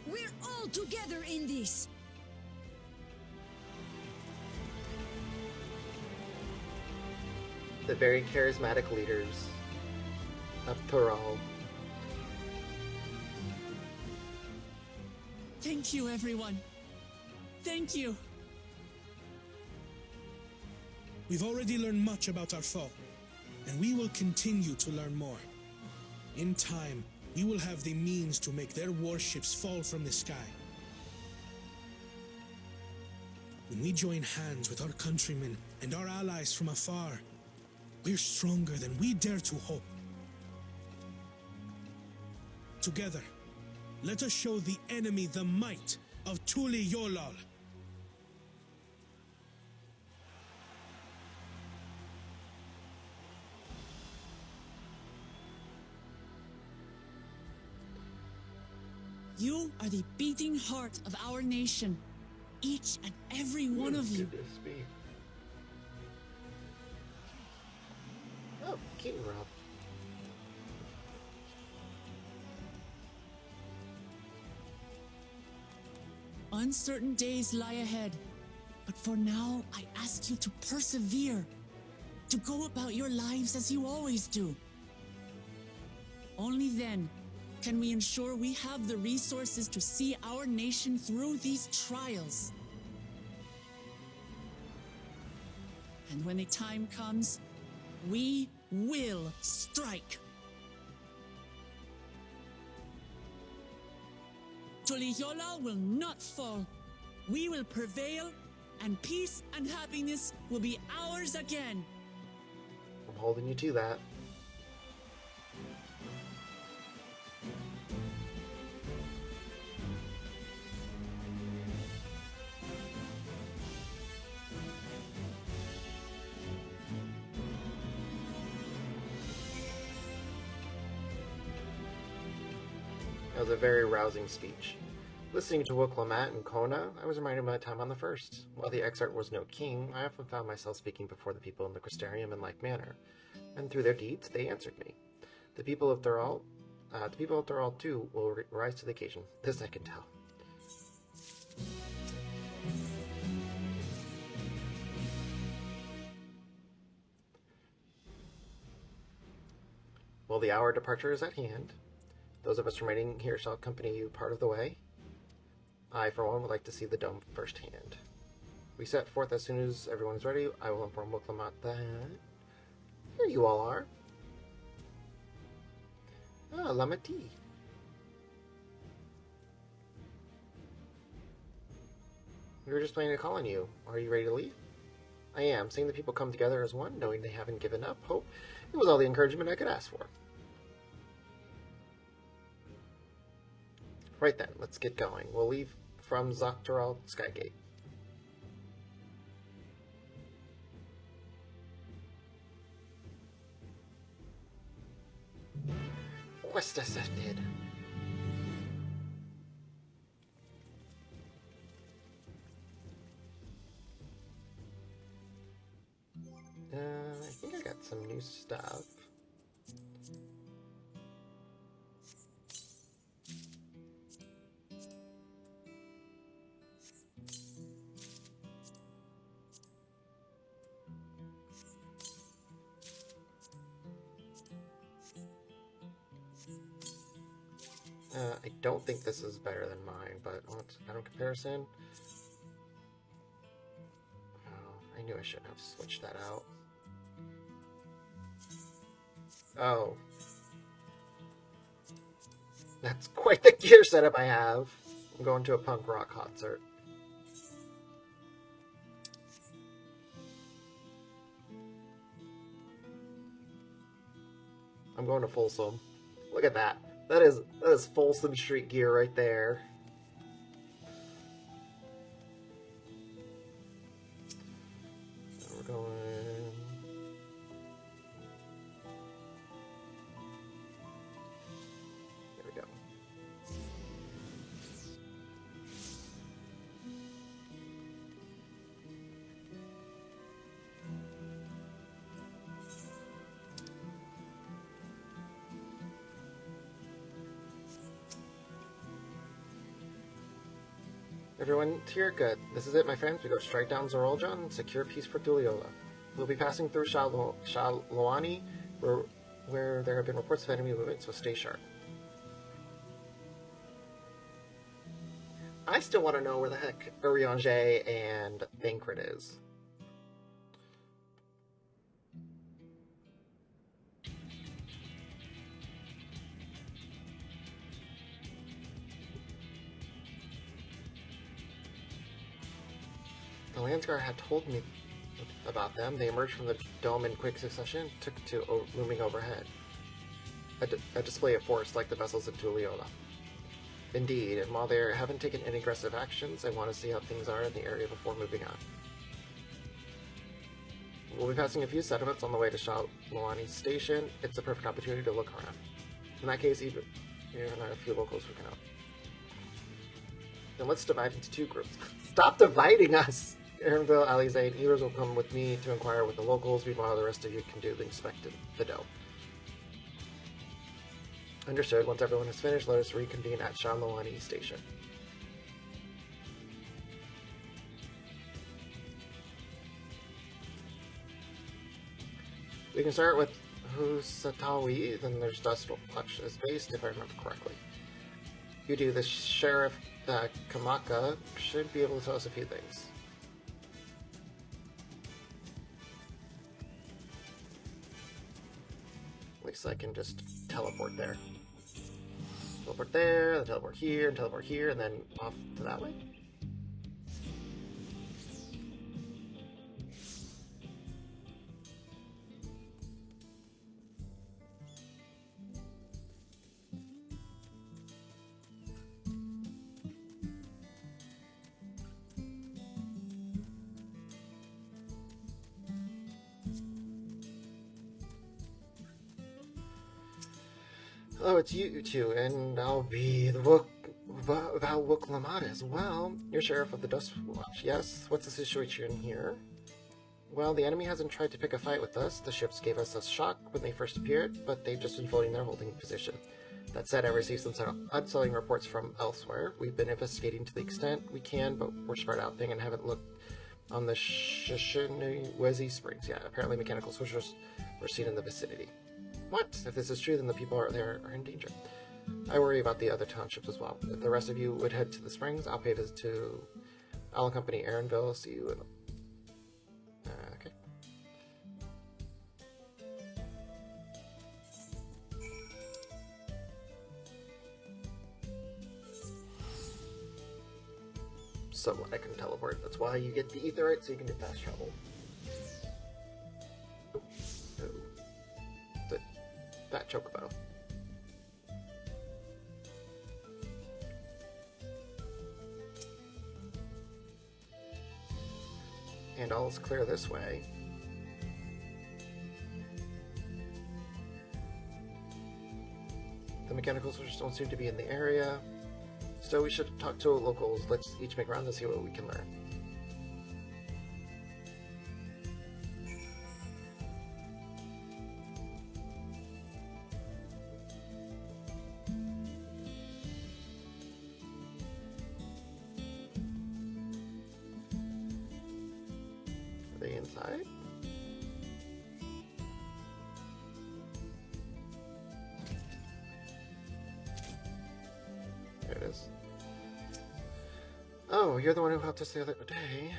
I: We're all together in this!
A: The very charismatic leaders of Tural.
H: Thank you, everyone. Thank you.
O: We've already learned much about our foe, and we will continue to learn more. In time, we will have the means to make their warships fall from the sky. When we join hands with our countrymen and our allies from afar, we're stronger than we dare to hope. Together, Let us show the enemy the might of Tuliyollal.
H: You are the beating heart of our nation. Each and every one of you.
A: Oh, King Rob.
H: Uncertain days lie ahead, but for now, I ask you to persevere, to go about your lives as you always do. Only then can we ensure we have the resources to see our nation through these trials. And when the time comes, we will strike. Tuliyollal will not fall. We will prevail, and peace and happiness will be ours again.
A: I'm holding you to that. That was a very rousing speech. Listening to Wukelamat and Kona, I was reminded of my time on the First. While the Exarch was no king, I often found myself speaking before the people in the Crystarium in like manner, and through their deeds, they answered me. The people of Thurl too will rise to the occasion. This I can tell. Well, the hour of departure is at hand. Those of us remaining here shall accompany you part of the way. I, for one, would like to see the dome firsthand. We set forth as soon as everyone is ready. I will inform Wukelamat that... Here you all are. Ah, Lamati. We were just planning to call on you. Are you ready to leave? I am. Seeing the people come together as one, knowing they haven't given up hope, it was all the encouragement I could ask for. Right then, let's get going. We'll leave from Dawntrail Skygate. Quest accepted. I think I got some new stuff. I don't think this is better than mine, but let's on comparison. Oh, I knew I shouldn't have switched that out. Oh. That's quite the gear setup I have. I'm going to a punk rock concert. I'm going to Folsom. Look at that. That is Folsom Street gear right there. Now we're going... There we go. Everyone here, good. This is it, my friends. We go straight down Zorolja and secure peace for Tuliyollal. We'll be passing through Shalwani, where there have been reports of enemy movement, so stay sharp. I still want to know where the heck Urianger and Thancred is. The Landsguard had told me about them. They emerged from the dome in quick succession, took to looming overhead. A display of force like the vessels of Tuliyollal. Indeed, and while they haven't taken any aggressive actions, I want to see how things are in the area before moving on. We'll be passing a few settlements on the way to Shalawani Station. It's a perfect opportunity to look around. In that case, even a few locals we can help. Then let's divide into two groups. Stop dividing us! Aaronville, Alize, and Evers will come with me to inquire with the locals. Meanwhile, the rest of you can do the inspecting the dough. Understood. Once everyone is finished, let us reconvene at Shalawani Station. We can start with Husatawi, then there's Dust Clutch as based, if I remember correctly. You do, the Sheriff Kamaka should be able to tell us a few things. At least I can just teleport there. Teleport there, then teleport here, and then off to that way. Oh, it's you two, and I'll be the Wook Lamada as well. You're Sheriff of the Dust Watch, yes? What's the situation here? Well, the enemy hasn't tried to pick a fight with us. The ships gave us a shock when they first appeared, but they've just been floating their holding position. That said, I received some unsettling reports from elsewhere. We've been investigating to the extent we can, but we're spread out thing and haven't looked on the Shishinwezi Springs yet. Apparently mechanical switchers were seen in the vicinity. What? If this is true, then the people there are in danger. I worry about the other townships as well. If the rest of you would head to the springs, I'll pay a visit to... I'll accompany Aaronville. See you in... okay. Somewhat I can teleport. That's why you get the Aetherite, so you can do fast travel. That chocobo. And all's clear this way. The mechanical switches don't seem to be in the area, so we should talk to locals. Let's each make rounds and see what we can learn. Inside. There it is. Oh, you're the one who helped us the other day.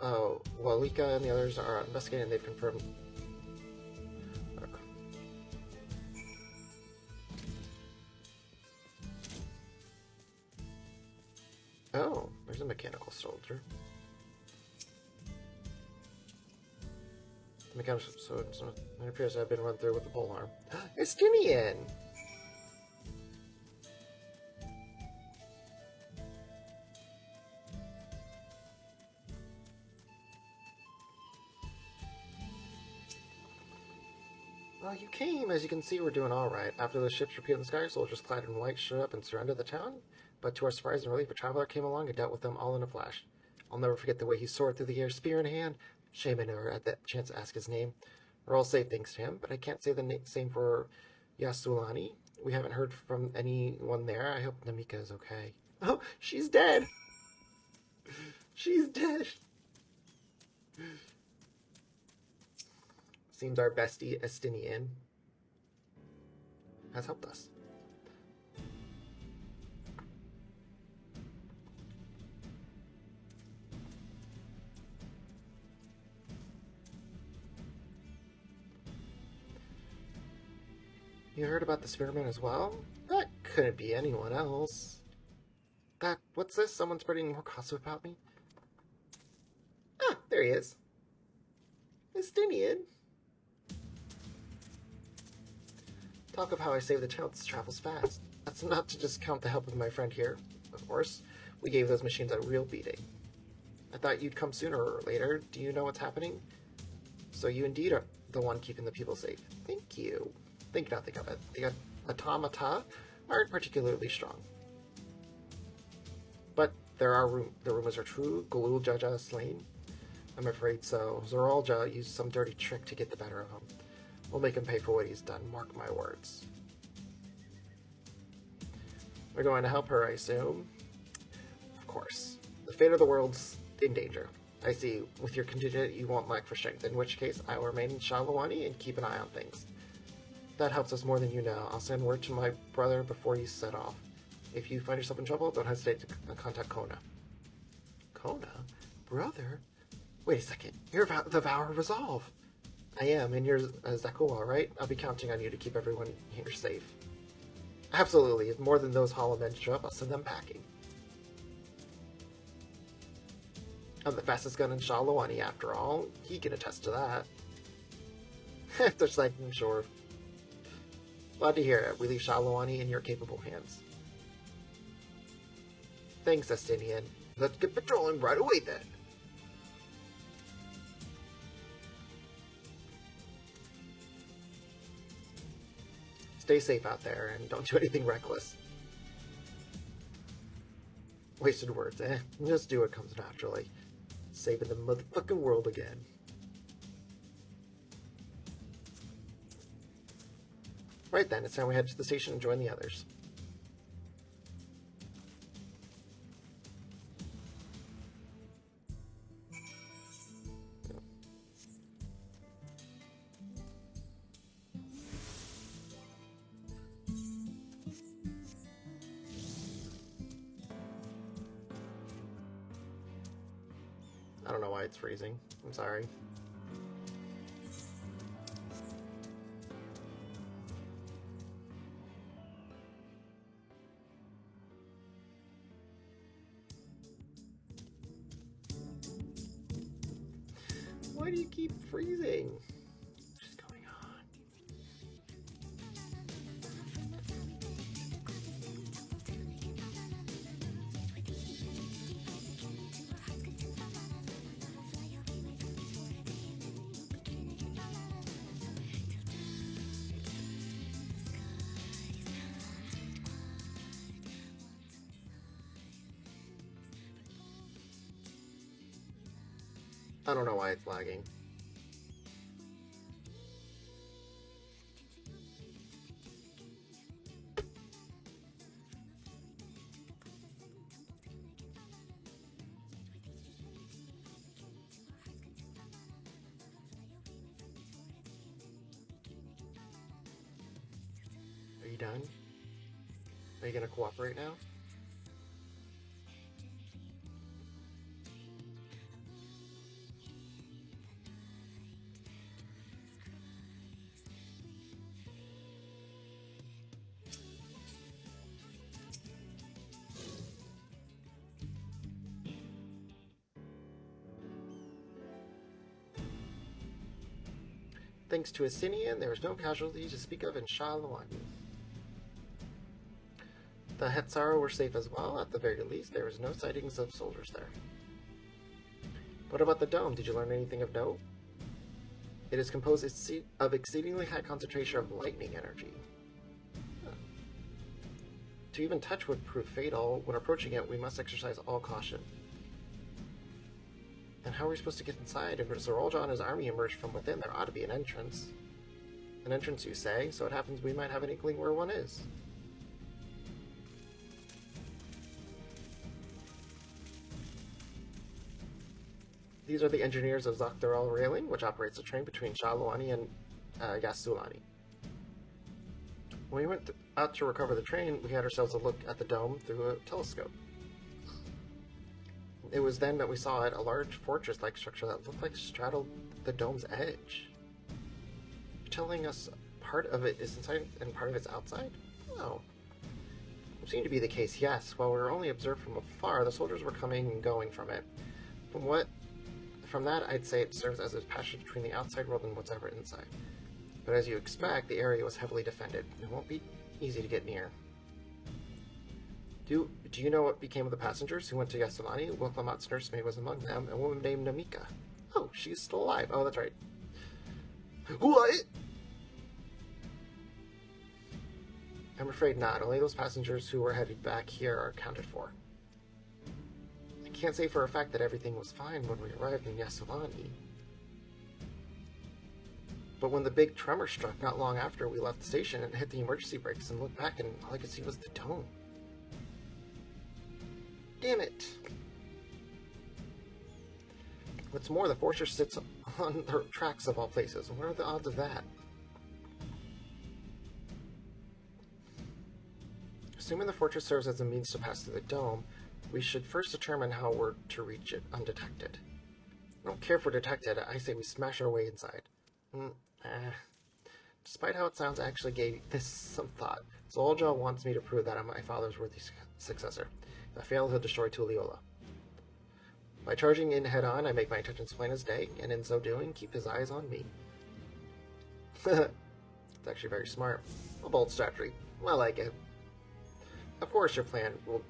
A: Oh, Walika and the others are investigating. They've confirmed. Oh, there's a mechanical soldier. So it appears to have been run through with the pole arm. Estinian! Well, you came. As you can see, we're doing all right. After the ships appeared in the sky, soldiers clad in white showed up and surrounded the town. But to our surprise and relief, a traveler came along and dealt with them all in a flash. I'll never forget the way he soared through the air, spear in hand. Shame I never had that chance to ask his name. We're all safe thanks to him, but I can't say the same for Yasulani. We haven't heard from anyone there. I hope Namika is okay. Oh, she's dead! She's dead! Seems our bestie Estinian has helped us. You heard about the Spearman as well? That couldn't be anyone else. What's this? Someone spreading more gossip about me? Ah, there he is. Estinian. Talk of how I saved the child travels fast. That's not to discount the help of my friend here. Of course, we gave those machines a real beating. I thought you'd come sooner or later. Do you know what's happening? So you indeed are the one keeping the people safe. Thank you. Think nothing of it. The automata aren't particularly strong. But the rumors are true. Galul Jaja is slain. I'm afraid so. Zoralja used some dirty trick to get the better of him. We'll make him pay for what he's done, mark my words. We're going to help her, I assume? Of course. The fate of the world's in danger. I see. With your contingent, you won't lack for strength, in which case I will remain in Shalawani and keep an eye on things. That helps us more than you know. I'll send word to my brother before you set off. If you find yourself in trouble, don't hesitate to contact Kona. Kona? Brother? Wait a second. You're the Vow of Resolve. I am, and you're Zakua, right? I'll be counting on you to keep everyone here safe. Absolutely. If more than those hollow men show up, I'll send them packing. I'm the fastest gun in Shalawani, after all. He can attest to that. After sighting shore. Glad to hear it. We leave Shalawani in your capable hands. Thanks, Estinian. Let's get patrolling right away then. Stay safe out there and don't do anything reckless. Wasted words, eh? Just do what comes naturally. Saving the motherfucking world again. Right then, it's time we head to the station and join the others. I don't know why it's freezing. I'm sorry. Why do you keep freezing? What's going on? I don't know why it's lagging. Are you done? Are you gonna cooperate now? Thanks to Asinian, there was no casualties to speak of in Shalawani. The Hetzaru were safe as well. At the very least, there was no sightings of soldiers there. What about the dome? Did you learn anything of note? It is composed of exceedingly high concentration of lightning energy. To even touch would prove fatal. When approaching it, we must exercise all caution. And how are we supposed to get inside? If Zoralja and his army emerged from within, there ought to be an entrance. An entrance, you say? So it happens we might have an inkling where one is. These are the engineers of Dawntrail Railing, which operates a train between Shalawani and Yasulani. When we went out to recover the train, we had ourselves a look at the dome through a telescope. It was then that we saw it, a large fortress-like structure that looked like it straddled the dome's edge. You're telling us part of it is inside and part of it's outside? Oh. It seemed to be the case, yes. While we were only observed from afar, the soldiers were coming and going from it. From that, I'd say it serves as a passage between the outside world and what's ever inside. But as you expect, the area was heavily defended. It won't be easy to get near. Do you know what became of the passengers who went to Yasomani? Wilfamat's nursemaid was among them, a woman named Namika. Oh, she's still alive. Oh, that's right. What? I'm afraid not. Only those passengers who were headed back here are accounted for. I can't say for a fact that everything was fine when we arrived in Yasomani. But when the big tremor struck not long after we left the station and hit the emergency brakes and looked back, and all I could see was the dome. Damn it. What's more, the fortress sits on the tracks of all places. What are the odds of that? Assuming the fortress serves as a means to pass through the dome, we should first determine how we're to reach it undetected. I don't care if we're detected. I say we smash our way inside. Despite how it sounds, I actually gave this some thought. Zolja wants me to prove that I'm my father's worthy successor. If I fail, he'll destroy Tuliyola. By charging in head-on, I make my intentions plain as day, and in so doing, keep his eyes on me. It's actually very smart. A bold strategy. I like it. Of course, your plan will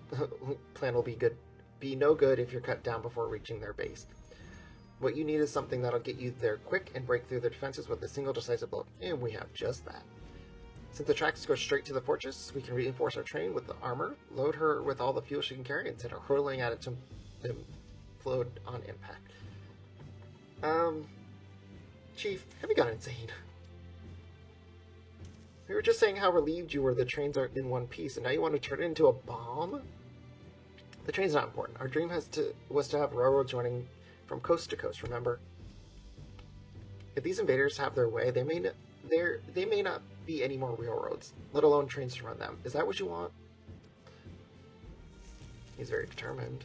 A: be no good if you're cut down before reaching their base. What you need is something that'll get you there quick and break through the defenses with a single decisive blow, and we have just that. Since the tracks go straight to the fortress, we can reinforce our train with the armor, load her with all the fuel she can carry, and send her hurtling at it to implode on impact. Chief, have you gone insane? We were just saying how relieved you were the trains are in one piece, and now you want to turn it into a bomb? The train's not important. Our dream was to have railroads running from coast to coast, remember? If these invaders have their way, they may not be any more railroads, let alone trains to run them. Is that what you want? He's very determined.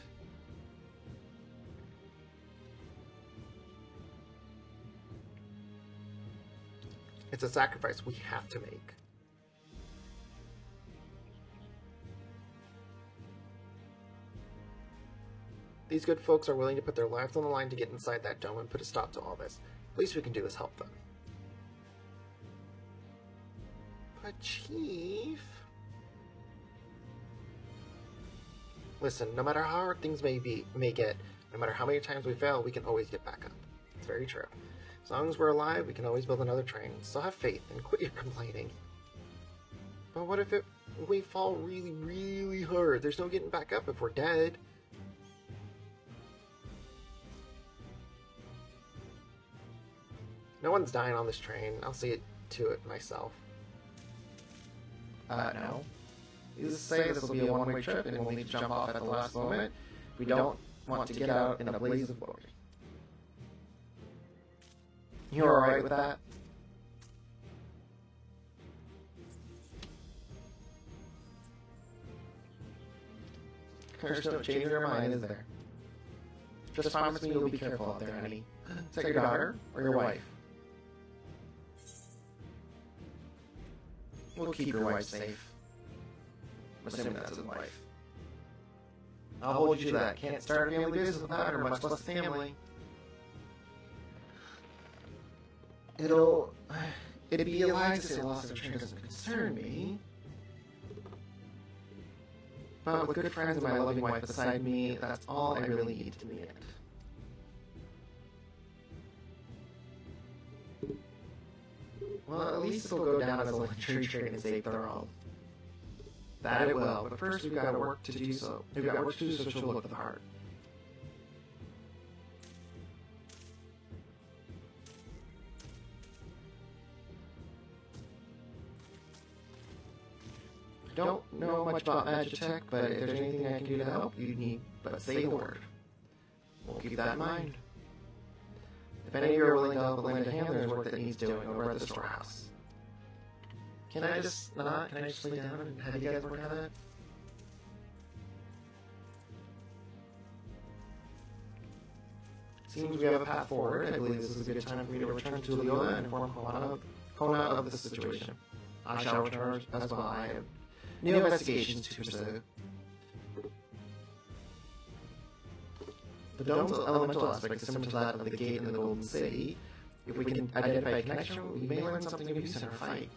A: It's a sacrifice we have to make. These good folks are willing to put their lives on the line to get inside that dome and put a stop to all this. Least we can do is help them. But Chief... Listen, no matter how hard things may get, no matter how many times we fail, we can always get back up. It's very true. As long as we're alive, we can always build another train. So have faith and quit your complaining. But what if we fall really, really hard? There's no getting back up if we're dead. No one's dying on this train. I'll see it to it myself. No. These say this will be a one-way trip and we'll need to jump off at the last moment. We don't want to get out in a blaze of glory. You alright with that? There's no change in your mind, is there? Just promise me you'll be careful out there, honey. Is that your daughter or your wife? We'll keep your wife safe. I'm assuming that's his wife. I'll hold you to that. Can't start a family business without her, much less a family. It'd be a lie to say loss of a train doesn't concern me. But with good friends and my loving wife beside me, that's all I really need in the end. Well, at least it'll go down as a luxury train and save the world. That it will, but first we've got work to do, so she'll look the part. I don't know much about Magitech, but if there's anything I can do to help, you need but say the word. We'll keep that in mind. If any of you are willing to help Atlanta hand, there's work that needs doing over at the storehouse. Can I just lay down and have you guys work on that? Seems we have a path forward. I believe this is a good time for me to return to Leola and inform Kona of the situation. I shall return as well. I have new investigations to pursue. The dome's elemental aspect is similar to that of the gate in the Golden City. If we can identify a connection, we may learn something of use in our fight.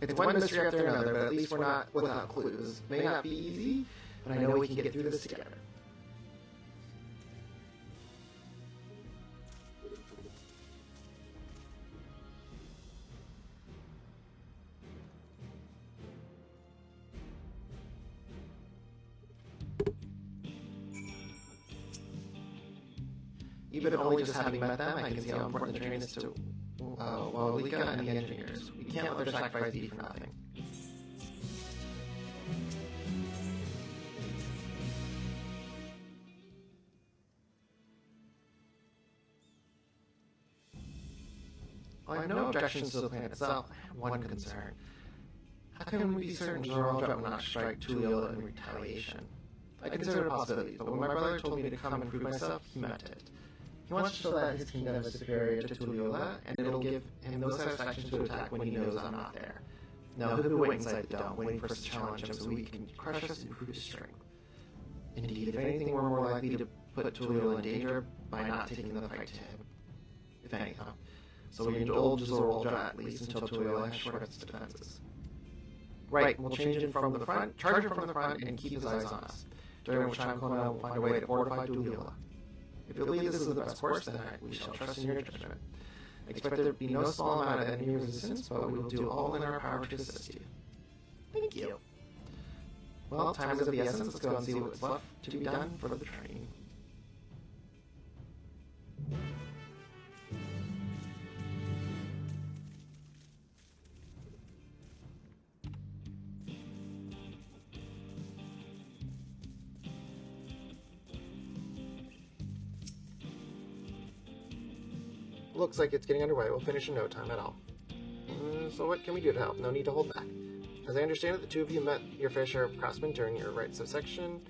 A: It's one mystery after another, but at least we're not without clues. May not be easy, but I know we can get through this together. Even only just having met them, I can see how important the train is to Walika and the engineers. We can't let their sacrifice be for nothing. I have no objections to the plan itself. I have one concern. How can we be certain Zoraldra will not strike Tuliyola in retaliation? I considered a possibility, but when my brother told me to come and prove myself, he meant it. He wants to show that his kingdom is superior to Tuliyola, and it'll give him no satisfaction to attack when he knows I'm not there. No, he'll be waiting inside the dome, waiting for us to challenge him so we can crush us and prove his strength. Indeed, if anything, we're more likely to put Tuliyola in danger by not taking the fight to him. If anything. So we indulge Zoraldra at least until Tuliyola has shortened its defenses. Right, we'll change him from the front, charge him from the front, and keep his eyes on us, during which time Kona will find a way to fortify Tuliyola. If you believe this is the best course, then we shall trust in your judgment. I expect there to be no small amount of enemy resistance, but we will do all in our power to assist you. Thank you. Well, time is of the essence. Let's go and see what's left to be done for the train. Looks like it's getting underway. We'll finish in no time at all. So what can we do to help? No need to hold back. As I understand it, the two of you met your fair share of craftsmen during your rites of section.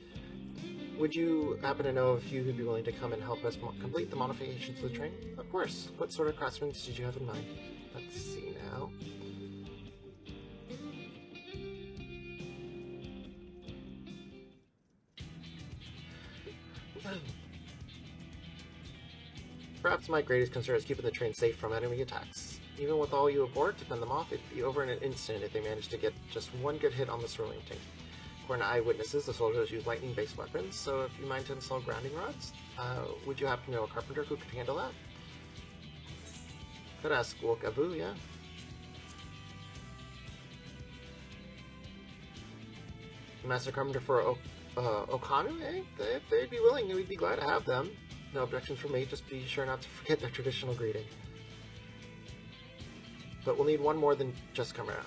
A: Would you happen to know of a few who'd be willing to come and help us complete the modifications to the train? Of course. What sort of craftsmen did you have in mind? Let's see now. Perhaps my greatest concern is keeping the train safe from enemy attacks. Even with all you aboard to fend them off, it'd be over in an instant if they managed to get just one good hit on the swirling tank. According to eyewitnesses, the soldiers use lightning-based weapons, so if you mind to install grounding rods, would you happen to know a carpenter who could handle that? Could ask Wokabu, yeah. Master Carpenter for Okanu, eh? If they'd be willing, we'd be glad to have them. No objections from me, just be sure not to forget their traditional greeting. But we'll need one more than just camera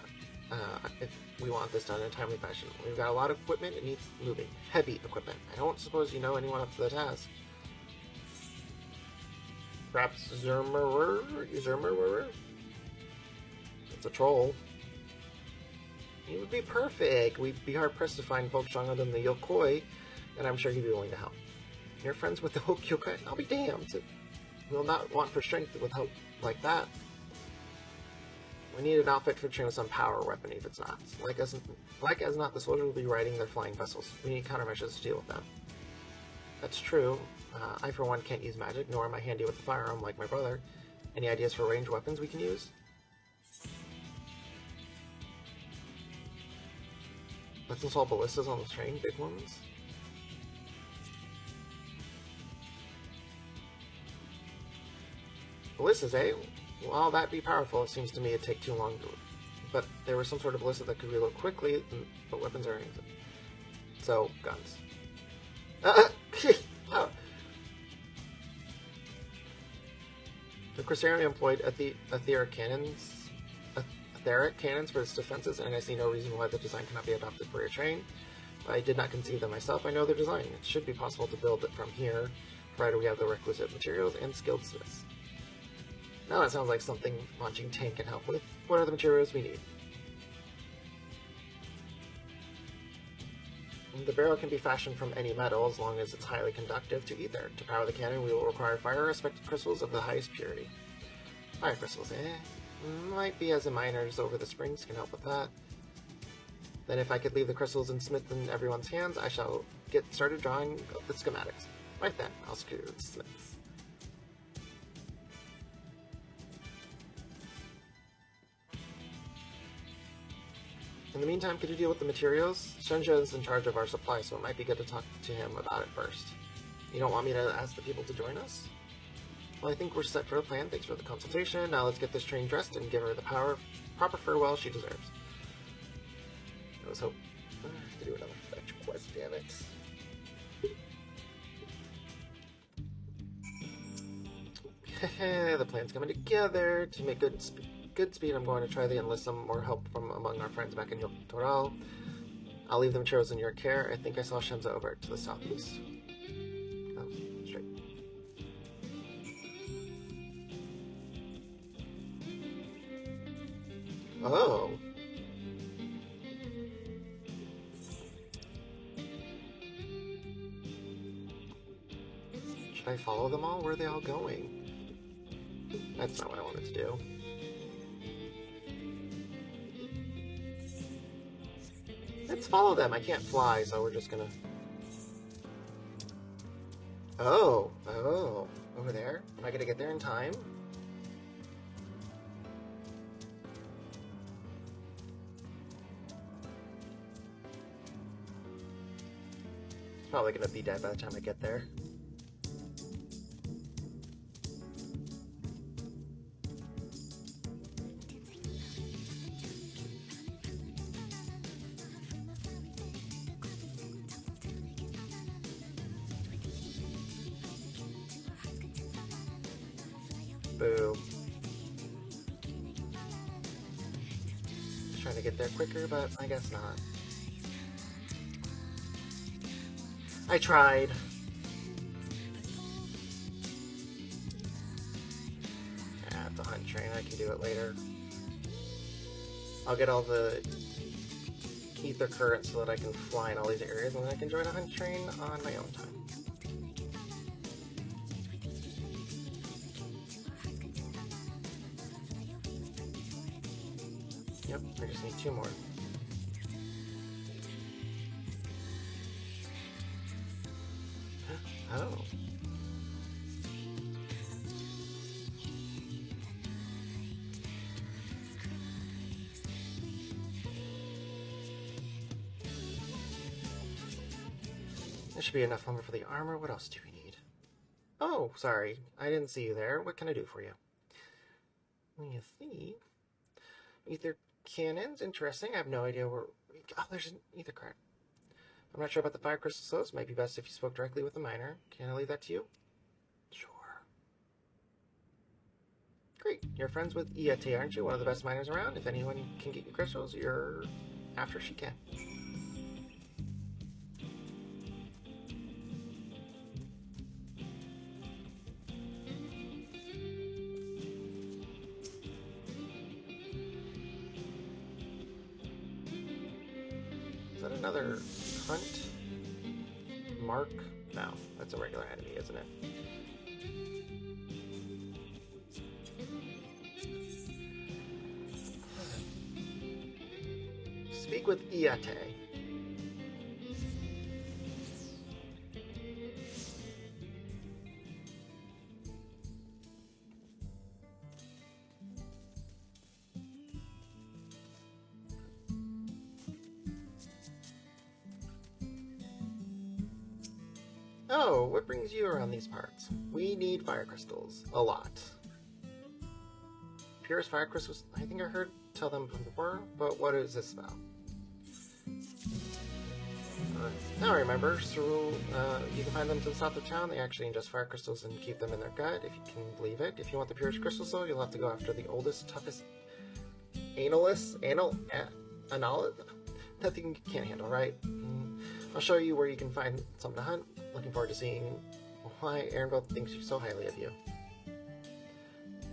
A: if we want this done in a timely fashion. We've got a lot of equipment, it needs moving. Heavy equipment. I don't suppose you know anyone up to the task. Perhaps Zermerer? It's a troll. He would be perfect. We'd be hard-pressed to find folks stronger than the Yokoi, and I'm sure he'd be willing to help. You're friends with the Hokyokai? I'll be damned. We'll not want for strength with help like that. We need an outfit for train with some power weapon if it's not. Like as not, the soldiers will be riding their flying vessels. We need countermeasures to deal with them. That's true. I for one can't use magic, nor am I handy with a firearm like my brother. Any ideas for ranged weapons we can use? Let's install ballistas on the train, big ones. Ballistas, eh? While that'd be powerful, it seems to me it'd take too long to... But there was some sort of ballista that could reload quickly, but weapons are... So, guns. The Crusader employed etheric cannons for its defenses, and I see no reason why the design cannot be adopted for your train. I did not conceive them myself. I know their design. It should be possible to build it from here, provided we have the requisite materials and skilled smiths. Now that sounds like something launching tank can help with. What are the materials we need? The barrel can be fashioned from any metal as long as it's highly conductive to ether. To power the cannon, we will require fire-respected crystals of the highest purity. Fire crystals, eh? Might be as the miners over the springs can help with that. Then if I could leave the crystals and smith in everyone's hands, I shall get started drawing up the schematics. Right then, I'll screw the smiths. In the meantime, could you deal with the materials? Shunja is in charge of our supply, so it might be good to talk to him about it first. You don't want me to ask the people to join us? Well, I think we're set for the plan. Thanks for the consultation. Now let's get this train dressed and give her the proper farewell she deserves. I was hoping to do another fetch quest, damn it. The plan's coming together. To make good speed, I'm going to try to enlist some more help from among our friends back in Dawntrail. I'll leave the materials in your care. I think I saw Shenza over to the southeast. Oh, straight. Oh. Should I follow them all? Where are they all going? That's not what I wanted to do. Let's follow them. I can't fly, so we're just gonna... Oh. Oh. Over there? Am I gonna get there in time? It's probably gonna be dead by the time I get there. Boo. Trying to get there quicker, but I guess not. I tried. Yeah, the hunt train, I can do it later. I'll get all the ether currents so that I can fly in all these areas, and then I can join a hunt train on my own time. Yep, I just need 2 more. Oh. There should be enough lumber for the armor. What else do we need? Oh, sorry. I didn't see you there. What can I do for you? Let me see. Ether cannons. Interesting. I have no idea where... Oh, there's an ether card. I'm not sure about the fire crystals. Might be best if you spoke directly with the miner. Can I leave that to you? Sure. Great. You're friends with Iate, aren't you? One of the best miners around. If anyone can get you crystals, you're after she can. Is that another hunt? Mark? No, that's a regular enemy, isn't it? Speak with Iate. Oh, what brings you around these parts? We need fire crystals. A lot. Purest fire crystals, I think I heard tell them before, but what is this about? Now I remember, so you can find them to the south of town. They actually ingest fire crystals and keep them in their gut, if you can believe it. If you want the purest crystals, though, you'll have to go after the oldest, toughest analist, that thing you can't handle, right? I'll show you where you can find something to hunt. Looking forward to seeing why Aaronville thinks so highly of you.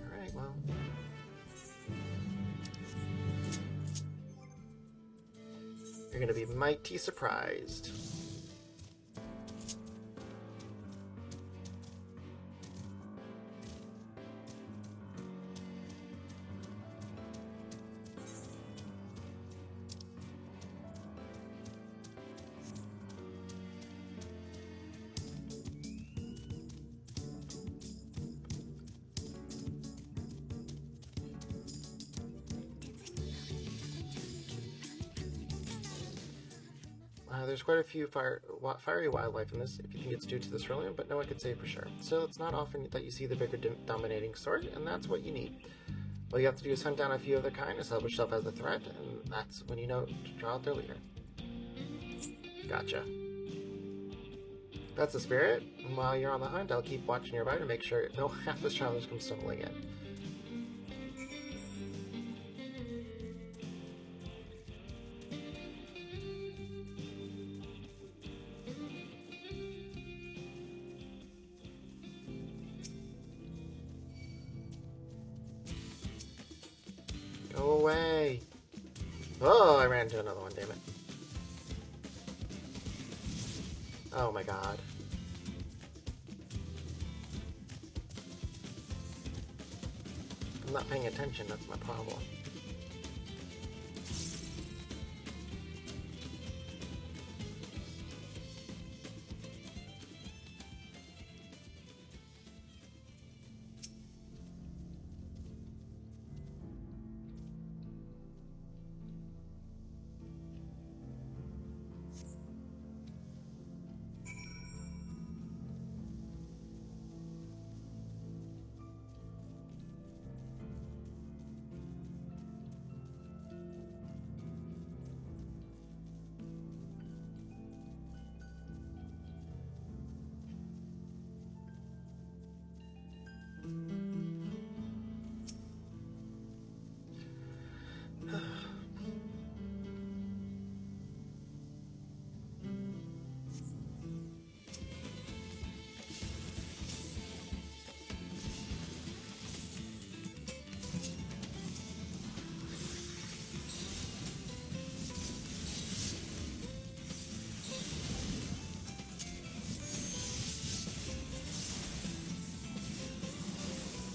A: Alright, well. You're gonna be mighty surprised. There's quite a few fiery wildlife in this, if you think it's due to the cerulean, but no one could say for sure. So it's not often that you see the bigger dominating sort, and that's what you need. All you have to do is hunt down a few of their kind, establish yourself as a threat, and that's when you know to draw out their leader. Gotcha. That's the spirit, and while you're on the hunt, I'll keep watching nearby to make sure no hapless travelers come stumbling in. Go away! Oh, I ran into another one, damn it. Oh my god. I'm not paying attention, that's my problem.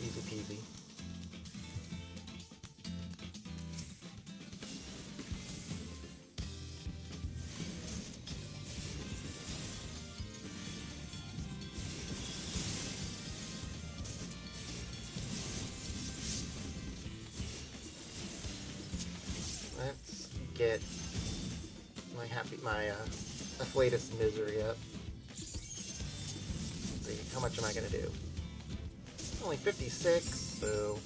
A: Easy peasy. Let's get my afflatus misery up. Let's see, how much am I gonna do? Only 56, boo.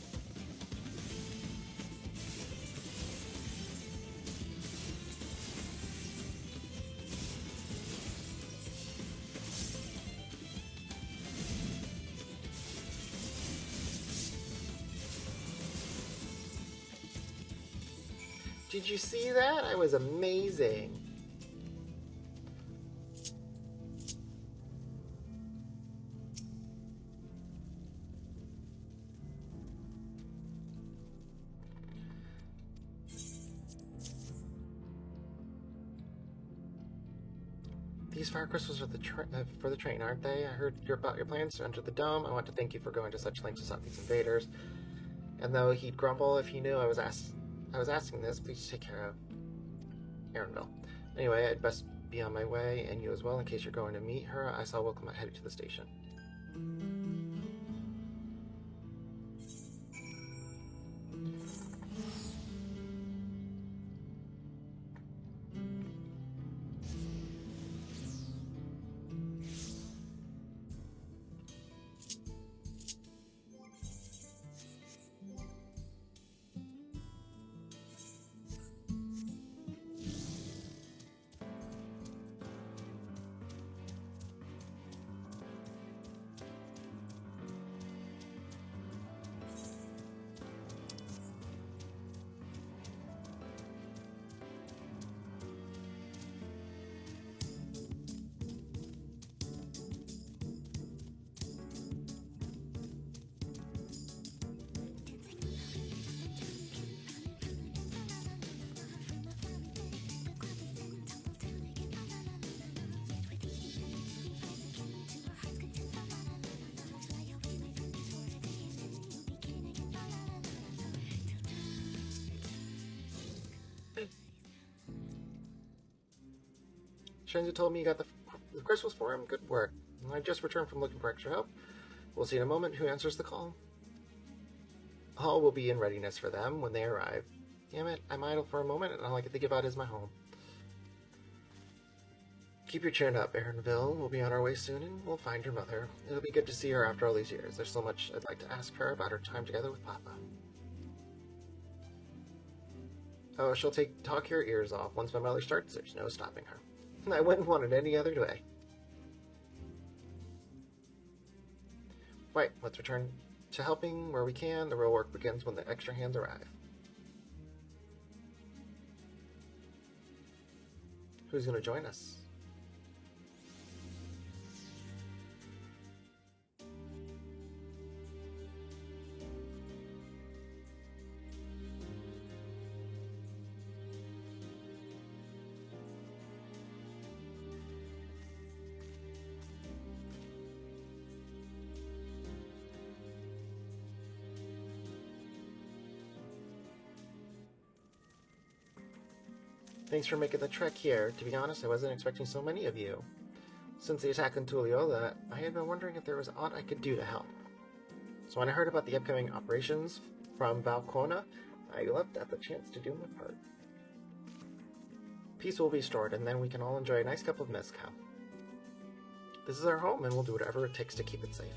A: Did you see that? I was amazing. These fire crystals are for the train, aren't they? I heard about your plans to enter the dome. I want to thank you for going to such lengths to stop these invaders. And though he'd grumble if he knew I was asking this, please take care of Aaronville. Anyway, I'd best be on my way, and you as well, in case you're going to meet her. I saw Welcome headed to the station. Shenzi told me you got the crystals for him. Good work. I've just returned from looking for extra help. We'll see in a moment who answers the call. All will be in readiness for them when they arrive. Damn it, I'm idle for a moment and all I get to give out is my home. Keep your chin up, Aaronville. We'll be on our way soon, and we'll find your mother. It'll be good to see her after all these years. There's so much I'd like to ask her about her time together with Papa. Oh, she'll talk your ears off. Once my mother starts, there's no stopping her. I wouldn't want it any other way. Right, let's return to helping where we can. The real work begins when the extra hands arrive. Who's going to join us? Thanks for making the trek here. To be honest, I wasn't expecting so many of you. Since the attack on Tulliola, I had been wondering if there was aught I could do to help. So when I heard about the upcoming operations from Valcona, I leapt at the chance to do my part. Peace will be restored, and then we can all enjoy a nice cup of mezcal. This is our home, and we'll do whatever it takes to keep it safe.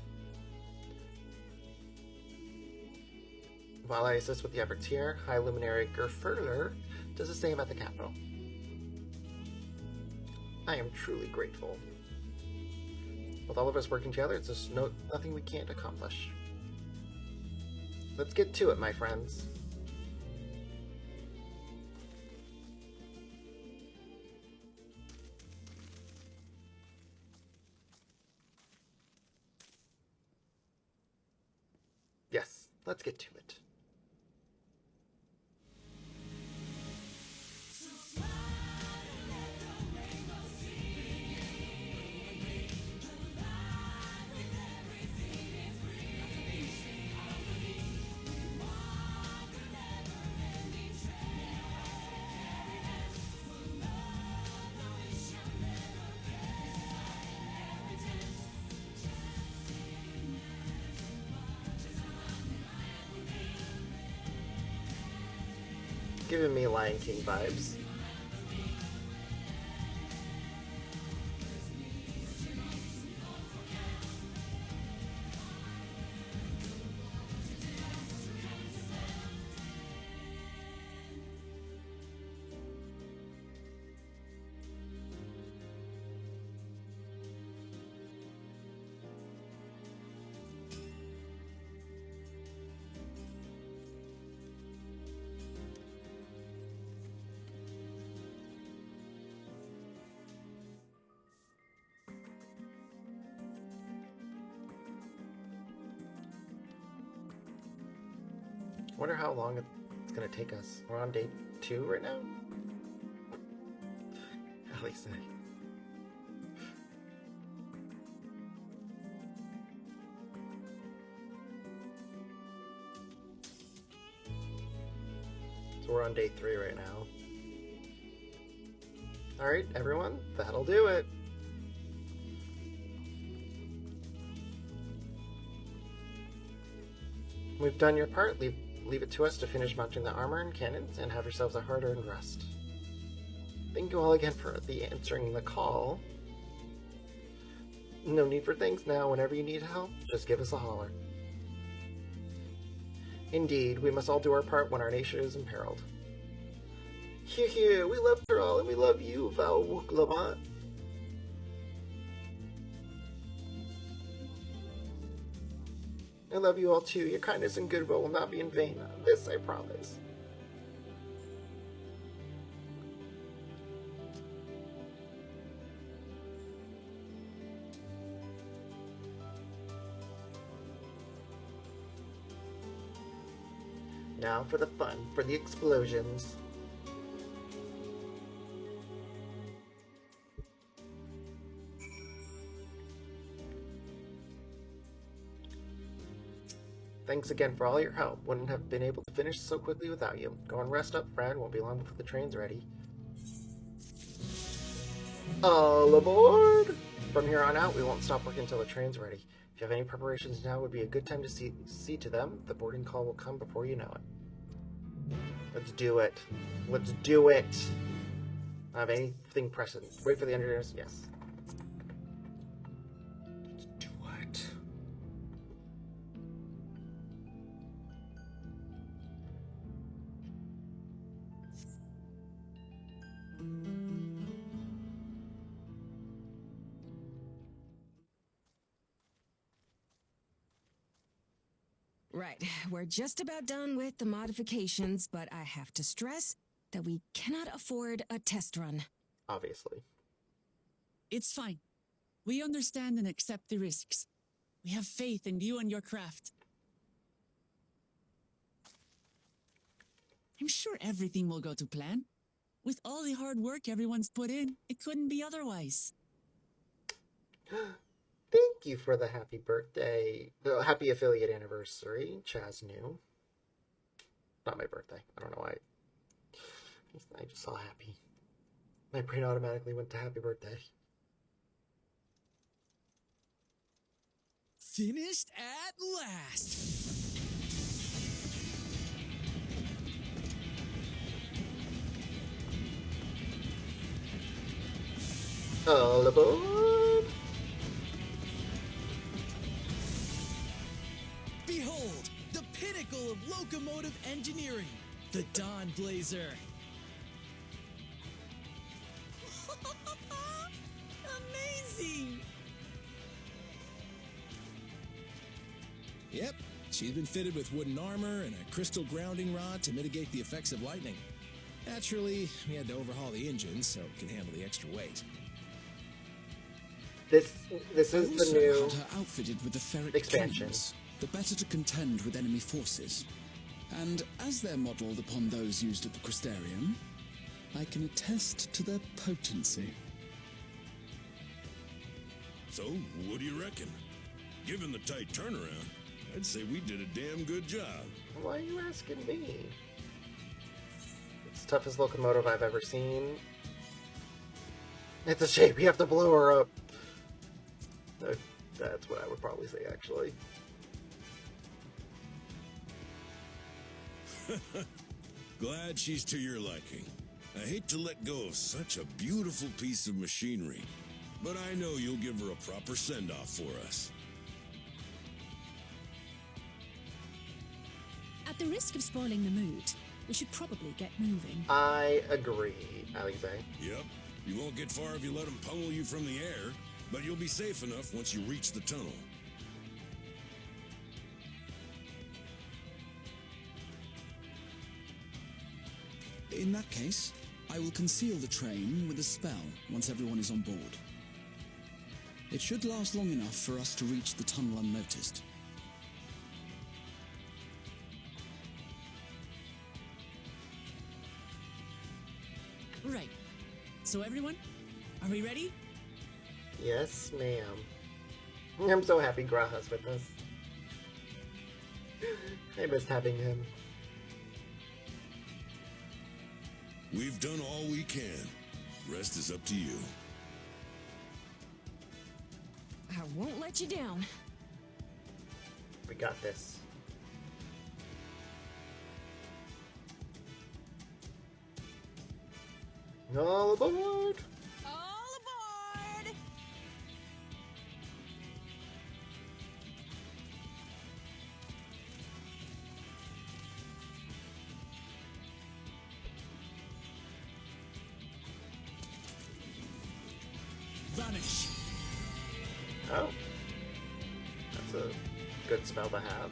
A: While I assist with the efforts here, High Luminary Gerfurler does the same at the capital. I am truly grateful. With all of us working together, it's just nothing we can't accomplish. Let's get to it, my friends. Yes, let's get to it. Giving me Lion King vibes. I wonder how long it's going to take us. We're on day 2 right now? At least say. So we're on day 3 right now. Alright, everyone, that'll do it. We've done your part. Leave it to us to finish mounting the armor and cannons and have yourselves a hard-earned rest. Thank you all again for answering the call. No need for thanks now. Whenever you need help, just give us a holler. Indeed, we must all do our part when our nation is imperiled. Here, we love Thrall and we love you, Val Wuklamont. I love you all too. Your kindness and goodwill will not be in vain. This I promise. Now for the fun, for the explosions. Thanks again for all your help. Wouldn't have been able to finish so quickly without you. Go and rest up, friend. Won't be long before the train's ready. All aboard! From here on out, we won't stop working until the train's ready. If you have any preparations now, would be a good time to see to them. The boarding call will come before you know it. Let's do it. Let's do it! Have anything pressing? Wait for the engineers? Yes. Do what?
R: Right, we're just about done with the modifications, but I have to stress that we cannot afford a test run.
A: Obviously.
H: It's fine. We understand and accept the risks. We have faith in you and your craft. I'm sure everything will go to plan. With all the hard work everyone's put in, it couldn't be otherwise.
A: Thank you for the happy birthday. Happy affiliate anniversary, Chaz New. Not my birthday. I don't know why. I just saw happy. My brain automatically went to happy birthday.
D: Finished at last!
A: All aboard!
D: Behold, the pinnacle of locomotive engineering, the Dawn Blazer. Amazing!
N: Yep, she's been fitted with wooden armor and a crystal grounding rod to mitigate the effects of lightning. Naturally, we had to overhaul the engine so it can handle the extra weight.
A: This is the new
E: had her outfitted with the ferric
A: expansion.
E: cannons, the better to contend with enemy forces. And as they're modelled upon those used at the Crystarium, I can attest to their potency.
F: So, what do you reckon? Given the tight turnaround, I'd say we did a damn good job.
A: Why are you asking me? It's the toughest locomotive I've ever seen. It's a shame we have to blow her up. That's what I would probably say, actually.
F: Glad she's to your liking. I hate to let go of such a beautiful piece of machinery, but I know you'll give her a proper send-off for us.
I: At the risk of spoiling the mood, we should probably get moving.
A: I agree, Alize.
F: Yep. You won't get far if you let them pummel you from the air, but you'll be safe enough once you reach the tunnel.
E: In that case, I will conceal the train with a spell once everyone is on board. It should last long enough for us to reach the tunnel unnoticed.
H: Right. So everyone, are we ready?
A: Yes, ma'am. I'm so happy Graha's with us. I missed having him.
F: We've done all we can. Rest is up to you.
R: I won't let you down.
A: We got this. All aboard!
R: All aboard!
D: Vanish!
A: Oh. That's a good spell to have.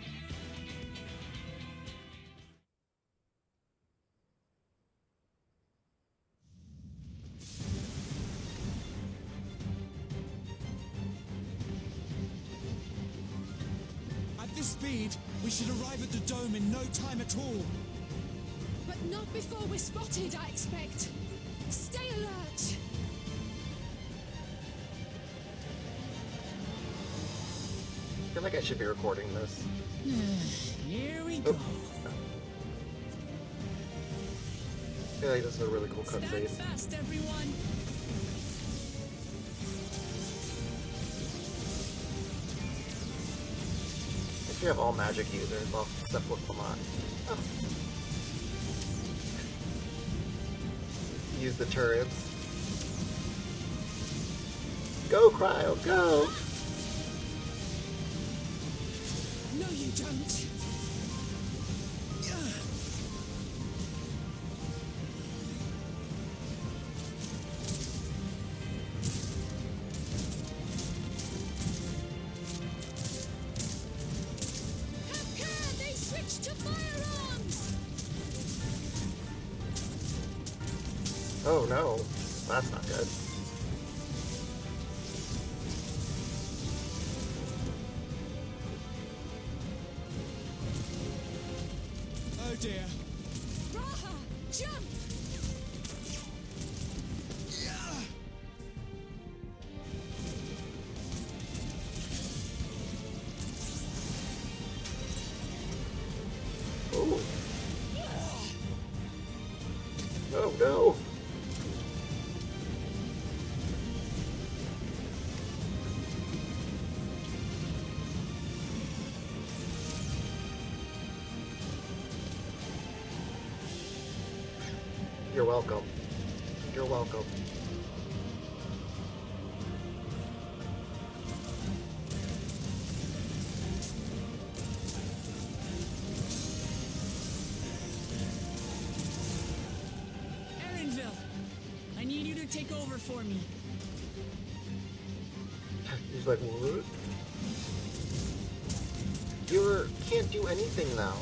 D: At this speed, we should arrive at the dome in no time at all.
K: But not before we're spotted, I expect. Stay alert!
A: I feel like I should be recording this.
H: Here we go.
A: I feel like this is a really cool
H: Stand
A: cutscene.
H: fast, everyone.
A: If you have all magic users, well, except for Lamont. Oh. Use the turrets. Go, Cryo, go!
D: No, you don't.
K: They switched to firearms!
A: Oh no, that's not good.
D: Oh dear.
K: Raha, jump!
A: Oh. Oh no. You're welcome. You're welcome.
H: Erinville, I need you to take over for me.
A: He's like, what? You can't do anything now.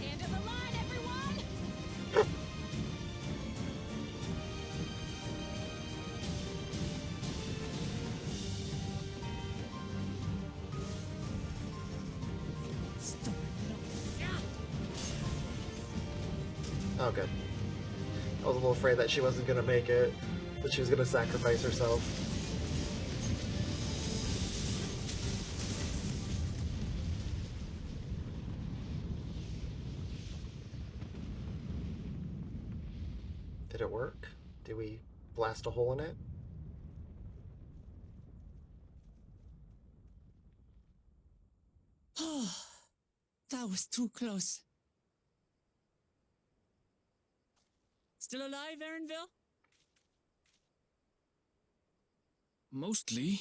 K: End of the line, everyone!
A: Oh, good. I was a little afraid that she wasn't gonna make it, that she was gonna sacrifice herself. Did it work? Did we blast a hole in it?
H: Oh, that was too close. Still alive, Erinville?
E: Mostly.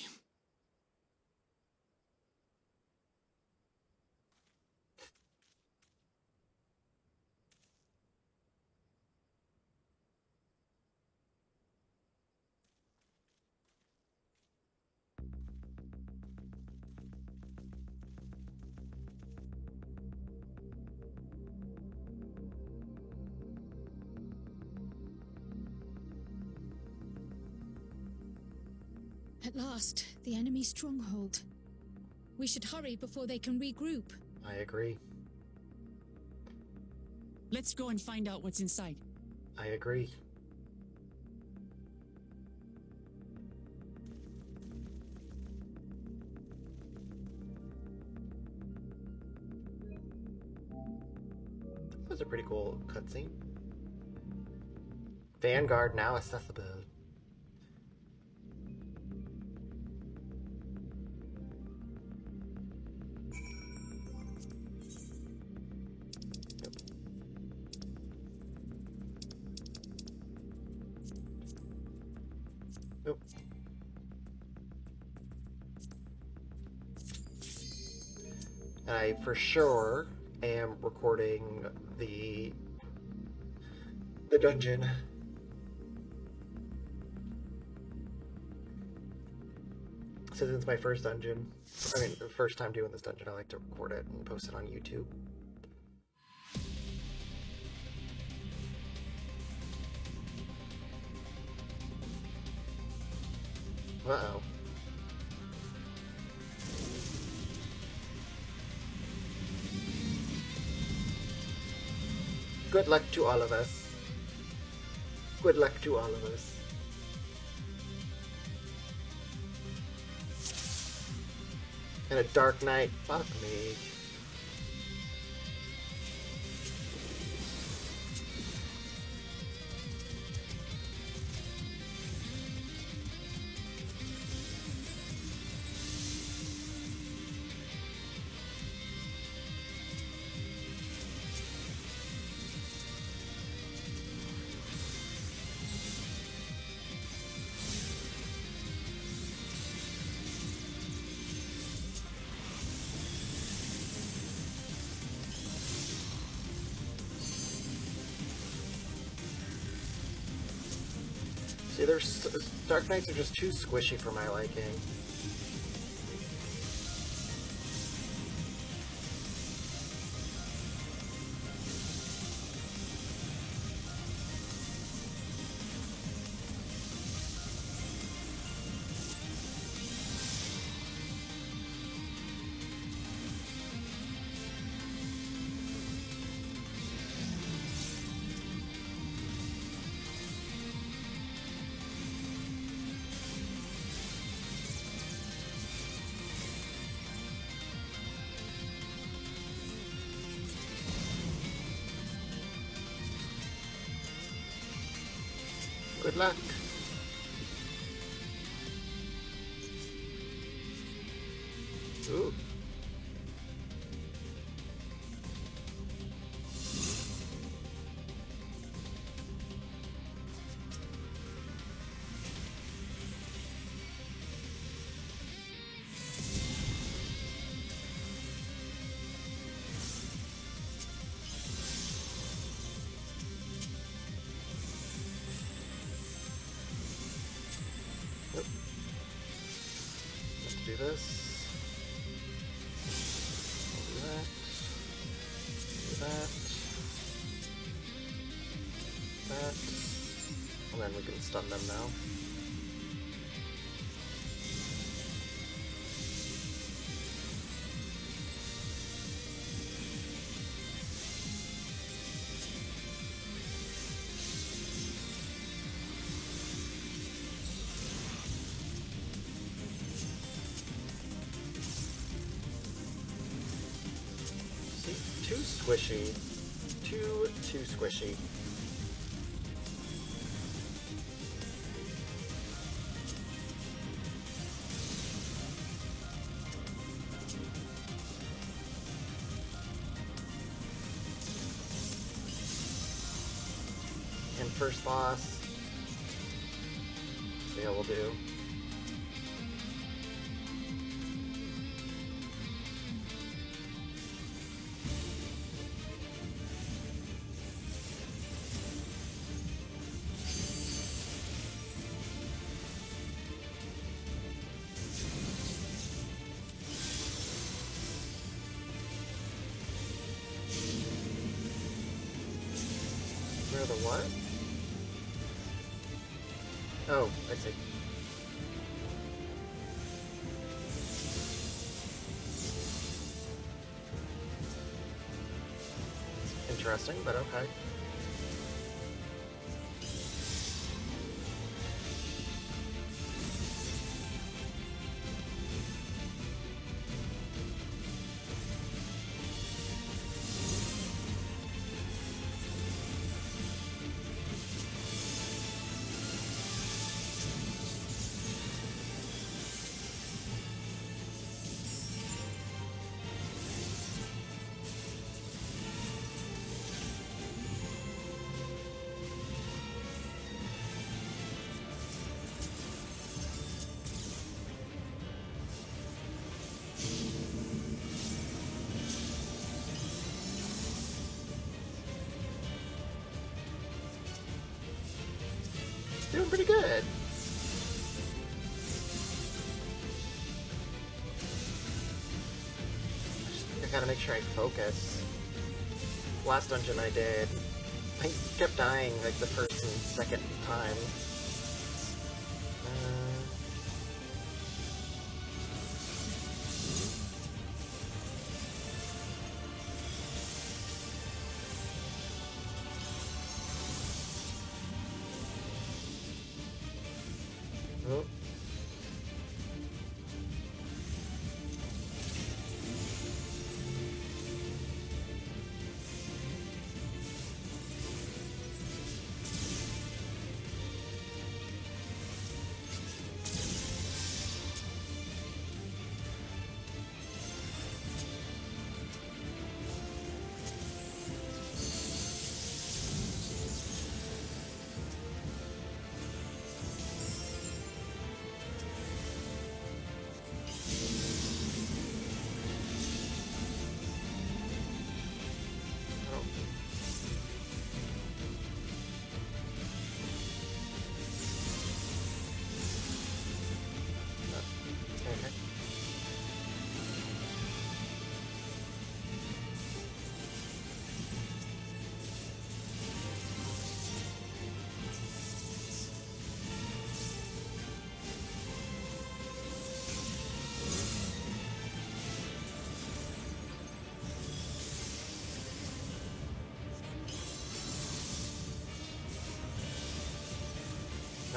K: At last, the enemy stronghold. We should hurry before they can regroup.
A: I agree.
H: Let's go and find out what's inside.
A: I agree. That was a pretty cool cutscene. Vanguard now accessible. Nope. I for sure am recording the dungeon. Since it's my first dungeon, I mean, the first time doing this dungeon, I like to record it and post it on YouTube. Uh-oh. Good luck to all of us. Good luck to all of us. In a dark night. Fuck me. See, Dark Knights are just too squishy for my liking. Good luck. Ooh. Do this. Do that. Do that. That. And then we can stun them now. Too squishy. Too squishy. And first boss. See how we'll do. Where the what? Oh, I see. Interesting, but okay. Doing pretty good. I gotta make sure I focus. Last dungeon I did, I kept dying like the first and second time.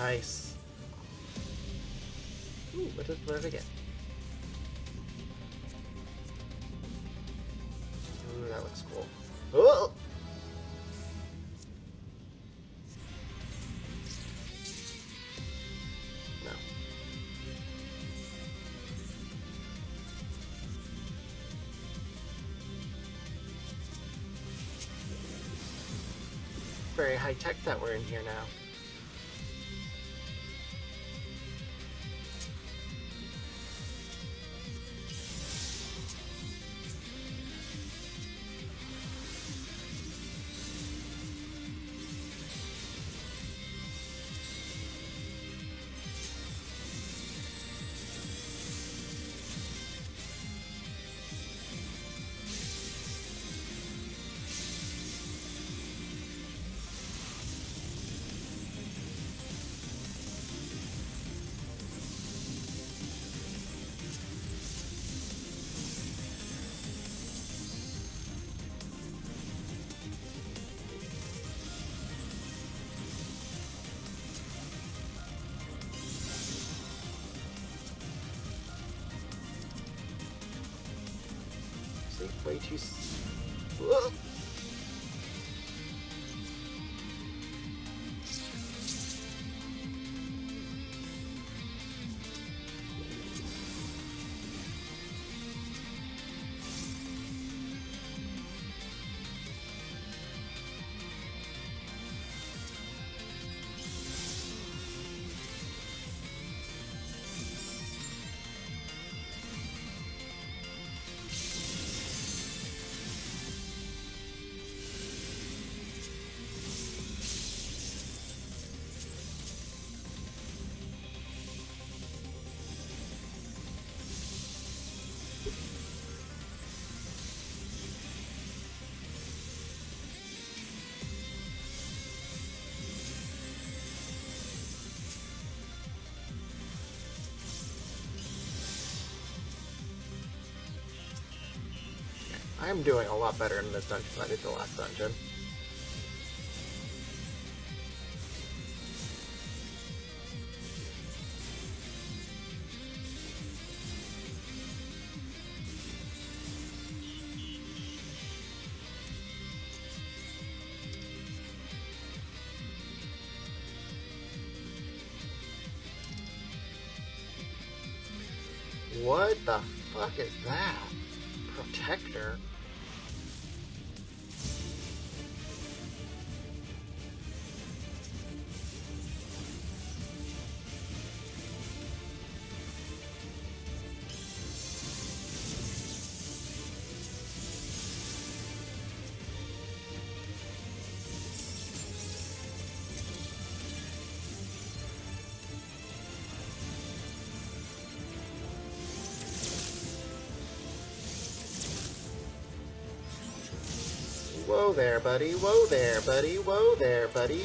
A: Nice. Ooh, what did I get? Ooh, that looks cool. Oh! No. Very high tech that we're in here now. Way too. Whoa. I'm doing a lot better in this dungeon than I did the last dungeon. What the fuck is that? Protector? Whoa there, buddy. Whoa there, buddy. Whoa there, buddy.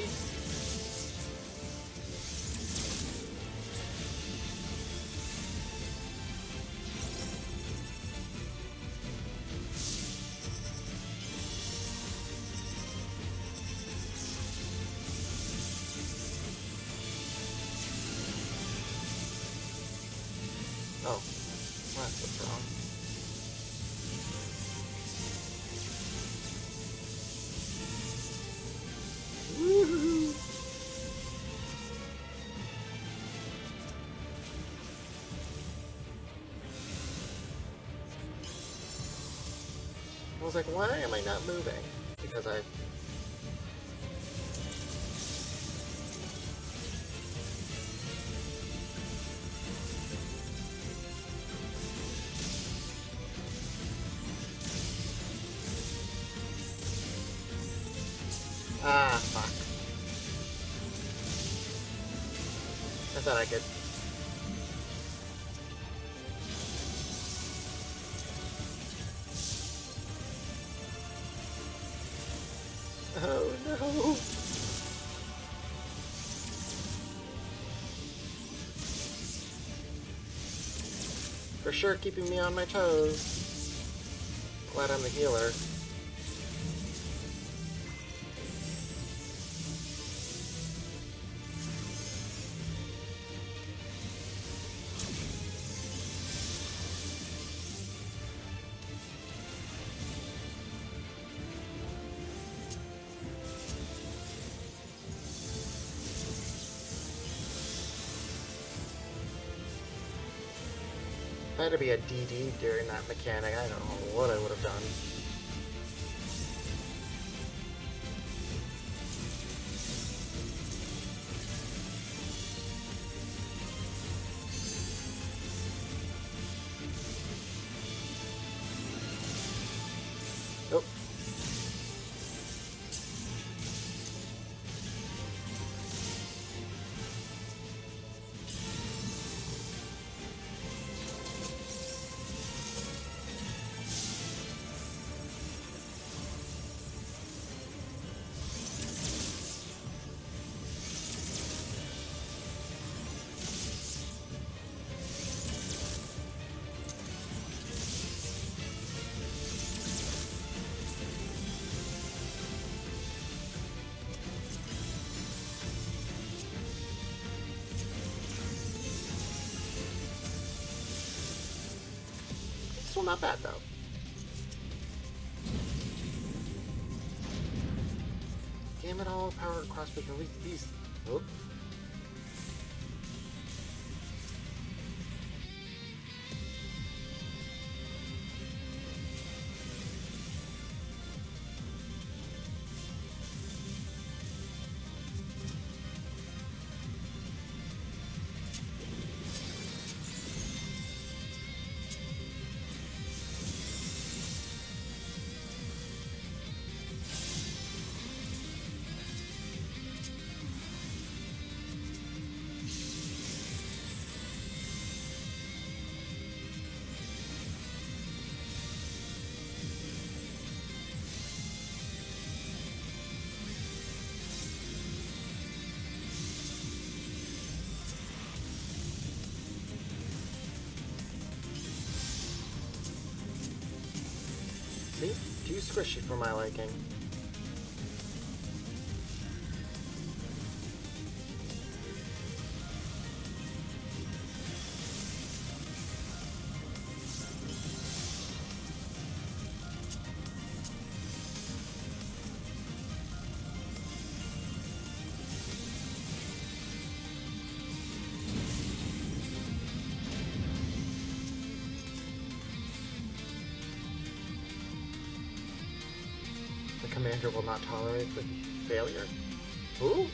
A: Oh, that's what's wrong. Woo-hoo-hoo. I was like, why am I not moving? Because I... Ah, fuck. I thought I could... Oh no! For sure keeping me on my toes. Glad I'm the healer. If I had to be a DD during that mechanic, I don't know what I would have done. Nope. Still not bad though. Damn it all, power crossbow can release the beast. Nope. See? Too squishy for my liking. Commander will not tolerate the failure. Ooh.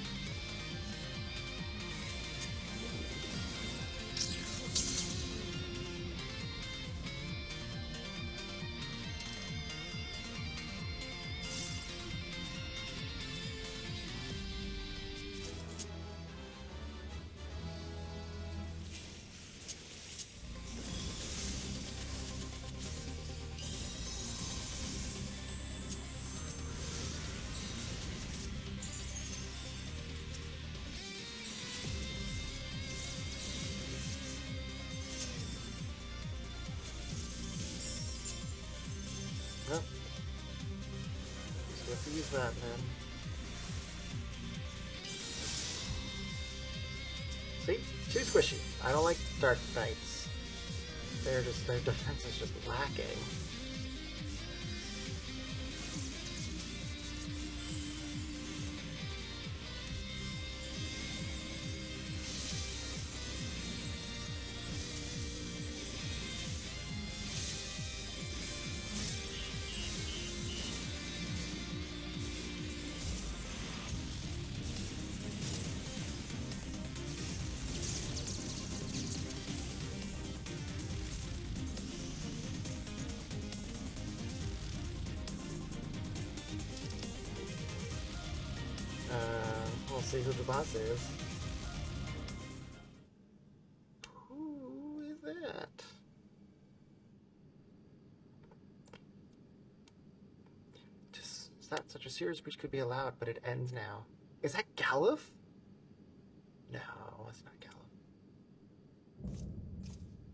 A: Well, just have to use that then. See? Too squishy. I don't like Dark Knights. Their defense is just lacking. We'll see who the boss is. Who is that? Just that such a serious breach could be allowed, but it ends now. Is that Galuf? No, it's not Galuf.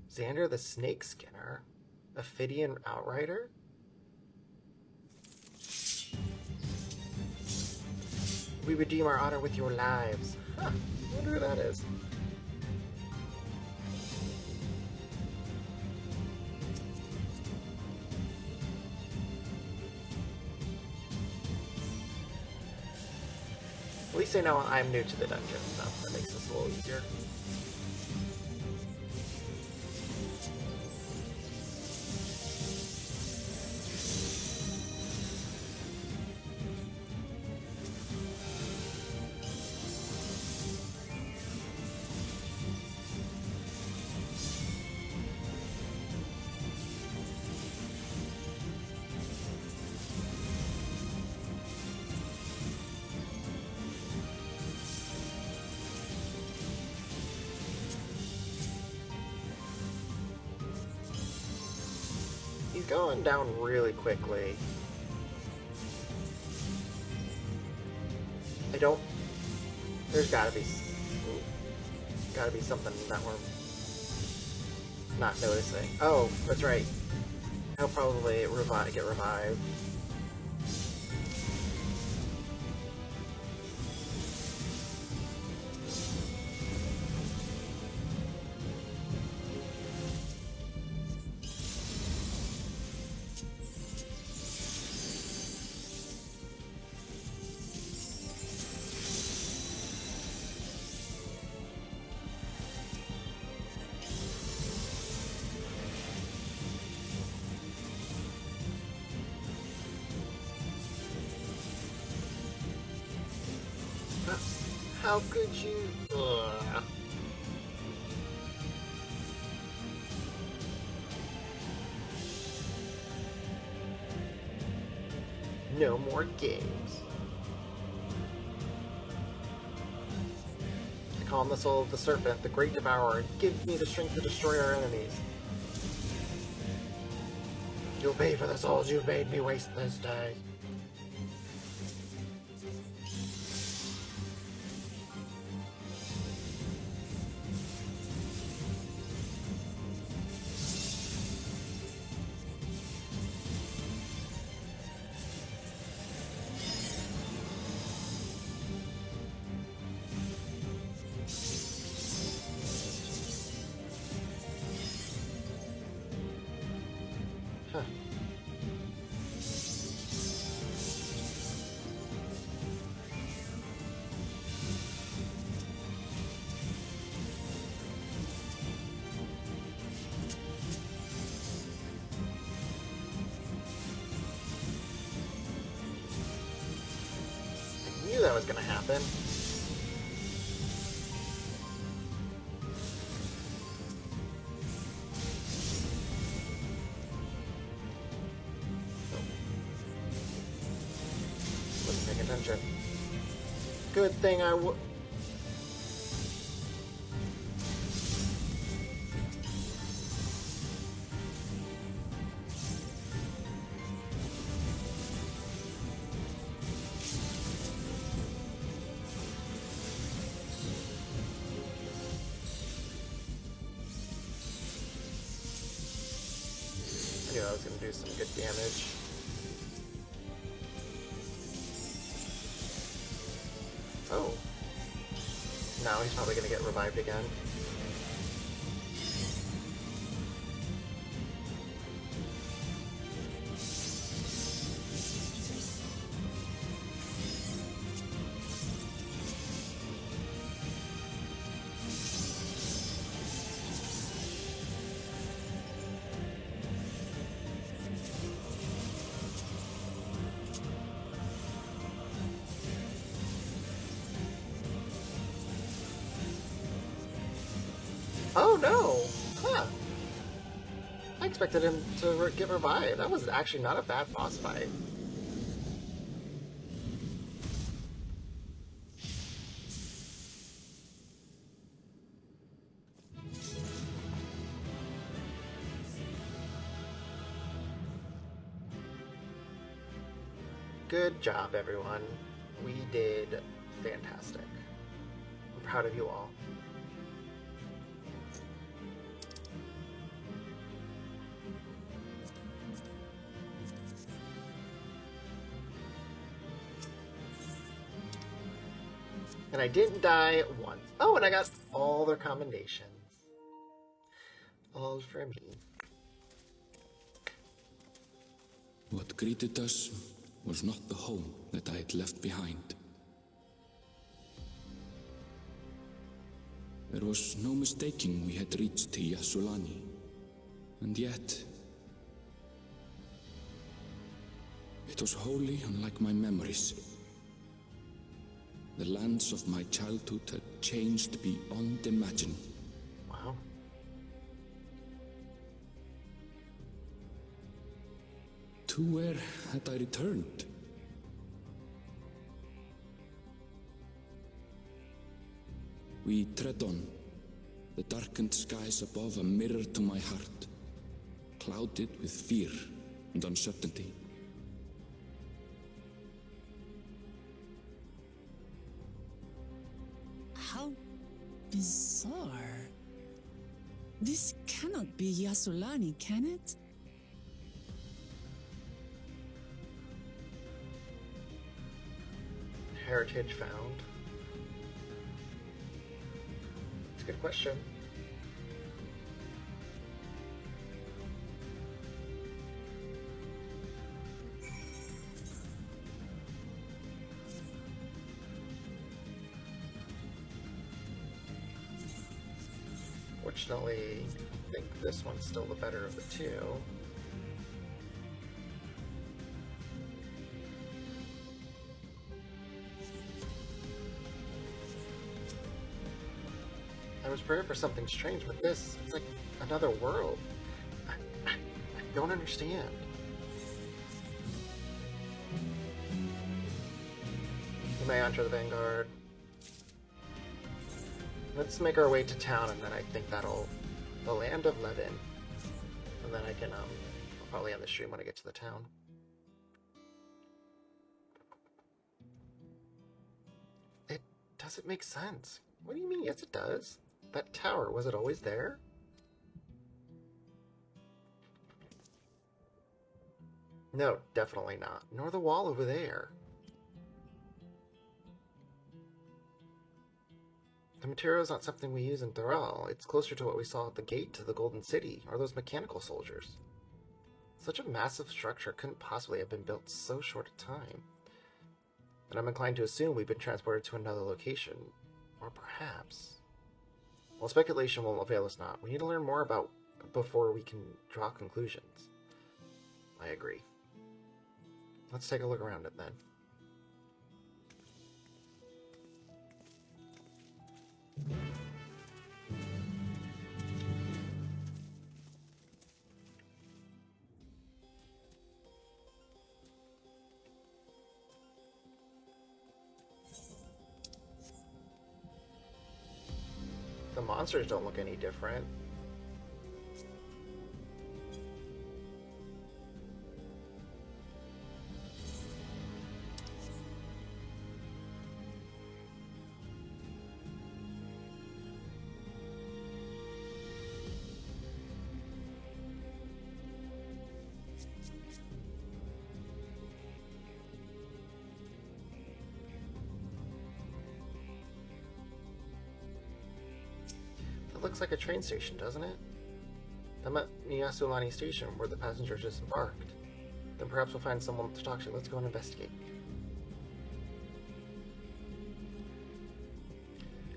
A: Xander the Snake Skinner? Ophidian Outrider? We redeem our honor with your lives. Huh, I wonder who that is. At least I know I'm new to the dungeon, so that makes this a little easier. He's going down really quickly. I don't... There's gotta be something that we're not noticing. Oh, that's right. He'll probably get revived. How could you? Ugh. No more games. I call on the soul of the serpent, the great devourer. Give me the strength to destroy our enemies. You'll pay for the souls you've made me waste this day. That was gonna happen. Wasn't paying attention. Good thing I would. I was going to do some good damage. Oh. Now he's probably going to get revived again. Oh no! Huh. I expected him to get revived. That was actually not a bad boss fight. Good job, everyone. We did fantastic. I'm proud of you all. And I didn't die once. Oh, and I got all their commendations. All for me.
E: What greeted us was not the home that I had left behind. There was no mistaking we had reached Yasulani, and yet it was wholly unlike my memories. The lands of my childhood had changed beyond imagining.
A: Wow.
E: To where had I returned? We tread on, the darkened skies above a mirror to my heart. clouded with fear and uncertainty.
H: How bizarre. This cannot be Yasulani, can it?
A: Heritage found. It's a good question. Fortunately, I think this one's still the better of the two. I was prepared for something strange, but this, it's like another world. I don't understand. You may enter the Vanguard. Let's make our way to town, and then I think that'll... the land of Levin. And then I can, I'll probably end the stream when I get to the town. It doesn't make sense. What do you mean? Yes, it does. That tower, was it always there? No, definitely not. Nor the wall over there. The material is not something we use in Dawntrail. It's closer to what we saw at the gate to the Golden City, or those mechanical soldiers. Such a massive structure couldn't possibly have been built so short a time. And I'm inclined to assume we've been transported to another location. Or perhaps... Well, speculation will avail us not. We need to learn more about before we can draw conclusions. I agree. Let's take a look around it then. The monsters don't look any different. It looks like a train station, doesn't it? I'm at Miyasulani Station, where the passengers just embarked. Then perhaps we'll find someone to talk to. Let's go and investigate.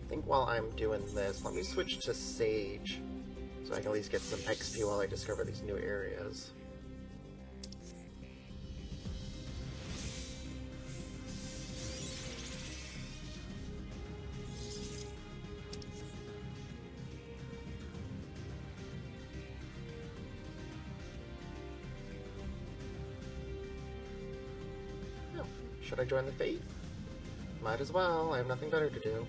A: I think while I'm doing this, let me switch to Sage, so I can at least get some XP while I discover these new areas. Should I join the Fate? Might as well, I have nothing better to do.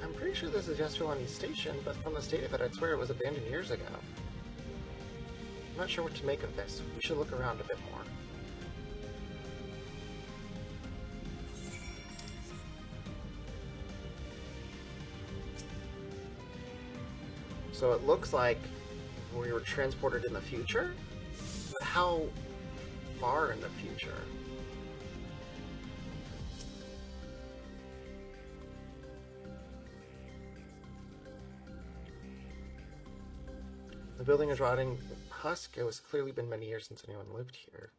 A: I'm pretty sure this is Yasulani Station, but from the state of it, I'd swear it was abandoned years ago. I'm not sure what to make of this. We should look around a bit more. So it looks like we were transported in the future? But how far in the future? The building is rotting husk. It was clearly been many years since anyone lived here.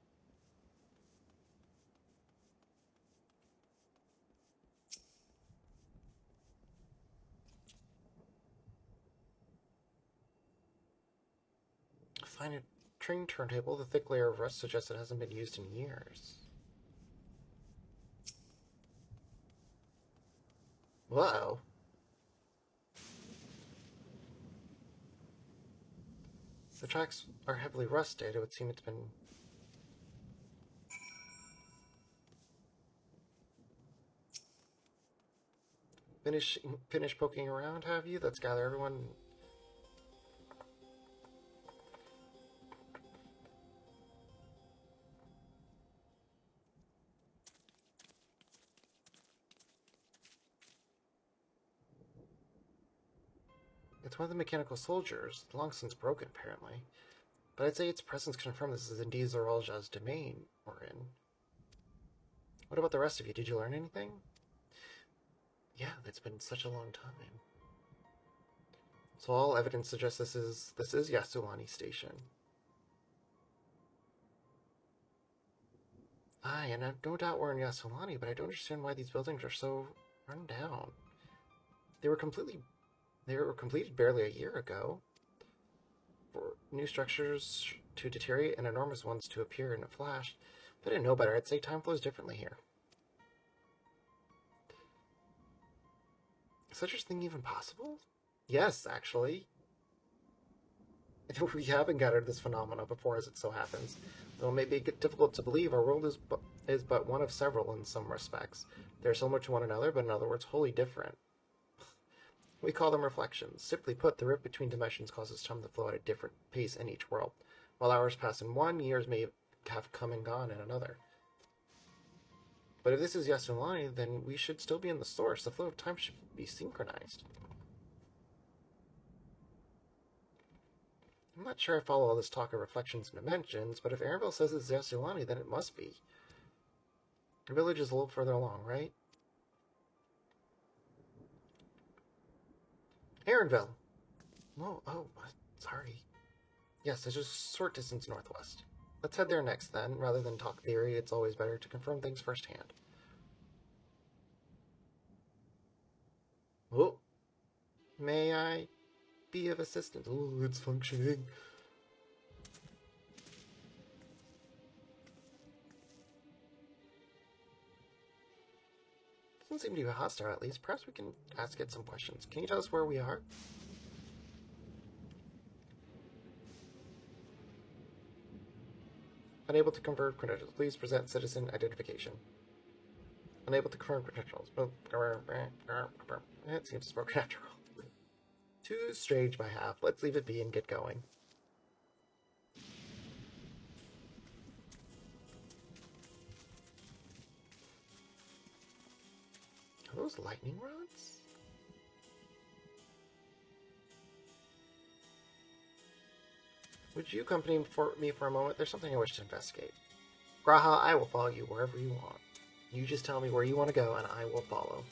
A: Find a train turntable. The thick layer of rust suggests it hasn't been used in years. Whoa. The tracks are heavily rusted. It would seem it's been... Finish poking around, have you? Let's gather everyone... It's one of the mechanical soldiers, long since broken, apparently. But I'd say its presence confirms this is indeed Zoralja's domain we're in. What about the rest of you? Did you learn anything? Yeah, it's been such a long time. So all evidence suggests this is Yasulani Station. Aye, and I've no doubt we're in Yasulani, but I don't understand why these buildings are so run down. They were completed barely a year ago. For new structures to deteriorate and enormous ones to appear in a flash. If I didn't know better, I'd say time flows differently here. Is such a thing even possible? Yes, actually. We haven't gathered this phenomena before, as it so happens. Though it may be difficult to believe, our world is but one of several in some respects. They're similar to one another, but in other words, wholly different. We call them reflections. Simply put, the rift between dimensions causes time to flow at a different pace in each world. While hours pass in one, years may have come and gone in another. But if this is Yasulani, then we should still be in the source. The flow of time should be synchronized. I'm not sure I follow all this talk of reflections and dimensions, but if Arenville says it's Yasulani, then it must be. The village is a little further along, right? Arenville! Oh, sorry. Yes, it's just a short distance northwest. Let's head there next, then. Rather than talk theory, it's always better to confirm things firsthand. Oh! May I be of assistance? Oh, it's functioning. Doesn't seem to be hostile, at least. Perhaps we can ask it some questions. Can you tell us where we are? Unable to confirm credentials. Please present citizen identification. Unable to confirm credentials. It seems spoken after all. Too strange by half. Let's leave it be and get going. Are those lightning rods? Would you accompany me for a moment? There's something I wish to investigate. Graha, I will follow you wherever you want. You just tell me where you want to go, and I will follow.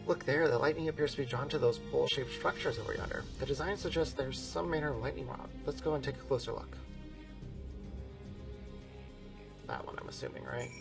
A: Look there, the lightning appears to be drawn to those bowl-shaped structures over yonder. The design suggests there's some manner of lightning rod. Let's go and take a closer look. That one, I'm assuming, right?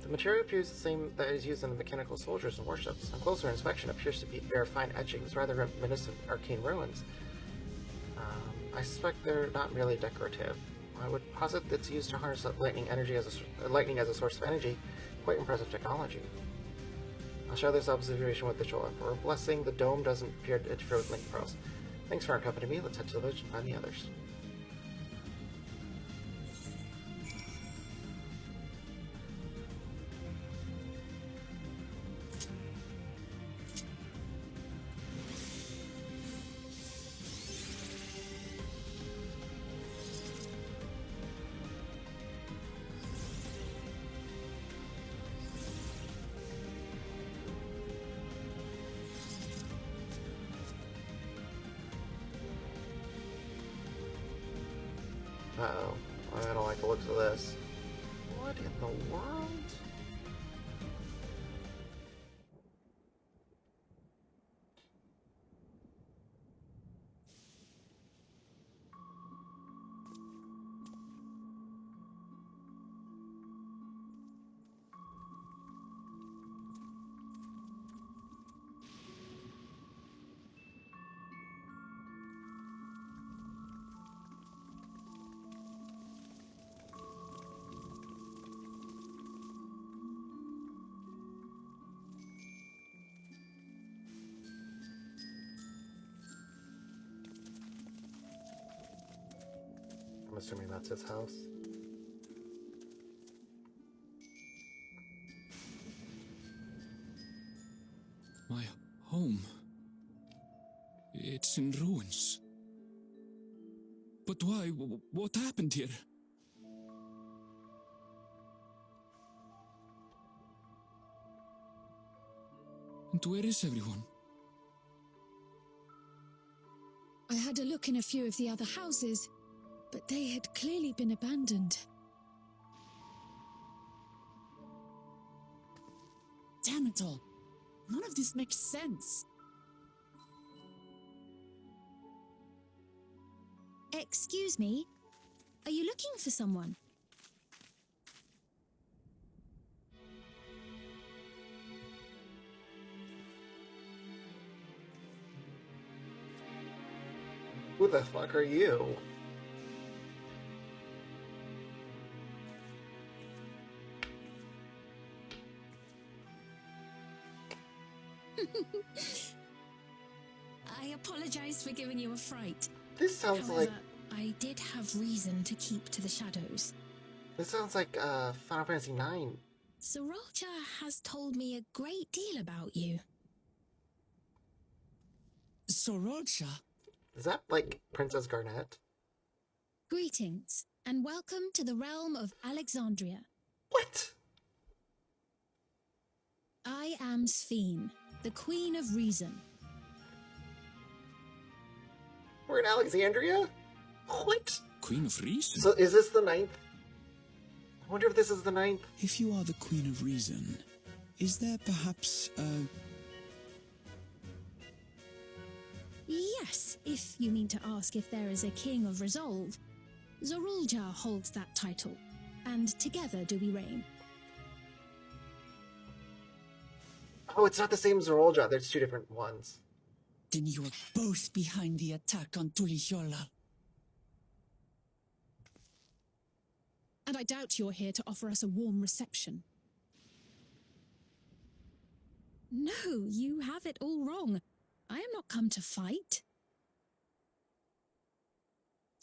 A: The material appears the same that is used in the mechanical soldiers and warships. On closer inspection, it appears to bear fine etchings, rather reminiscent of arcane ruins. I suspect they're not merely decorative. I would posit it's used to harness lightning as a source of energy. Quite impressive technology. I'll share this observation with the Troll Emperor. Blessing, the dome doesn't appear to interfere with link pros. Thanks for accompanying me. Let's head to the village and find the others. Uh-oh. I don't like the looks of this. What in the world? I'm assuming that's his house.
E: My home. It's in ruins. But why? What happened here? And where is everyone?
K: I had a look in a few of the other houses, but they had clearly been abandoned.
H: Damn it all. None of this makes sense.
K: Excuse me? Are you looking for someone?
A: Who the fuck are you?
K: I apologize for giving you a fright.
A: This sounds
K: However,
A: like...
K: I did have reason to keep to the shadows.
A: This sounds like Final Fantasy IX.
K: Sorolja has told me a great deal about you.
H: Sorolja?
A: Is that like Princess Garnet?
K: Greetings, and welcome to the realm of Alexandria.
A: What?
K: I am Sphene, the Queen of Reason.
A: We're in Alexandria? What?
E: Queen of Reason?
A: So is this the 9th? I wonder if this is the 9th.
S: If you are the Queen of Reason, is there perhaps a...
K: Yes, if you mean to ask if there is a King of Resolve. Zorulja holds that title, and together do we reign.
A: Oh, it's not the same Zorolja. There's two different ones.
H: Then you are both behind the attack on Tulishola.
K: And I doubt you're here to offer us a warm reception. No, you have it all wrong. I am not come to fight.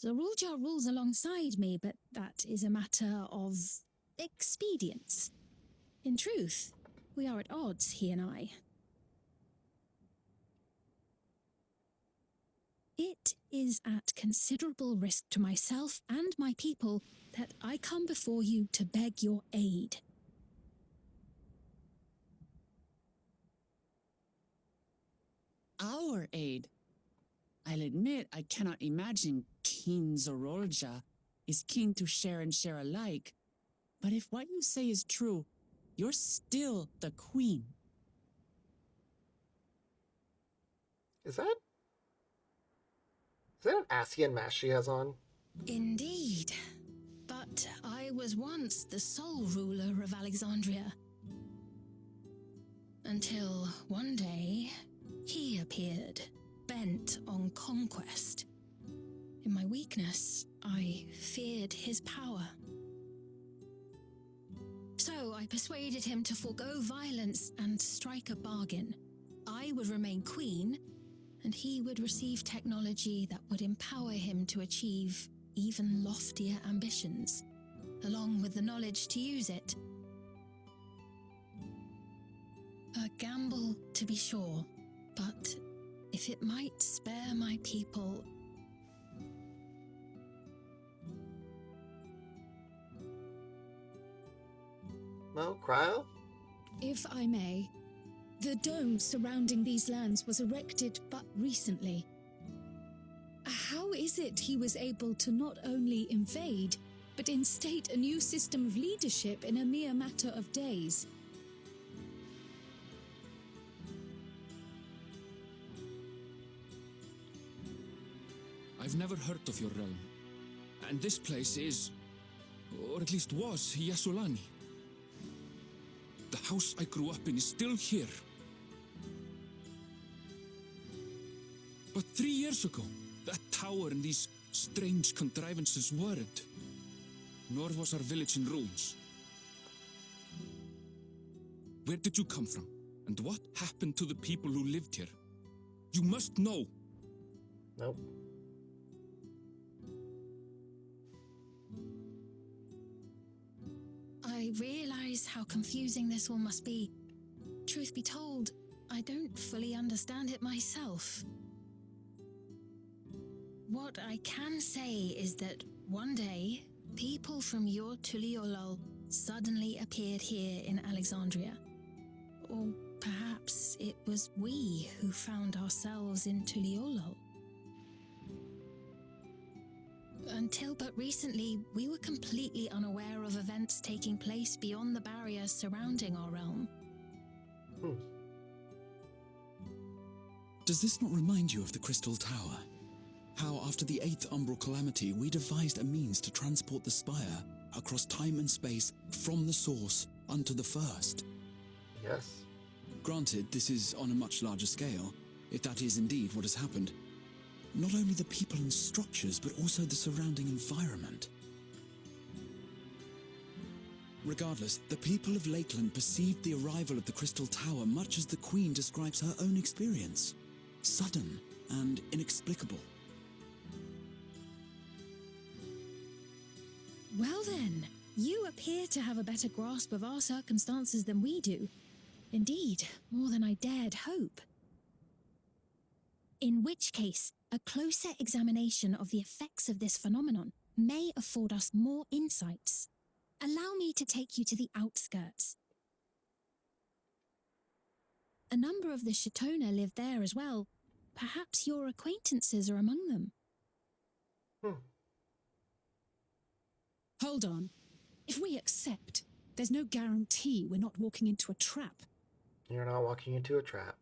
K: Zorulja rules alongside me, but that is a matter of expedience. In truth, we are at odds, he and I. It is at considerable risk to myself and my people that I come before you to beg your aid.
H: Our aid? I'll admit I cannot imagine King Zorolja is keen to share and share alike. But if what you say is true, you're still the queen.
A: Is that an Asian mask she has on?
K: Indeed. But But I was once the sole ruler of Alexandria. Until one day, he appeared, bent on conquest. In my weakness, I feared his power. So I persuaded him to forego violence and strike a bargain. I would remain queen, and he would receive technology that would empower him to achieve even loftier ambitions, along with the knowledge to use it. A gamble, to be sure, but if it might spare my people...
A: No, Cryo?
K: If I may, the dome surrounding these lands was erected but recently. How is it he was able to not only invade, but instate a new system of leadership in a mere matter of days?
E: I've never heard of your realm. And this place is, or at least was, Yasulani. The house I grew up in is still here. But 3 years ago, that tower and these strange contrivances weren't. Nor was our village in ruins. Where did you come from? And what happened to the people who lived here? You must know.
A: Nope.
K: I realize how confusing this all must be. Truth be told, I don't fully understand it myself. What I can say is that one day, people from your Tuliolol suddenly appeared here in Alexandria. Or perhaps it was we who found ourselves in Tuliolol. Until but recently, we were completely unaware of events taking place beyond the barriers surrounding our realm.
S: Does this not remind you of the Crystal Tower? How after the 8th Umbral Calamity, we devised a means to transport the Spire across time and space from the source unto the first?
A: Yes.
S: Granted, this is on a much larger scale, if that is indeed what has happened. Not only the people and structures, but also the surrounding environment. Regardless, the people of Lakeland perceived the arrival of the Crystal Tower much as the Queen describes her own experience. Sudden and inexplicable.
K: Well then, you appear to have a better grasp of our circumstances than we do. Indeed, more than I dared hope. In which case, a closer examination of the effects of this phenomenon may afford us more insights. Allow me to take you to the outskirts. A number of the Shatona live there as well. Perhaps your acquaintances are among them.
I: Hold on. If we accept, there's no guarantee we're not walking into a trap.
A: You're not walking into a trap.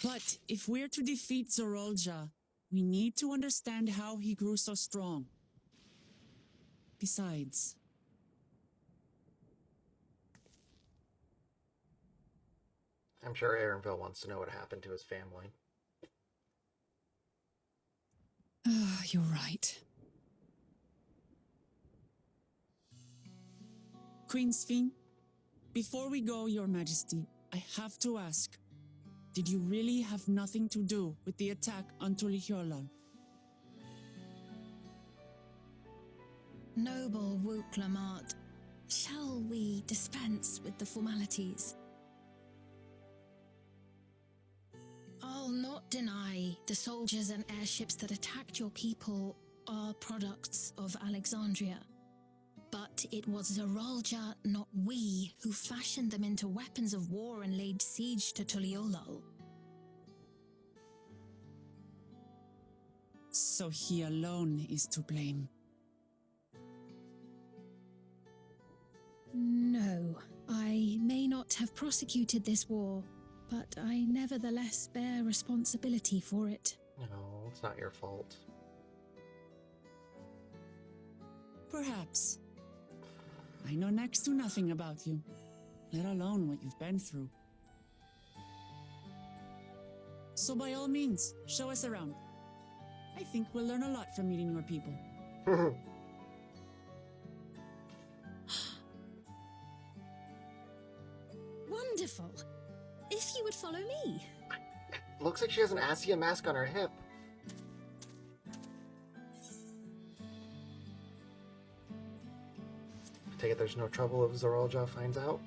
H: But if we're to defeat Zorolja, we need to understand how he grew so strong. Besides...
A: I'm sure Aaronville wants to know what happened to his family.
I: You're right.
H: Queen Sphene, before we go, Your Majesty, I have to ask, did you really have nothing to do with the attack on Tuliolol?
K: Noble Wook Lamart, shall we dispense with the formalities? I'll not deny the soldiers and airships that attacked your people are products of Alexandria. But it was Zorolja, not we, who fashioned them into weapons of war and laid siege to Tuliolol.
H: So he alone is to blame.
K: No, I may not have prosecuted this war, but I nevertheless bear responsibility for it.
A: No, it's not your fault.
H: Perhaps. I know next to nothing about you, let alone what you've been through. So by all means, show us around. I think we'll learn a lot from meeting your people.
K: Wonderful. If you would follow me.
A: Looks like she has an ASIA mask on her hip. Take it there's no trouble if Zoralja finds out.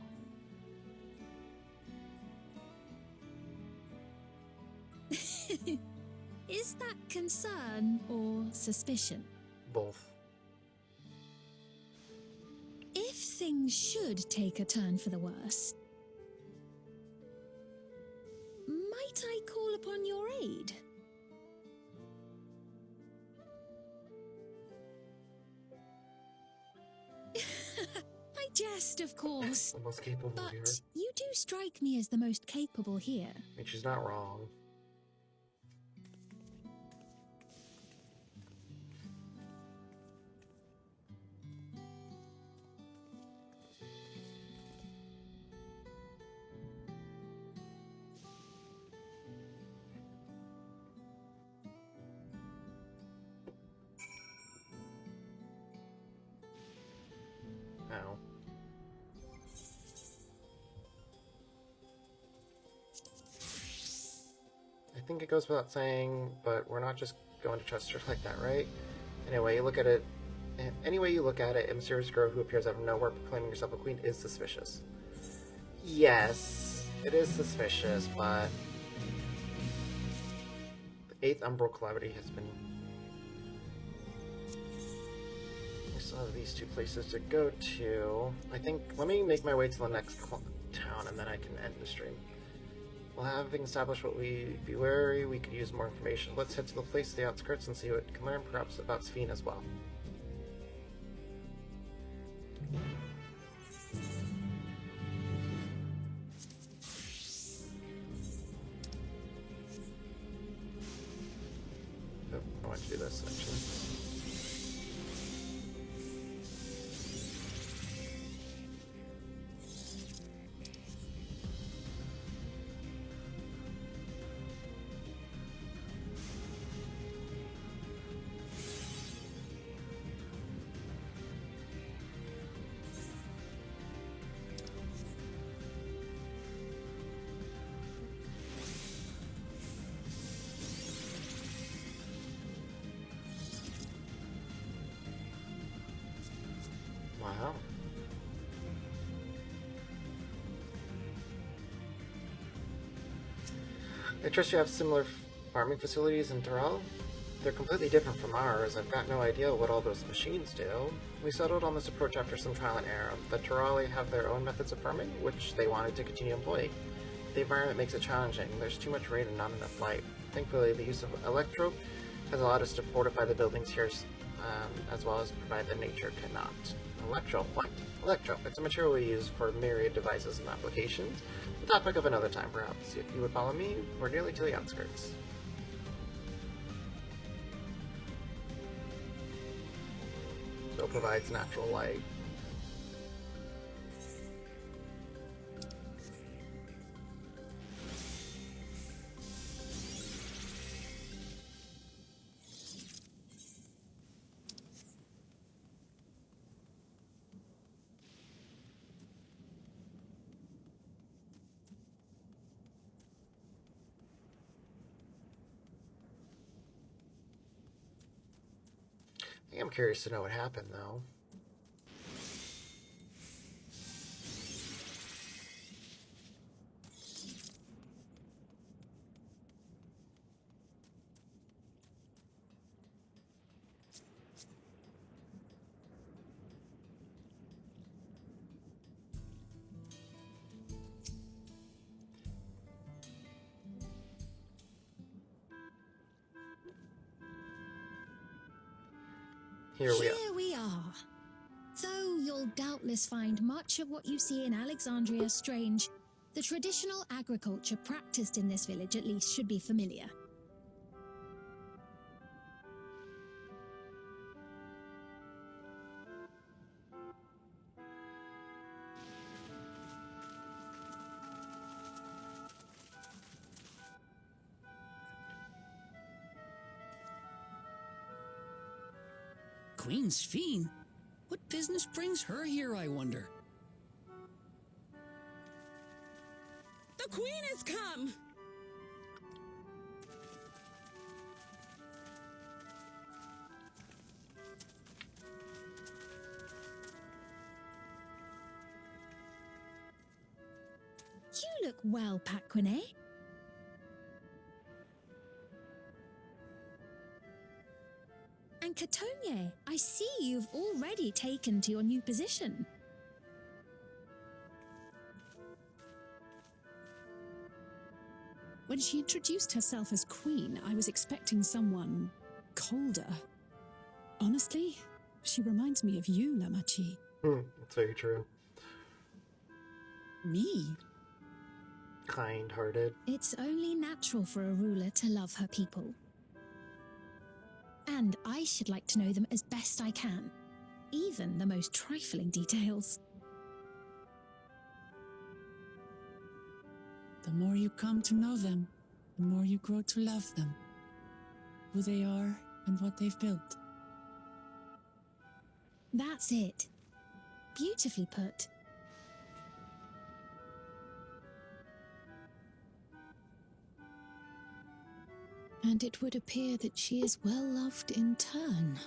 K: Is that concern or suspicion?
A: Both.
K: If things should take a turn for the worse, might I call upon your aid? I jest, of course.
A: The most capable
K: but
A: here.
K: You do strike me as the most capable here.
A: I mean, she's not wrong. Ow. I think it goes without saying, but we're not just going to trust her like that, right? Anyway, you look at it. Any way you look at it, a mysterious girl who appears out of nowhere proclaiming herself a queen is suspicious. Yes, it is suspicious, but the 8th Umbral Calamity has been. We still have these 2 places to go to. I think. Let me make my way to the next town, and then I can end the stream. Well, having established what we be wary, we could use more information. Let's head to the place at the outskirts and see what we can learn, perhaps about Sphene as well. Oh, I want to do this, actually. Wow. I trust you have similar farming facilities in Dawntrrail. They're completely different from ours. I've got no idea what all those machines do. We settled on this approach after some trial and error. The Dawntrrail have their own methods of farming, which they wanted to continue employing. The environment makes it challenging. There's too much rain and not enough light. Thankfully, the use of electro has allowed us to fortify the buildings here, as well as provide that nature cannot. Electro? What? Electro. It's a material we use for myriad devices and applications. The topic of another time, perhaps. If you would follow me, we're nearly to the outskirts. So it provides natural light. I'm curious to know what happened, though. Here we are.
K: Though you'll doubtless find much of what you see in Alexandria strange, the traditional agriculture practiced in this village at least should be familiar.
C: Queen Sphene? What business brings her here, I wonder?
R: The Queen has come!
K: You look well, Paquine. And Katonye, I see you've already taken to your new position.
I: When she introduced herself as queen, I was expecting someone colder. Honestly, she reminds me of you, Lamachi.
A: That's very true.
I: Me?
A: Kind-hearted.
K: It's only natural for a ruler to love her people. And I should like to know them as best I can, even the most trifling details.
H: The more you come to know them, the more you grow to love them. Who they are and what they've built.
K: That's it. Beautifully put.
I: And it would appear that she is well loved in turn.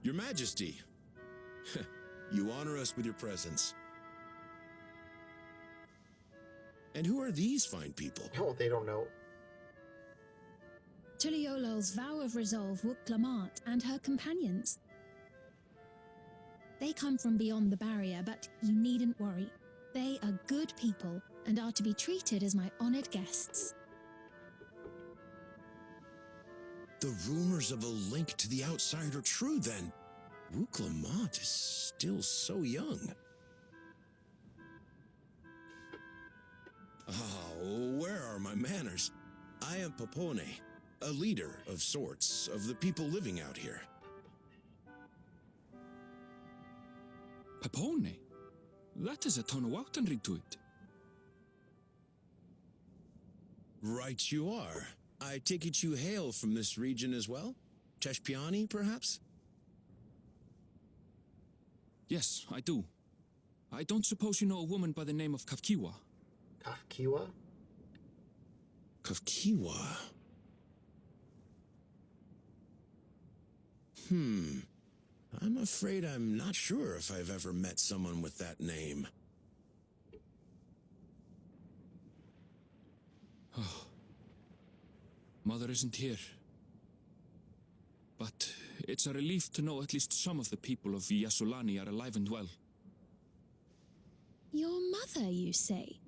F: Your Majesty, you honor us with your presence. And who are these fine people?
A: Oh, they don't know.
K: Tuliolol's vow of resolve Wuk-Lamat and her companions. They come from beyond the barrier, but you needn't worry. They are good people and are to be treated as my honored guests.
F: The rumors of a link to the outside are true, then. Wuk-Lamat is still so young. Where are my manners? I am Papone, a leader of sorts of the people living out here.
E: Papone? That is a Tonawautanri to it.
F: Right you are. I take it you hail from this region as well? Teshpiani, perhaps?
E: Yes, I do. I don't suppose you know a woman by the name of Kafkiwa?
A: Kafkiwa?
F: Kafkiwa? I'm afraid I'm not sure if I've ever met someone with that name.
E: Oh. Mother isn't here. But it's a relief to know at least some of the people of Yasulani are alive and well.
K: Your mother, you say?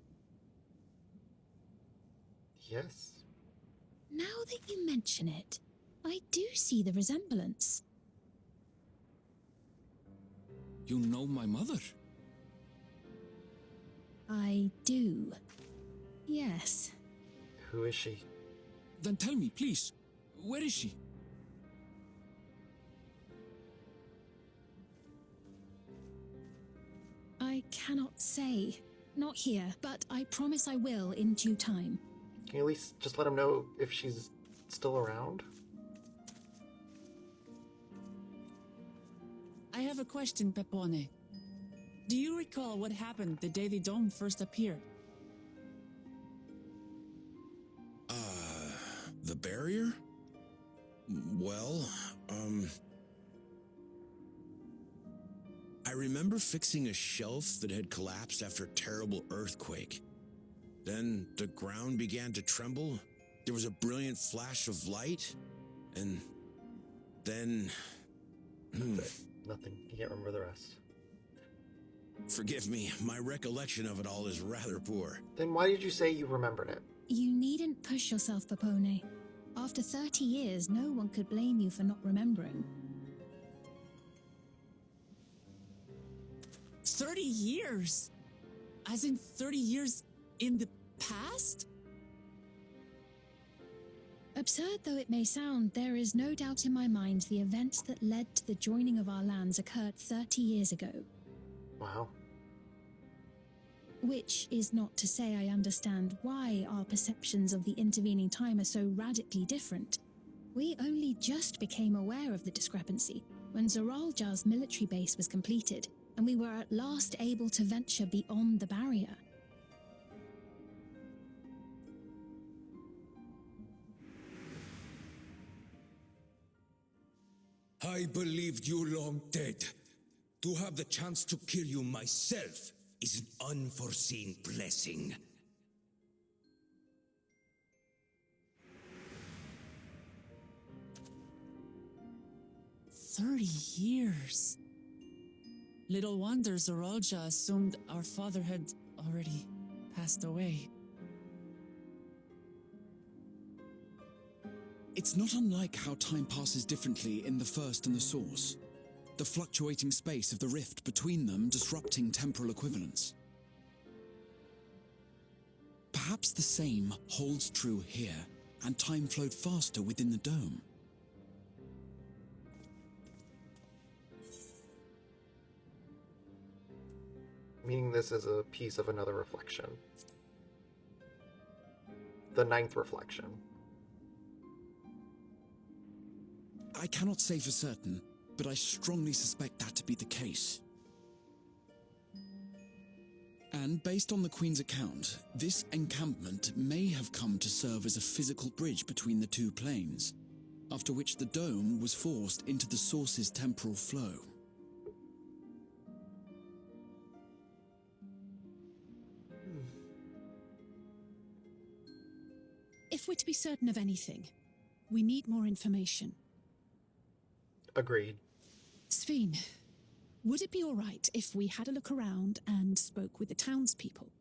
A: Yes.
K: Now that you mention it, I do see the resemblance.
E: You know my mother?
K: I do. Yes.
A: Who is she?
E: Then tell me, please. Where is she?
K: I cannot say. Not here, but I promise I will in due time.
A: Can you at least just let him know if she's still around?
H: I have a question, Pepone. Do you recall what happened the day the dome first appeared?
F: The barrier? Well, I remember fixing a shelf that had collapsed after a terrible earthquake. Then the ground began to tremble. There was a brilliant flash of light. And then...
A: Nothing. You can't remember the rest.
F: Forgive me, my recollection of it all is rather poor.
A: Then why did you say you remembered it?
K: You needn't push yourself, Papone. After 30 years, no one could blame you for not remembering.
H: 30 years? As in 30 years in the past?
K: Absurd though it may sound, there is no doubt in my mind the events that led to the joining of our lands occurred 30 years ago.
A: Wow.
I: Which is not to say I understand why our perceptions of the intervening time are so radically different. We only just became aware of the discrepancy when Zoralja's military base was completed, and we were at last able to venture beyond the barrier.
B: I believed you long dead. To have the chance to kill you myself is an unforeseen blessing.
H: "30 years. Little wonder Zoralja assumed our father had already passed away."
S: It's not unlike how time passes differently in the First and the Source. The fluctuating space of the rift between them disrupting temporal equivalence. Perhaps the same holds true here, and time flowed faster within the dome.
A: Meaning this is a piece of another reflection. The 9th reflection.
S: I cannot say for certain, but I strongly suspect that to be the case. And based on the Queen's account, this encampment may have come to serve as a physical bridge between the two planes, after which the dome was forced into the Source's temporal flow.
I: If we're to be certain of anything, we need more information.
A: Agreed.
I: Sveen, would it be all right if we had a look around and spoke with the townspeople?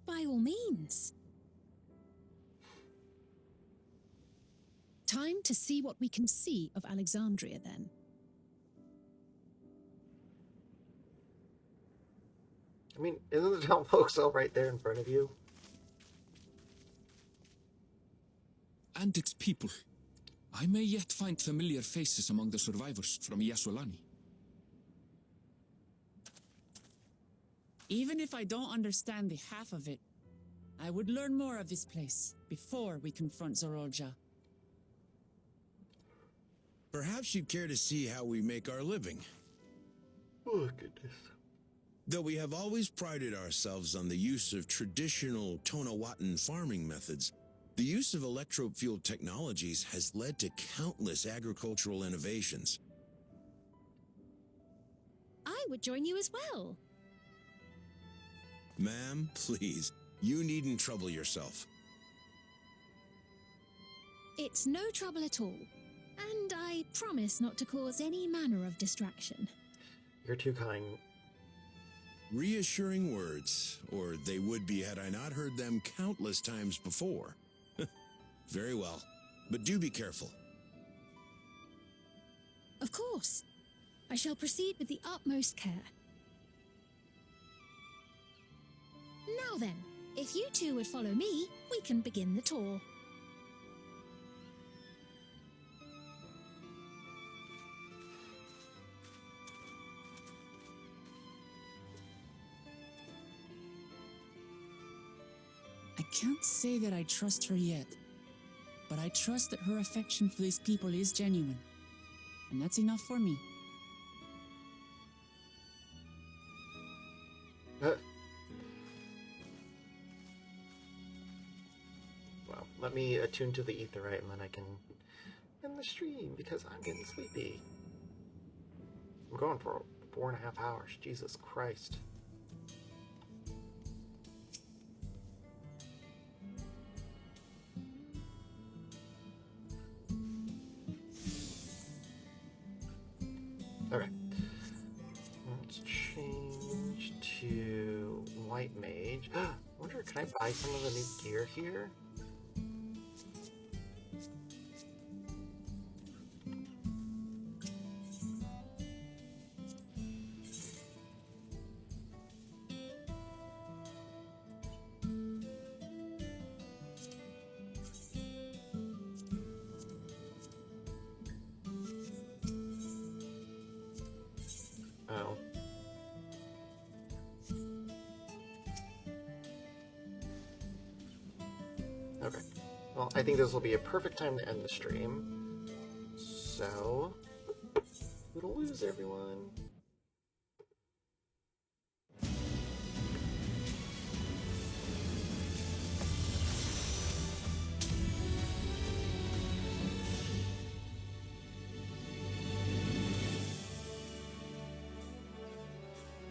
K: By all means.
I: Time to see what we can see of Alexandria, then.
A: I mean, isn't the town folks all right there in front of you?
E: And its people. I may yet find familiar faces among the survivors from Yasolani.
H: Even if I don't understand the half of it, I would learn more of this place before we confront Zoralja.
F: Perhaps you'd care to see how we make our living.
A: Oh, goodness.
F: Though we have always prided ourselves on the use of traditional Tonawatan farming methods, the use of electro-fueled technologies has led to countless agricultural innovations.
K: I would join you as well.
F: Ma'am, please, you needn't trouble yourself.
K: It's no trouble at all, and I promise not to cause any manner of distraction.
A: You're too kind.
F: Reassuring words, or they would be had I not heard them countless times before. Very well, but do be careful.
K: Of course. I shall proceed with the utmost care. Now then, if you two would follow me, we can begin the tour.
H: I can't say that I trust her yet, but I trust that her affection for these people is genuine, and that's enough for me.
A: Well, let me attune to the etherite and then I can end the stream because I'm getting sleepy. I'm going for 4.5 hours. Jesus Christ. Okay. Let's change to White Mage. Wonder, can I buy some of the new gear here? Oh. Well, I think this will be a perfect time to end the stream. So, toodaloo, everyone.